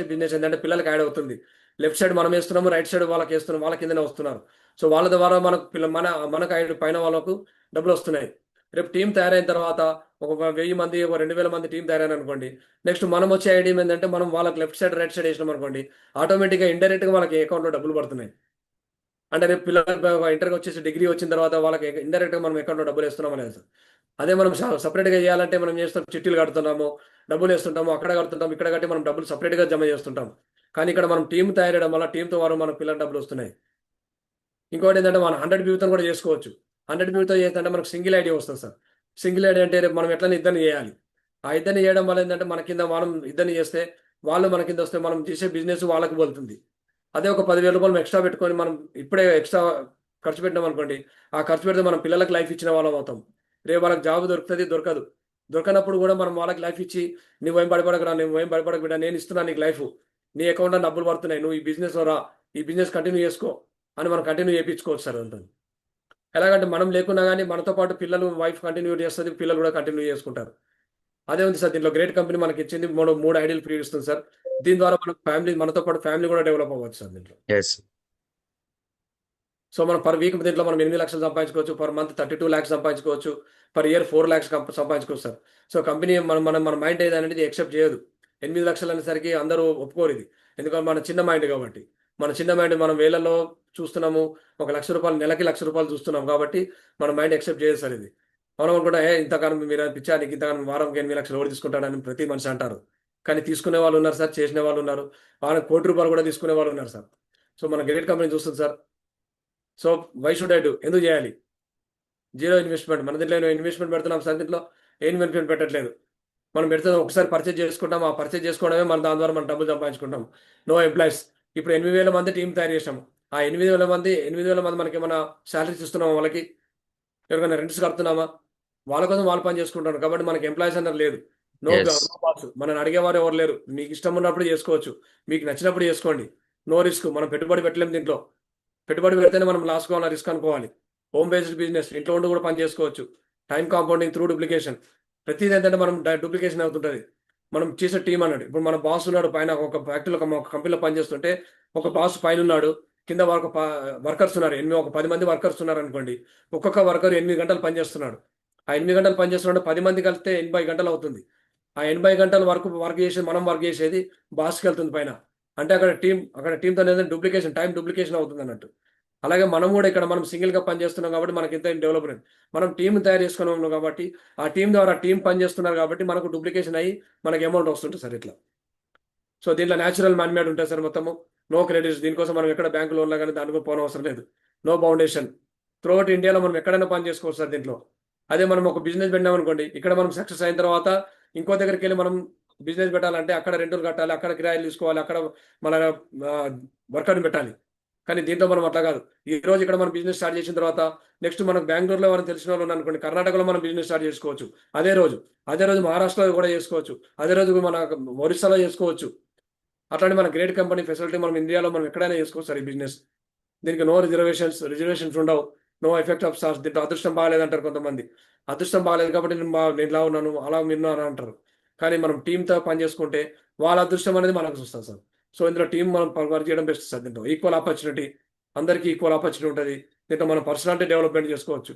బిజినెస్ ఏందంటే పిల్లలకి యాడ్ అవుతుంది. లెఫ్ట్ సైడ్ మనమేస్తున్నాము. రైట్ సైడ్ వాళ్ళకేస్తున్నాం. వాళ్ళ కిందనే వస్తున్నారు. సో, వాళ్ళ ద్వారా మనకు మనకు పైన వాళ్ళకు డబ్బులొస్తున్నాయి. రేపు టీమ్ తయారైన తర్వాత ఒక 1000 మంది, ఒక 2,000 మంది టీమ్ తయారయ్యారనుకోండి. నెక్స్ట్ మనమొచ్చే ఐడియా ఏందంటే మనం వాళ్ళకి లెఫ్ట్ సైడ్, రైట్ సైడ్ ఏసినామనుకోండి. ఆటోమేటిక్‌గా ఇండైరెక్ట్‌గా వాళ్ళకి అకౌంట్‌లో డబ్బులు పడుతున్నాయి. అంటే రేపు పిల్లలు ఇంటర్‌కొచ్చేసి డిగ్రీ వచ్చిన తర్వాత వాళ్ళకి ఇండైరెక్ట్‌గా మనం అకౌంట్‌లో డబ్బులేస్తున్నామా లేదా సార్? అదే మనం సెపరేట్‌గా చేయాలంటే మనం చేస్తాం చిట్టీలు కడుతున్నాము, డబ్బులేస్తుంటాము, అక్కడ కడుతుంటాం, ఇక్కడ కట్టి మనం డబ్బులు సెపరేట్‌గా జమ చేస్తుంటాం. కానీ ఇక్కడ మనం టీమ్ తయారు వల్ల టీమ్‌తో పాటు మన పిల్లల డబ్బులొస్తున్నాయి. ఇంకోటేంటంటే మనం 100 వ్యూతో కూడా చేసుకోవచ్చు. 100 వ్యూతో చేస్తంటే మనకు సింగిల్ ఐడీ వస్తది సార్. సింగిల్ ఐడీ అంటే రేపు మనం ఎట్లైనా ఇద్దరిని చేయాలి. ఆ ఇద్దరిని చేయడం వల్ల ఏందంటే మన కింద మనం ఇద్దరిని చేస్తే వాళ్ళు మన కిందొస్తే మనం చేసే బిజినెస్ వాళ్ళకి వెళ్తుంది. అదే ఒక రూ. 10,000 మనం ఎక్స్‌ట్రా పెట్టుకొని మనం ఇప్పుడే ఎక్స్‌ట్రా ఖర్చు పెట్టామనుకోండి. ఆ ఖర్చు పెడితే మనం పిల్లలకి లైఫ్ ఇచ్చిన వాళ్ళం అవుతాం. రేపు వాళ్ళకి జాబ్ దొరుకుతది, దొరకదు. దొరకనప్పుడు గూడా మనం వాళ్ళకి లైఫ్ ఇచ్చి "నువ్వేం భయపడకురా, నువ్వేం భయపడకు బిడ్డ నేనిస్తున్నా నీకు లైఫు. నీ అకౌంట్‌లో డబ్బులు పడుతున్నాయి. నువ్వు ఈ బిజినెస్‌లో రా. ఈ బిజినెస్ కంటిన్యూ చేసుకో" అని మనం కంటిన్యూ చేపించుకోవచ్చు సార్ అంతా. ఎలాగంటే మనం లేకున్నా గాని మనతో పాటు వైఫ్ కంటిన్యూ చేస్తది. పిల్లలు గూడా కంటిన్యూ చేసుకుంటారు. అదే ఉంది సార్ దీంట్లో గ్రేట్ కంపెనీ మనకిచ్చింది 3 ఐడీలు ఫ్రీ ఇస్తుంది సార్. దీని ద్వారా మనతో పాటు ఫ్యామిలీ గూడా డెవలప్ అవ్వచ్చు సార్ దీంట్లో. ఎస్. సో, మనం పర్ వీక్ దీంట్లో మనం 8,00,000 సంపాదించుకోవచ్చు. పర్ మంత్ 32,00,000 సంపాదించుకోవచ్చు. పర్ ఇయర్ 4,00,000 సంపాదించుకోవచ్చు సార్. సో, కంపెనీ మన మైండ్ ఏదనేది యాక్సెప్ట్ చేయదు. 8,00,000 అనేసరికి అందరూ ఒప్పుకోరిది. ఎందుకంటే మన చిన్న మైండ్ కాబట్టి. మన చిన్న మైండ్ మనం వేలల్లో చూస్తున్నాము. ఒక రూ. 1,00,000 నెలకి రూ. 1,00,000 చూస్తున్నాం కాబట్టి మన మైండ్ యాక్సెప్ట్ చేయదు సార్ ఇది. మనం అనుకుంటాం ఇంతకాలం మీరేమైనా పిచ్చా నీకు ఇంతగానం వారంకి 8,00,000 ఎవడు తీసుకుంటాడని ప్రతి మనిషి అంటారు. కానీ తీసుకునే వాళ్ళున్నారు సార్. చేసిన వాళ్ళున్నారు. వారానికి రూ. 1,00,00,000 కూడా తీసుకునే వాళ్ళున్నారు సార్. సో, మన గ్రేట్ కంపెనీ చూస్తుంది sir. So, why should I do? ఎందుకు జేయాలి? Zero investment. మన దీంట్లో ఏమైనా ఇన్వెస్ట్‌మెంట్ పెడుతున్నాం సార్ దీంట్లో? ఏ ఇన్వెస్ట్‌మెంట్ పెట్టట్లేదు. మనం పెడితే ఒకసారి పర్చేజ్ చేసుకుంటాం. ఆ పర్చేజ్ చేసుకోవడమే దాని ద్వారా మనం డబ్బులు సంపాదించుకుంటాం. No employees. ఇప్పుడు 8,000 మంది టీమ్ తయారు చేసాం. ఆ 8,000 మంది మనకేమన్నా సాలరీస్ ఇస్తున్నామా వాళ్ళకి? ఎవరికైనా రెంట్స్ కడుతున్నామా? వాళ్ళ కోసం వాళ్ళు పని చేసుకుంటారు. కాబట్టి మనకి ఎంప్లాయీస్ అన్నారు లేదు. ఎస్. No boss. మనల్ని అడిగేవారు ఎవరు లేరు. మీకు ఇష్టం ఉన్నప్పుడు చేసుకోవచ్చు. మీకు నచ్చినప్పుడు చేసుకోండి. No risk. మనం పెట్టుబడి పెట్టలేము దీంట్లో. పెట్టుబడి పెడితేనే మనం లాస్‌కోవాలా, రిస్క్ అనుకోవాలి. Home based business. ఇంట్లో ఉండి కూడా పని చేసుకోవచ్చు. Time compounding through duplication. ప్రతీది ఏంటంటే మనం డూప్లికేషన్ అవుతుంటది. మనం చేసే టీమ్ అన్నాడు. ఇప్పుడు మన బాస్ ఉన్నాడు పైన ఒక ఫ్యాక్టరీలో ఒక కంపెనీలో పనిచేస్తుంటే, ఒక బాస్ పైనున్నాడు. కింద వర్కర్స్ ఉన్నారు. ఒక 10 మంది వర్కర్స్ ఉన్నారనుకోండి. ఒక్కొక్క వర్కర్ 8 గంటలు పనిచేస్తున్నాడు. ఆ 8 గంటలు పనిచేస్తున్నాడు 10 మంది కలిస్తే 80 గంటలవుతుంది. ఆ 80 గంటలు వర్క్ చేసేది బాస్‌కెళ్తుంది పైన. అంటే అక్కడ టీంతో డూప్లికేషన్ టైం డూప్లికేషన్ అవుతుంది అన్నట్టు. అలాగే మనం కూడా ఇక్కడ మనం సింగిల్గా పని చేస్తున్నాం కాబట్టి మనకి ఇంత డెవలప్మెంట్. మనం టీం తయారు చేసుకున్నాం కాబట్టి ఆ టీం ద్వారా టీం పని చేస్తున్నారు కాబట్టి మనకు డూప్లికేషన్ అయ్యి మనకి అమౌంట్ వస్తుంటుంది సార్ ఇట్లా. సో దీంట్లో న్యాచురల్ మ్యాన్మేడ్ ఉంటుంది సార్ మొత్తము. నో క్రెడిట్స్, దీనికోసం మనం ఎక్కడ బ్యాంక్ లోన్లో కానీ దానికి పోవడం అవసరం లేదు. నో బౌండేషన్. త్రూఅవుట్ ఇండియాలో మనం ఎక్కడైనా పని చేసుకోవచ్చు సార్ దీంట్లో. అదే మనం ఒక బిజినెస్ పెట్టాం అనుకోండి, ఇక్కడ మనం సక్సెస్ అయిన తర్వాత ఇంకో దగ్గరికి వెళ్ళి మనం బిజినెస్ పెట్టాలంటే అక్కడ రెంటులు కట్టాలి, అక్కడ కిరాయిలు తీసుకోవాలి, అక్కడ మన వర్కర్ని పెట్టాలి. కానీ దీంట్లో మనం అట్లా కాదు. ఈ రోజు ఇక్కడ మనం బిజినెస్ స్టార్ట్ చేసిన తర్వాత నెక్స్ట్ మనకు బెంగళూరులో మనం తెలిసిన వాళ్ళు అనుకోండి, కర్ణాటకలో మనం బిజినెస్ స్టార్ట్ చేసుకోవచ్చు అదే రోజు మహారాష్ట్రలో కూడా చేసుకోవచ్చు, అదే రోజు మన ఒరిస్సాలో చేసుకోవచ్చు. అట్లాంటి మన గ్రేట్ కంపెనీ ఫెసిలిటీ మనం ఇండియాలో మనం ఎక్కడైనా చేసుకోవచ్చు సార్ ఈ బిజినెస్. దీనికి నో రిజర్వేషన్స్ ఉండవు. No effect of stars. దీంట్లో అదృష్టం బాగాలేదంటారు కొంతమంది. అదృష్టం బాగాలేదు కాబట్టి నేను ఇలా ఉన్నాను, అలా విన్నాను అంటారు. కానీ మనం టీంతో పని చేసుకుంటే వాళ్ళ అదృష్టం అనేది మనకు వస్తుంది సార్. సో ఇందులో టీం మనం వర్క్ చేయడం బెస్ట్ సార్. దీంట్లో ఈక్వల్ ఆపర్చునిటీ, అందరికీ ఈక్వల్ ఆపర్చునిటీ ఉంటుంది. దీంట్లో మనం పర్సనాలిటీ డెవలప్మెంట్ చేసుకోవచ్చు.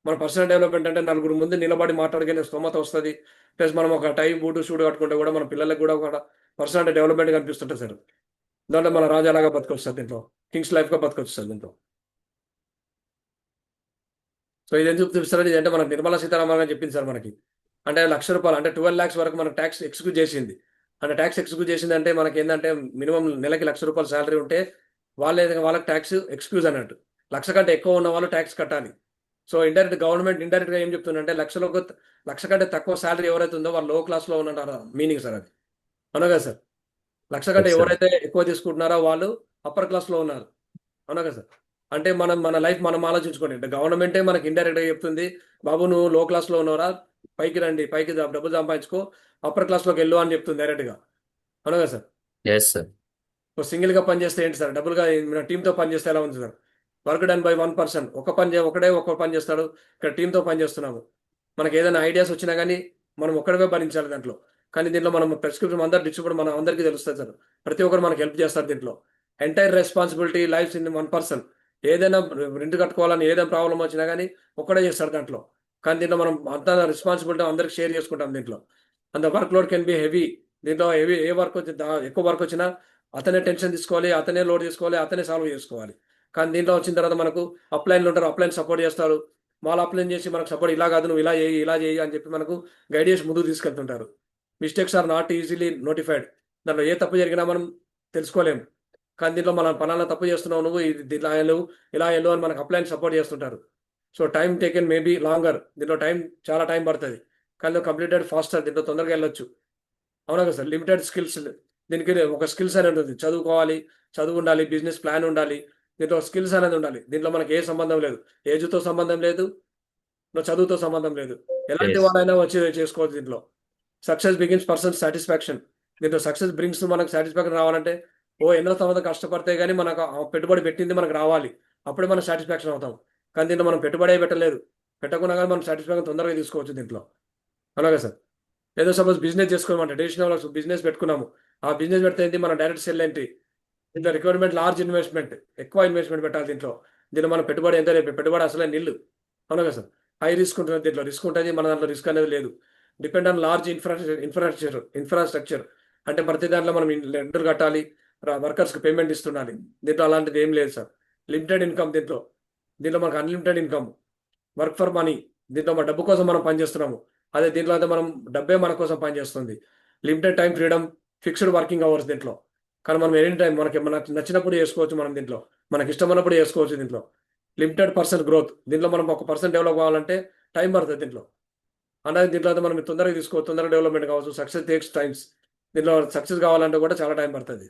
మన పర్సనల్ డెవలప్మెంట్ అంటే నలుగురు ముందు నిలబడి మాట్లాడగలిగే స్తోమత వస్తుంది. ప్లస్ మనం ఒక టై బూటు షూట్ కట్టుకుంటే కూడా మన పిల్లలకు కూడా ఒక పర్సనాలిటీ డెవలప్మెంట్ కనిపిస్తుంటుంది సార్. దాంట్లో మన రాజాలాగా బతకొచ్చు సార్ దీంట్లో. కింగ్స్ లైఫ్గా బతకొచ్చు సార్ దీంట్లో. సో ఇది ఎందుకు చూపిస్తారని, ఇదంటే మనకు నిర్మలా సీతారామన్ గారు చెప్పింది సార్ మనకి. అంటే ₹1,00,000 అంటే 12 lakhs వరకు మనకు ట్యాక్స్ ఎక్స్క్యూజ్ చేసింది. అంటే ట్యాక్స్ ఎక్స్క్యూజ్ చేసింది అంటే మనకి ఏంటంటే మినిమం నెలకి ₹1,00,000 శాలరీ ఉంటే వాళ్ళకి ట్యాక్స్ ఎక్స్క్యూజ్ అన్నట్టు. 1,00,000 కంటే ఎక్కువ ఉన్న వాళ్ళు ట్యాక్స్ కట్టాలి. సో గవర్నమెంట్ ఇండైరెక్ట్గా ఏం చెప్తుందంటే 1,00,000 కంటే తక్కువ శాలరీ ఎవరైతే ఉందో వాళ్ళు లో క్లాస్లో ఉన్నారో మీనింగ్ సార్ అది. అవునా కదా సార్? 1,00,000 కంటే ఎస్ సార్. ఎవరైతే ఎక్కువ తీసుకుంటున్నారో వాళ్ళు అప్పర్ క్లాస్లో ఉన్నారు. అవునా కదా సార్? అంటే మన లైఫ్ మనం ఆలోచించుకోండి. అంటే గవర్నమెంటే మనకి ఇండైరెక్ట్‌గా చెప్తుంది, బాబు నువ్వు లో క్లాస్‌లో ఉన్నావురా, పైకి రండి, పైకి డబ్బులు సంపాదించుకో, అప్పర్ క్లాస్‌లోకి వెళ్ళు అని చెప్తుంది డైరెక్ట్‌గా. అవునా కదా సార్? Yes sir. సో సింగిల్‌గా పని చేస్తే ఏంటి సార్? డబుల్‌గా మన టీమ్‌తో పని చేస్తే ఎలా ఉంది sir? Work done by one person. ఒక్క పని చేస్తాడు. ఇక్కడ టీమ్‌తో పని చేస్తున్నాము. మనకి ఏదైనా ఐడియాస్ వచ్చినా గానీ మనం ఒక్కడివే భరించాలి దాంట్లో. కానీ దీంట్లో మనం ప్రిస్క్రిప్షన్ అందరు డిస్ట్రిబ్యూటర్ మన అందరికీ తెలుస్తది సార్. ప్రతి ఒక్కరు మనకు హెల్ప్ చేస్తారు దీంట్లో. Entire responsibility lifes in one person. ఏదైనా రెంట్ కట్టుకోవాలని ఏదైనా ప్రాబ్లమ్ వచ్చినా గానీ ఒక్కడే చేస్తాడు దాంట్లో. కానీ దీంట్లో మనం అంతా రెస్పాన్సిబిలిటీ అందరికి షేర్ చేసుకుంటాం దీంట్లో. And the work load can be heavy. దీంట్లో హెవీ ఏ వర్క్ వచ్చి ఎక్కువ వర్క్ వచ్చినా అతనే టెన్షన్ తీసుకోవాలి, అతనే లోడ్ చేసుకోవాలి, అతనే సాల్వ్ చేసుకోవాలి. కానీ దీంట్లో వచ్చిన తర్వాత మనకు అప్లైన్లు ఉంటారు, అప్లైన్ సపోర్ట్ చేస్తారు. వాళ్ళు అప్లైన్ చేసి మనకు సపోర్ట్ ఇలా కాదు నువ్వు ఇలా చేయి అని చెప్పి మనకు గైడ్ చేసి ముందుకు తీసుకెళ్తుంటారు. Mistakes are not easily notified. దాంట్లో ఏ తప్పు జరిగినా మనం తెలుసుకోలేము. కానీ దీంట్లో మనం పలానా తప్పు చేస్తున్నావు నువ్వు, ఇది ఇలా వెళ్ళు అని మనకు అప్లైన్ సపోర్ట్ చేస్తుంటారు. So time taken may be longer. దీంట్లో చాలా టైం పడుతుంది. కానీ కంప్లీటెడ్ ఫాస్టర్. దీంట్లో తొందరగా వెళ్ళొచ్చు. అవునా కదా సార్? Limited skills. దీనికి ఒక స్కిల్స్ అనేది ఉంటుంది. చదువుకోవాలి, చదువు ఉండాలి, బిజినెస్ ప్లాన్ ఉండాలి. దీంట్లో స్కిల్స్ అనేది ఉండాలి. దీంట్లో మనకి ఏ సంబంధం లేదు. ఏజ్‌తో సంబంధం లేదు. చదువుతో సంబంధం లేదు. ఎలాంటి ఎస్. వాడైనా వచ్చి చేసుకోవచ్చు దీంట్లో. Success begins person satisfaction. దీంట్లో సక్సెస్ బ్రింగ్స్ మనకు సాటిస్ఫాక్షన్ రావాలంటే ఎన్నో సంవత్సరాలు కష్టపడితే గానీ మనకు ఆ పెట్టుబడి పెట్టింది మనకు రావాలి. అప్పుడే మనం సాటిస్ఫాక్షన్ అవుతాం. కానీ దీంట్లో మనం పెట్టుబడే పెట్టలేదు. పెట్టకున్నా గానీ మనం సాటిస్ఫాక్షన్ తొందరగా తీసుకోవచ్చు దీంట్లో. అలాగే సార్. ఏదో సపోజ్ బిజినెస్ చేసుకోమంటే ట్రెడిషనల్ బిజినెస్ పెట్టుకున్నాము. ఆ బిజినెస్ పెడితే ఏంటి మన డైరెక్ట్ సెల్ ఏంటి? దీంట్లో రిక్వైర్మెంట్ లార్జ్ ఇన్వెస్ట్‌మెంట్. ఎక్కువ ఇన్వెస్ట్‌మెంట్ పెట్టాలి దీంట్లో. దీంట్లో మన పెట్టుబడి ఎంత రేపు పెట్టుబడి అసలే నిల్లు. అవునా కదా సార్? హై రిస్క్ ఉంటుంది దీంట్లో. రిస్క్ ఉంటది. మన దాంట్లో రిస్క్ అనేది లేదు. Depend on large infrastructure. అంటే ప్రతి దాంట్లో మనం రెంటులు కట్టాలి. వర్కర్స్‌కి పేమెంట్ ఇస్తుండాలి. దీంట్లో అలాంటిది ఏం లేదు సార్. లిమిటెడ్ ఇన్‌కమ్ దీంట్లో. దీంట్లో మనకు unlimited income. Work for money. దీంట్లో మన డబ్బు కోసం మనం పనిచేస్తున్నాము. అదే దీంట్లో అయితే మనం డబ్బే మన కోసం పనిచేస్తుంది. Limited time freedom, fixed working hours దీంట్లో. కానీ మనం ఎనీ టైం మనకు నచ్చినప్పుడు చేసుకోవచ్చు మనం దీంట్లో. మనకి ఇష్టం ఉన్నప్పుడు చేసుకోవచ్చు దీంట్లో. Limited person growth. దీంట్లో మనం ఒక పర్సన్ డెవలప్ కావాలంటే టైం పడుతుంది దీంట్లో. అలాగే దీంట్లో అయితే మనం తొందరగా తీసుకోవచ్చు. తొందరగా డెవలప్‌మెంట్ కావచ్చు. Success takes times. దీంట్లో సక్సెస్ కావాలంటే కూడా చాలా టైం పడతది.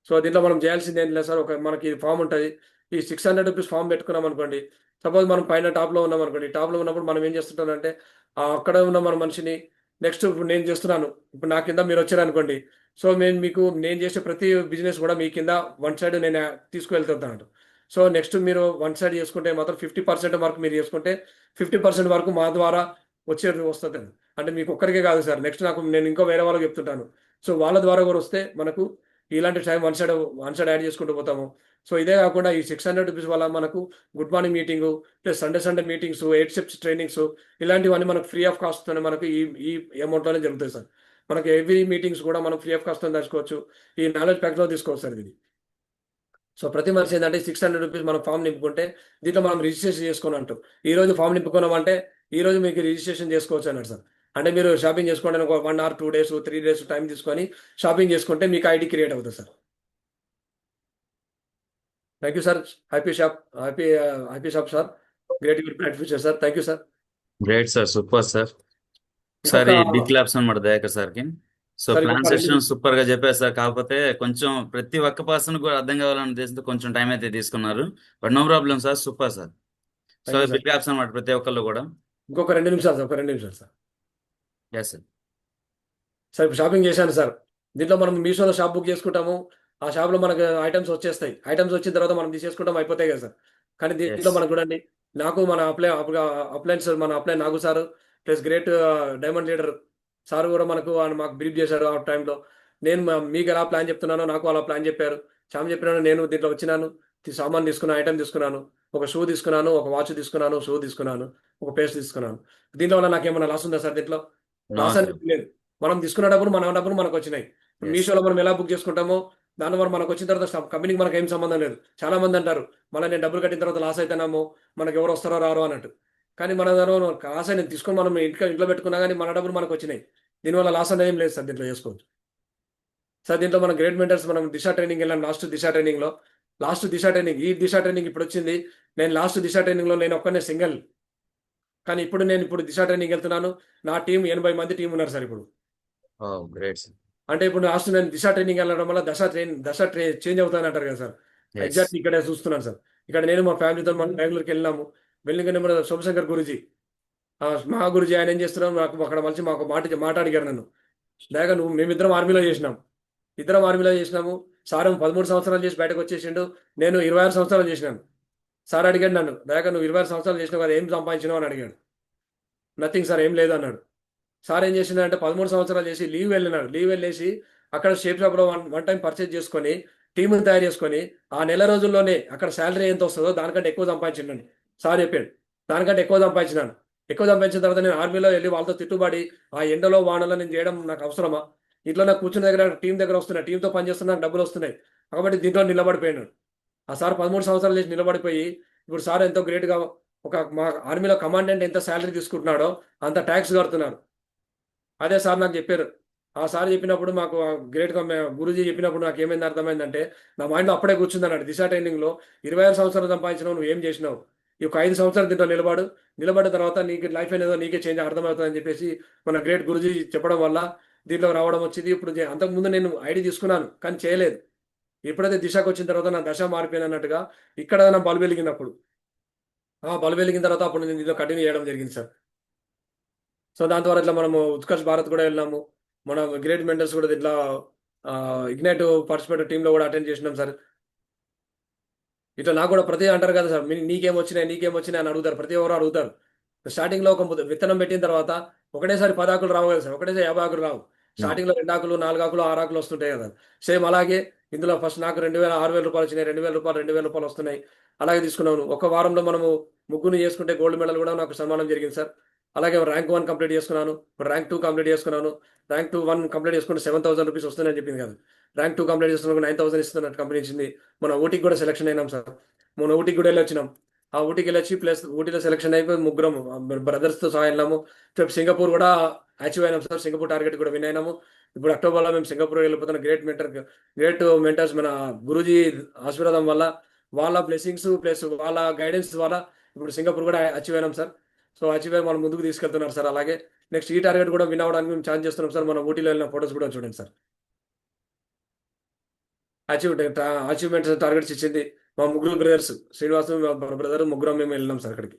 సో దీంట్లో మనం చేయాల్సింది ఏం లేదు సార్. మనకి ఫార్మ్ ఉంటది. ఈ ₹600 ఫార్మ్ పెట్టుకున్నాం అనుకోండి. సపోజ్ మనం పైన టాప్‌లో ఉన్నాం అనుకోండి. టాప్‌లో ఉన్నప్పుడు మనం ఏం చేస్తుంటామంటే అక్కడే ఉన్న మన మనిషిని నెక్స్ట్ ఇప్పుడు నేను చేస్తున్నాను. ఇప్పుడు నా కింద మీరొచ్చారనుకోండి. సో నేను చేసే ప్రతి బిజినెస్ కూడా మీ కింద వన్ సైడ్ నేను తీసుకువెళ్తుంటాను. సో నెక్స్ట్ మీరు వన్ సైడ్ చేసుకుంటే మాత్రం 50% వరకు మీరు చేసుకుంటే 50% వరకు మా ద్వారా వస్తదండి. అంటే మీకు ఒక్కరికే కాదు సార్. నెక్స్ట్ నేను ఇంకా వేరే వాళ్ళకి చెప్తుంటాను. సో వాళ్ళ ద్వారా కూడా వస్తే మనకు ఇలాంటి టైం వన్ సైడ్ యాడ్ చేసుకుంటూ పోతాము. సో ఇదే కాకుండా ఈ ₹600 వల్ల మనకు good morning meeting, plus Sunday meetings, 8 steps trainings ఇలాంటివన్నీ మనకు ఫ్రీ ఆఫ్ కాస్ట్‌తోనే మనకు ఈ ఈ అమౌంట్‌లోనే జరుగుతాయి సార్. మనకి ఎవ్రీ మీటింగ్స్ కూడా మనం ఫ్రీ ఆఫ్ కాస్ట్ తెచ్చుకోవచ్చు. ఈ నాలెడ్జ్ ప్యాక్లో తీసుకోవచ్చు సార్ ఇది. సో ప్రతి మనిషి ఏంటంటే ₹600 మనం ఫామ్ నింపుకుంటే దీంట్లో మనం రిజిస్ట్రేషన్ చేసుకొని అంటాం. ఈ రోజు ఫామ్ నింపుకున్నామంటే ఈ రోజు మీకు రిజిస్ట్రేషన్ చేసుకోవచ్చు అన్నాడు సార్. అంటే మీరు షాపింగ్ చేసుకోవడానికి ఒక 1 ఆర్ 2 డేస్, 3 డేస్ టైం తీసుకొని షాపింగ్ చేసుకుంటే మీకు ఐడీ క్రియేట్ అవుతుంది sir. Thank you sir. Happy shop happy happy shop sir. Great bright future sir. Thank you sir. Great sir, super sir. ఇంకొక ఒకసారి బిగ్ క్లాప్స్ అనమాట దయాకర్ సార్కి. సో సార్ ప్లాన్ ఇంకొక 2 session super గా చెప్పారు సార్. కాకపోతే కొంచెం ప్రతి ఒక్క పర్సన్ కూడా అర్థం కావాలనే ఉద్దేశంతో కొంచెం టైం అయితే తీసుకున్నారు. But no problem sir, super sir. So thank you sir. Big claps అనమాట ప్రతి ఒక్కళ్ళు కూడా. ఇంకొక 2 నిమిషాలు సార్. ఒక 2 నిమిషాలు సార్. Yes sir. సార్ ఇప్పుడు షాపింగ్ చేశాను సార్. దీంట్లో మనం మీషోలో షాప్ బుక్ చేసుకుంటాము. ఆ షాప్‌లో మనకు ఐటెమ్స్ వచ్చేస్తాయి. ఐటెమ్స్ వచ్చిన తర్వాత మనం తీసేసుకుంటాం అయిపోతాయి కదా సార్. కానీ దీంట్లో ఎస్. మనకు చూడండి, నాకు మన అప్లయన్స్ మన అప్లయన్ నాగు sir plus great diamond leader sir కూడా ఆయన మాకు బ్రీఫ్ చేశారు ఆ టైంలో. నేను మీకు ఎలా ప్లాన్ చెప్తున్నానో నాకు అలా ప్లాన్ చెప్పారు. శ్యామ్ చెప్పినాను నేను దీంట్లో వచ్చినాను. సామాన్ తీసుకున్నాను, ఐటెమ్ తీసుకున్నాను. ఒక షూ తీసుకున్నాను, ఒక వాచ్ తీసుకున్నాను, షూ తీసుకున్నాను, ఒక పేస్ట్ తీసుకున్నాను. దీంట్లో వల్ల నాకేమన్నా లాస్ ఉందా సార్ దీంట్లో? No loss sir. అనేది లేదు. మనం తీసుకున్న డబ్బులు మన డబ్బులు మనకొచ్చినాయి. ఎస్. మీషోలో మనం ఎలా బుక్ చేసుకుంటామో, దాని వల్ల మనకొచ్చిన తర్వాత కంపెనీకి మనకేం సంబంధం లేదు. చాలా మంది అంటారు, మళ్ళీ నేను డబ్బులు కట్టిన తర్వాత లాస్ అయితేనేమో, మనకెవరు వస్తారో రారో అన్నట్టు. కానీ మన దానిలో లాస్ నేను తీసుకొని మనం ఇంట్లో పెట్టుకున్నా గానీ మన డబ్బులు మనకొచ్చినాయి. దీనివల్ల లాస్ అనేది ఏం లేదు సార్ దీంట్లో చేసుకోవచ్చు. సార్ దీంట్లో మనం గ్రేట్ మెంటర్స్ మనం దిశ ట్రైనింగ్ వెళ్ళాం లాస్ట్ దిశ ట్రైనింగ్. ఈ దిశ ట్రైనింగ్ ఇప్పుడొచ్చింది. నేను లాస్ట్ దిశ ట్రైనింగ్‌లో నేను ఒక్కడినే సింగిల్. కానీ ఇప్పుడు దిశ ట్రైనింగ్ వెళ్తున్నాను. నా టీమ్ 80 మంది టీమ్ ఉన్నారు సార్ ఇప్పుడు. ఓ గ్రేట్ సార్. అంటే ఇప్పుడు లాస్ట్ నేను దిశ ట్రైనింగ్ వెళ్ళడం వల్ల దశ చేంజ్ అవుతానంటారు కదా సార్. ఎస్. ఎగ్జాక్ట్ ఇక్కడే చూస్తున్నాను సార్. ఇక్కడ నేను మా ఫ్యామిలీతో మనం బెంగుళూరుకి వెళ్ళాము. వెళ్ళిన మన సోమశంకర్ గురూజీ, మహా గురూజీ ఆయన ఏం చేస్తున్నారు నాకు అక్కడ మంచి మాకు మాట అడిగారు నన్ను. దయగా మేమిద్దరం ఆర్మీలో చేసినాం. ఇద్దరం ఆర్మీలో చేసినాము. సార్ 13 సంవత్సరాలు చేసి బయటకు వచ్చేసిండు. నేను 26 సంవత్సరాలు చేసినాను. సార్ అడిగాడు నన్ను, దయగా నువ్వు 26 సంవత్సరాలు చేసినావు కదా, ఏం సంపాదించినావు అని అడిగాడు. నథింగ్ సార్, ఏం లేదు అన్నాడు. సార్ ఏం చేసిండంటే 13 సంవత్సరాలు చేసి లీవ్ వెళ్ళినాడు. లీవ్ వెళ్ళేసి అక్కడ షేప్ షాప్‌లో వన్ టైమ్ పర్చేజ్ చేసుకొని, టీమ్‌ని తయారు చేసుకొని, ఆ నెల రోజుల్లోనే అక్కడ సాలరీ ఎంత వస్తదో దానికంటే ఎక్కువ సంపాదించిండండి. సార్ చెప్పాడు. దానికంటే ఎక్కువ సంపాదించినాను. ఎక్కువ సంపాదించిన తర్వాత నేను ఆర్మీలో ఎళ్లి వాళ్ళతో తిట్టుబడి, ఆ ఎండలో, వానలో నేను చేయడం నాకు అవసరమా? ఇంట్లో నాకు కూర్చున్న దగ్గర టీమ్ దగ్గర వస్తున్నాయి. టీమ్‌తో పని చేస్తున్నా నాకు డబ్బులొస్తున్నాయి. కాబట్టి దీంట్లో నిలబడిపోయాను. ఆ సార్ 13 సంవత్సరాలు చేసి నిలబడిపోయి, ఇప్పుడు సార్ ఎంతో గ్రేట్‌గా మా ఆర్మీలో కమాండెంట్ ఎంత సాలరీ తీసుకుంటున్నాడో అంత టాక్స్ కడుతున్నారు. అదే సార్ నాకు చెప్పారు. ఆ సార్ చెప్పినప్పుడు మాకు గ్రేట్‌గా గురూజీ చెప్పినప్పుడు నాకేమైంది అర్థమైందంటే, నా మైండ్‌లో అప్పుడే కూర్చుందన్నాడు. దిశ ట్రైనింగ్‌లో 26 సంవత్సరాలు సంపాదించినావు నువ్వేం చేసినావు? ఈ ఒక 5 సంవత్సరాలు దీంట్లో నిలబడు. నిలబడిన తర్వాత నీకు లైఫ్ అనేదో నీకే చేంజ్ అర్థమవుతదని చెప్పేసి మన గ్రేట్ గురూజీ చెప్పడం వల్ల దీంట్లో రావడం వచ్చింది. ఇప్పుడు అంతకుముందు నేను ఐడీ తీసుకున్నాను. కానీ చేయలేదు. ఎప్పుడైతే దిశకొచ్చిన తర్వాత నా దశ మారిపోయిందన్నట్టుగా ఇక్కడ నా బల్బు వెలిగినప్పుడు. ఆ బల్బు వెలిగిన తర్వాత అప్పుడు నేను దీంట్లో కంటిన్యూ చేయడం జరిగింది సార్. సో, దాని ద్వారా ఇట్లా మనము ఉత్కర్ష్ భారత్ కూడా వెళ్ళాము. మన గ్రేట్ మెంటర్స్ కూడా ఇట్లా ఇగ్నైట్ పార్టిసిపేట్ టీమ్‌లో కూడా అటెండ్ చేసినాం సార్. ఇట్లా నాకు కూడా ప్రతి అంటారు కదా సార్. నీకేమొచ్చినాయి అని అడుగుతారు. ప్రతి ఒక్కరు అడుగుతారు. స్టార్టింగ్‌లో ఒక విత్తనం పెట్టిన తర్వాత ఒకటేసారి 10 ఆకులు రావు కదా సార్. ఒకటేసారి 50 ఆకులు రావు. నో. స్టార్టింగ్‌లో 2 ఆకులు, 4 ఆకులు, 6 ఆకులు వస్తుంటాయి కదా! సేమ్ అలాగే ఇందులో ఫస్ట్ నాకు 2000 ₹6,000 వచ్చినాయి. ₹2,000 వస్తున్నాయి. అలాగే తీసుకున్నాను. ఒక వారంలో మనము ముగ్గురిని చేసుకుంటే గోల్డ్ మెడల్ కూడా నాకు సన్మానం జరిగింది సార్. అలాగే ర్యాంక్ 1 కంప్లీట్ చేసుకున్నాను. ఇప్పుడు ర్యాంక్ 2 కంప్లీట్ చేసుకున్నాను. ర్యాంక్ 1 కంప్లీట్ చేసుకుంటే ₹7,000 వస్తున్నాయని చెప్పింది కదా! ర్యాంక్ 2 కంప్లీట్ చేసుకున్నాక 9,000 ఇస్తున్నట్టు కంపెనీ ఇచ్చింది. మొన్న ఊటీకి కూడా సెలక్షన్ అయినాం సార్. మొన్న ఊటీకి కూడా ఎళ్ళొచ్చినాం. ఆ ఊటీకెళ్ళొచ్చి ప్లస్ ఊటీలో సెలక్షన్ అయిపోయి ముగ్గురం బ్రదర్స్‌తో సహా ఎళ్ళాము. సింగపూర్ కూడా అచీవ్ అయినాం సార్. సింగపూర్ టార్గెట్ కూడా విన్ అయినాము. ఇప్పుడు అక్టోబర్‌లో మేము సింగపూర్ వెళ్ళిపోతున్నాం. గ్రేట్ మెంటర్స్ మన గురూజీ ఆశీర్వాదం వల్ల, వాళ్ళ బ్లెస్సింగ్స్ ప్లస్ వాళ్ళ గైడెన్స్ వల్ల ఇప్పుడు సింగపూర్ కూడా అచీవ్ అయినాం సార్. సో, అచీవ్ అయ్యి మనం ముందుకు తీసుకెళ్తున్నారు సార్. అలాగే నెక్స్ట్ ఈ టార్గెట్ కూడా విన్ అవ్వడానికి మేము ఛాన్స్ చేస్తున్నాం సార్. మన ఊటీలో వెళ్ళిన ఫోటోస్ కూడా చూడండి సార్. అచీవ్‌మెంట్స్ టార్గెట్స్ ఇచ్చింది మా ముగ్గురు బ్రదర్స్. శ్రీనివాసు మా బ్రదర్ ముగ్గురం మేము వెళ్ళినాం సార్ అక్కడికి.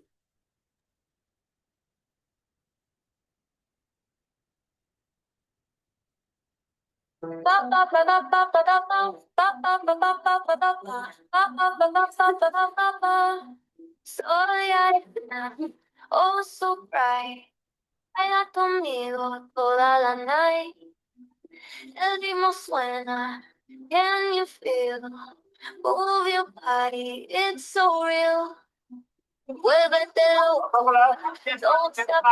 Soy arena, oh so bright. Baila conmigo toda la night. El ritmo suena, can you feel? Move your body, it's so real. Muévete, don't stop.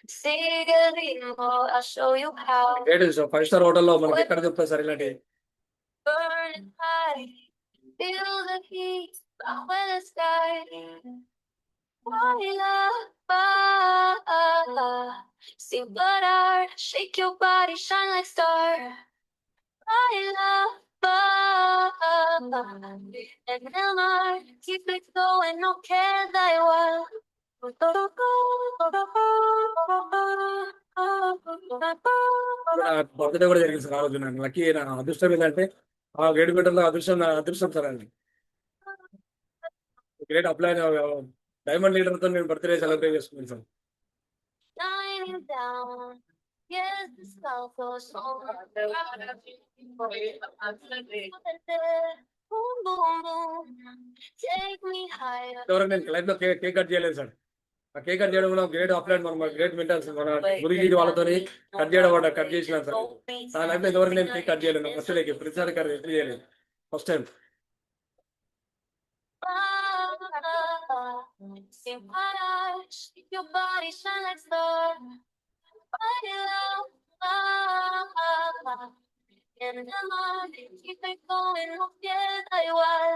Cigarino, I'll show you how. ఏంటి sir 5 star హోటల్లో మనకి ఎక్కడ చెప్తారు sir ఇలాంటి Burning high, feel the heat, bajo el sky. Baila, baila, sin parar, shake your body, shine like star. Baila, baila, en el mar, keep it going, no queda igual. Birthday కూడా జరిగింది sir ఆ రోజు. నాకు lucky నా అదృష్టం ఏంటంటే ఆ gate పెట్టడంలో అదృష్టం నా అదృష్టం సార్ అండి. గ్రేట్ అప్లై డైమండ్ లీడర్తో నేను బర్త్డే సెలబ్రేట్ చేసుకున్నాను sir. Shining down, yes, the sun goes on. Boom, boom, boom, take me higher. ఎవరైనా నేను లైఫ్ లో కేక్ కట్ చేయలేదు సార్. ఆ కేక్ కట్ చేయడం కూడా గ్రేట్ అప్లై మన గ్రేట్ మెంటల్స్ మన గురుజీ వాళ్ళతో కట్ చేయడం కట్ చేసినాను సార్. నా లైఫ్ లో ఎవరికి నేను కేక్ కట్ చేయలేదు. బర్త్డేకి ప్రతిసారి కట్ చేయలేదు, first time. Sin parar, shake your body, shine like star. Baila, en el mar, keep it going, no queda igual.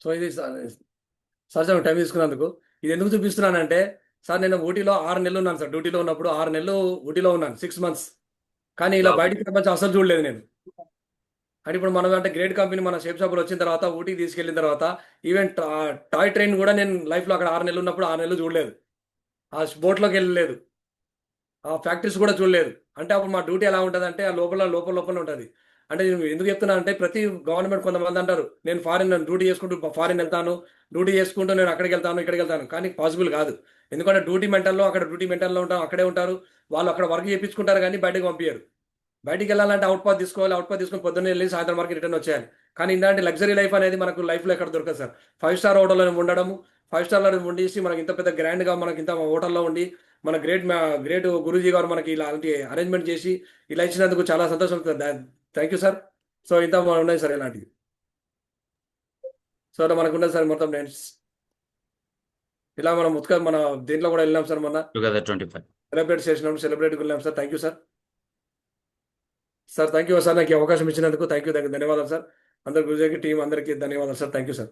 So ఇది సార్ సార్ టైం తీసుకున్నందుకు. ఇది ఎందుకు చూపిస్తున్నానంటే సార్ నేను ఊటీలో 6 నెలలు ఉన్నాను సార్. డ్యూటీలో ఉన్నప్పుడు 6 నెలలు ఊటీలో ఉన్నాను, 6 మంత్స్. కానీ ఇలా బయటికి ప్రపంచం అసలు చూడలేదు నేను. అంటే ఇప్పుడు మనం అంటే గ్రేట్ కంపెనీ మన షేప్ షాపులు వచ్చిన తర్వాత ఊటీకి తీసుకెళ్ళిన తర్వాత ఈవెన్ టాయ్ ట్రైన్ కూడా నేను లైఫ్లో అక్కడ 6 నెలలు ఉన్నప్పుడు 6 నెలలు చూడలేదు. ఆ బోట్లోకి వెళ్ళలేదు, ఆ ఫ్యాక్టరీస్ కూడా చూడలేదు. అంటే అప్పుడు మా డ్యూటీ ఎలా ఉంటుంది అంటే ఆ లోపల లోపల లోపల ఉంటుంది. అంటే నేను ఎందుకు చెప్తున్నా అంటే ప్రతి గవర్నమెంట్ కొంతమంది అంటారు నేను ఫారిన్ డ్యూటీ చేసుకుంటూ ఫారిన్ వెళ్తాను, డ్యూటీ చేసుకుంటూ నేను అక్కడికి వెళ్తాను ఇక్కడికి వెళ్తాను. కానీ పాసిబుల్ కాదు. ఎందుకంటే డ్యూటీ మెంటల్లో అక్కడ డ్యూటీ మెంటల్లో ఉంటాం, అక్కడే ఉంటారు వాళ్ళు. అక్కడ వర్క్ చేయించుకుంటారు కానీ బయటకు పంపించారు. బయటికి వెళ్ళాలంటే అవుట్ పాస్ తీసుకోవాలి, అవుట్ పాస్ తీసుకొని పొద్దున్నే వెళ్ళి సాయంత్రం వరకు రిటర్న్ వచ్చేయాలి. కానీ ఇలాంటి లగ్జరీ లైఫ్ అనేది మనకు లైఫ్లో ఎక్కడ దొరకదు సార్. 5 స్టార్ హోటల్లో ఉండడము, 5 స్టార్లో ఉండేసి మనకి ఇంత పెద్ద గ్రాండ్గా మనకి ఇంత హోటల్లో ఉండి మన గ్రేట్ గురూజీ గారు మనకి ఇలాంటి అరేంజ్మెంట్ చేసి ఇలా ఇచ్చినందుకు చాలా సంతోషం. Thank you sir. సో ఇంత ఉన్నాయి సార్ ఇలాంటివి. సో మనకు ఉన్నది సార్ మొత్తం డాన్స్. ఇలా మనం మన దీంట్లో కూడా వెళ్ళాం సార్, మొన్న టుగెదర్ 25 సెలబ్రేట్ చేసినాం, సెలబ్రేట్కి వెళ్ళాం sir. Thank you sir. Sir thank you sir, నాకు ఈ అవకాశం ఇచ్చినందుకు థ్యాంక్ యూ, ధన్యవాదాలు సార్. అందరు గురుజీకి టీం అందరికీ ధన్యవాదాలు సార్. Thank you sir.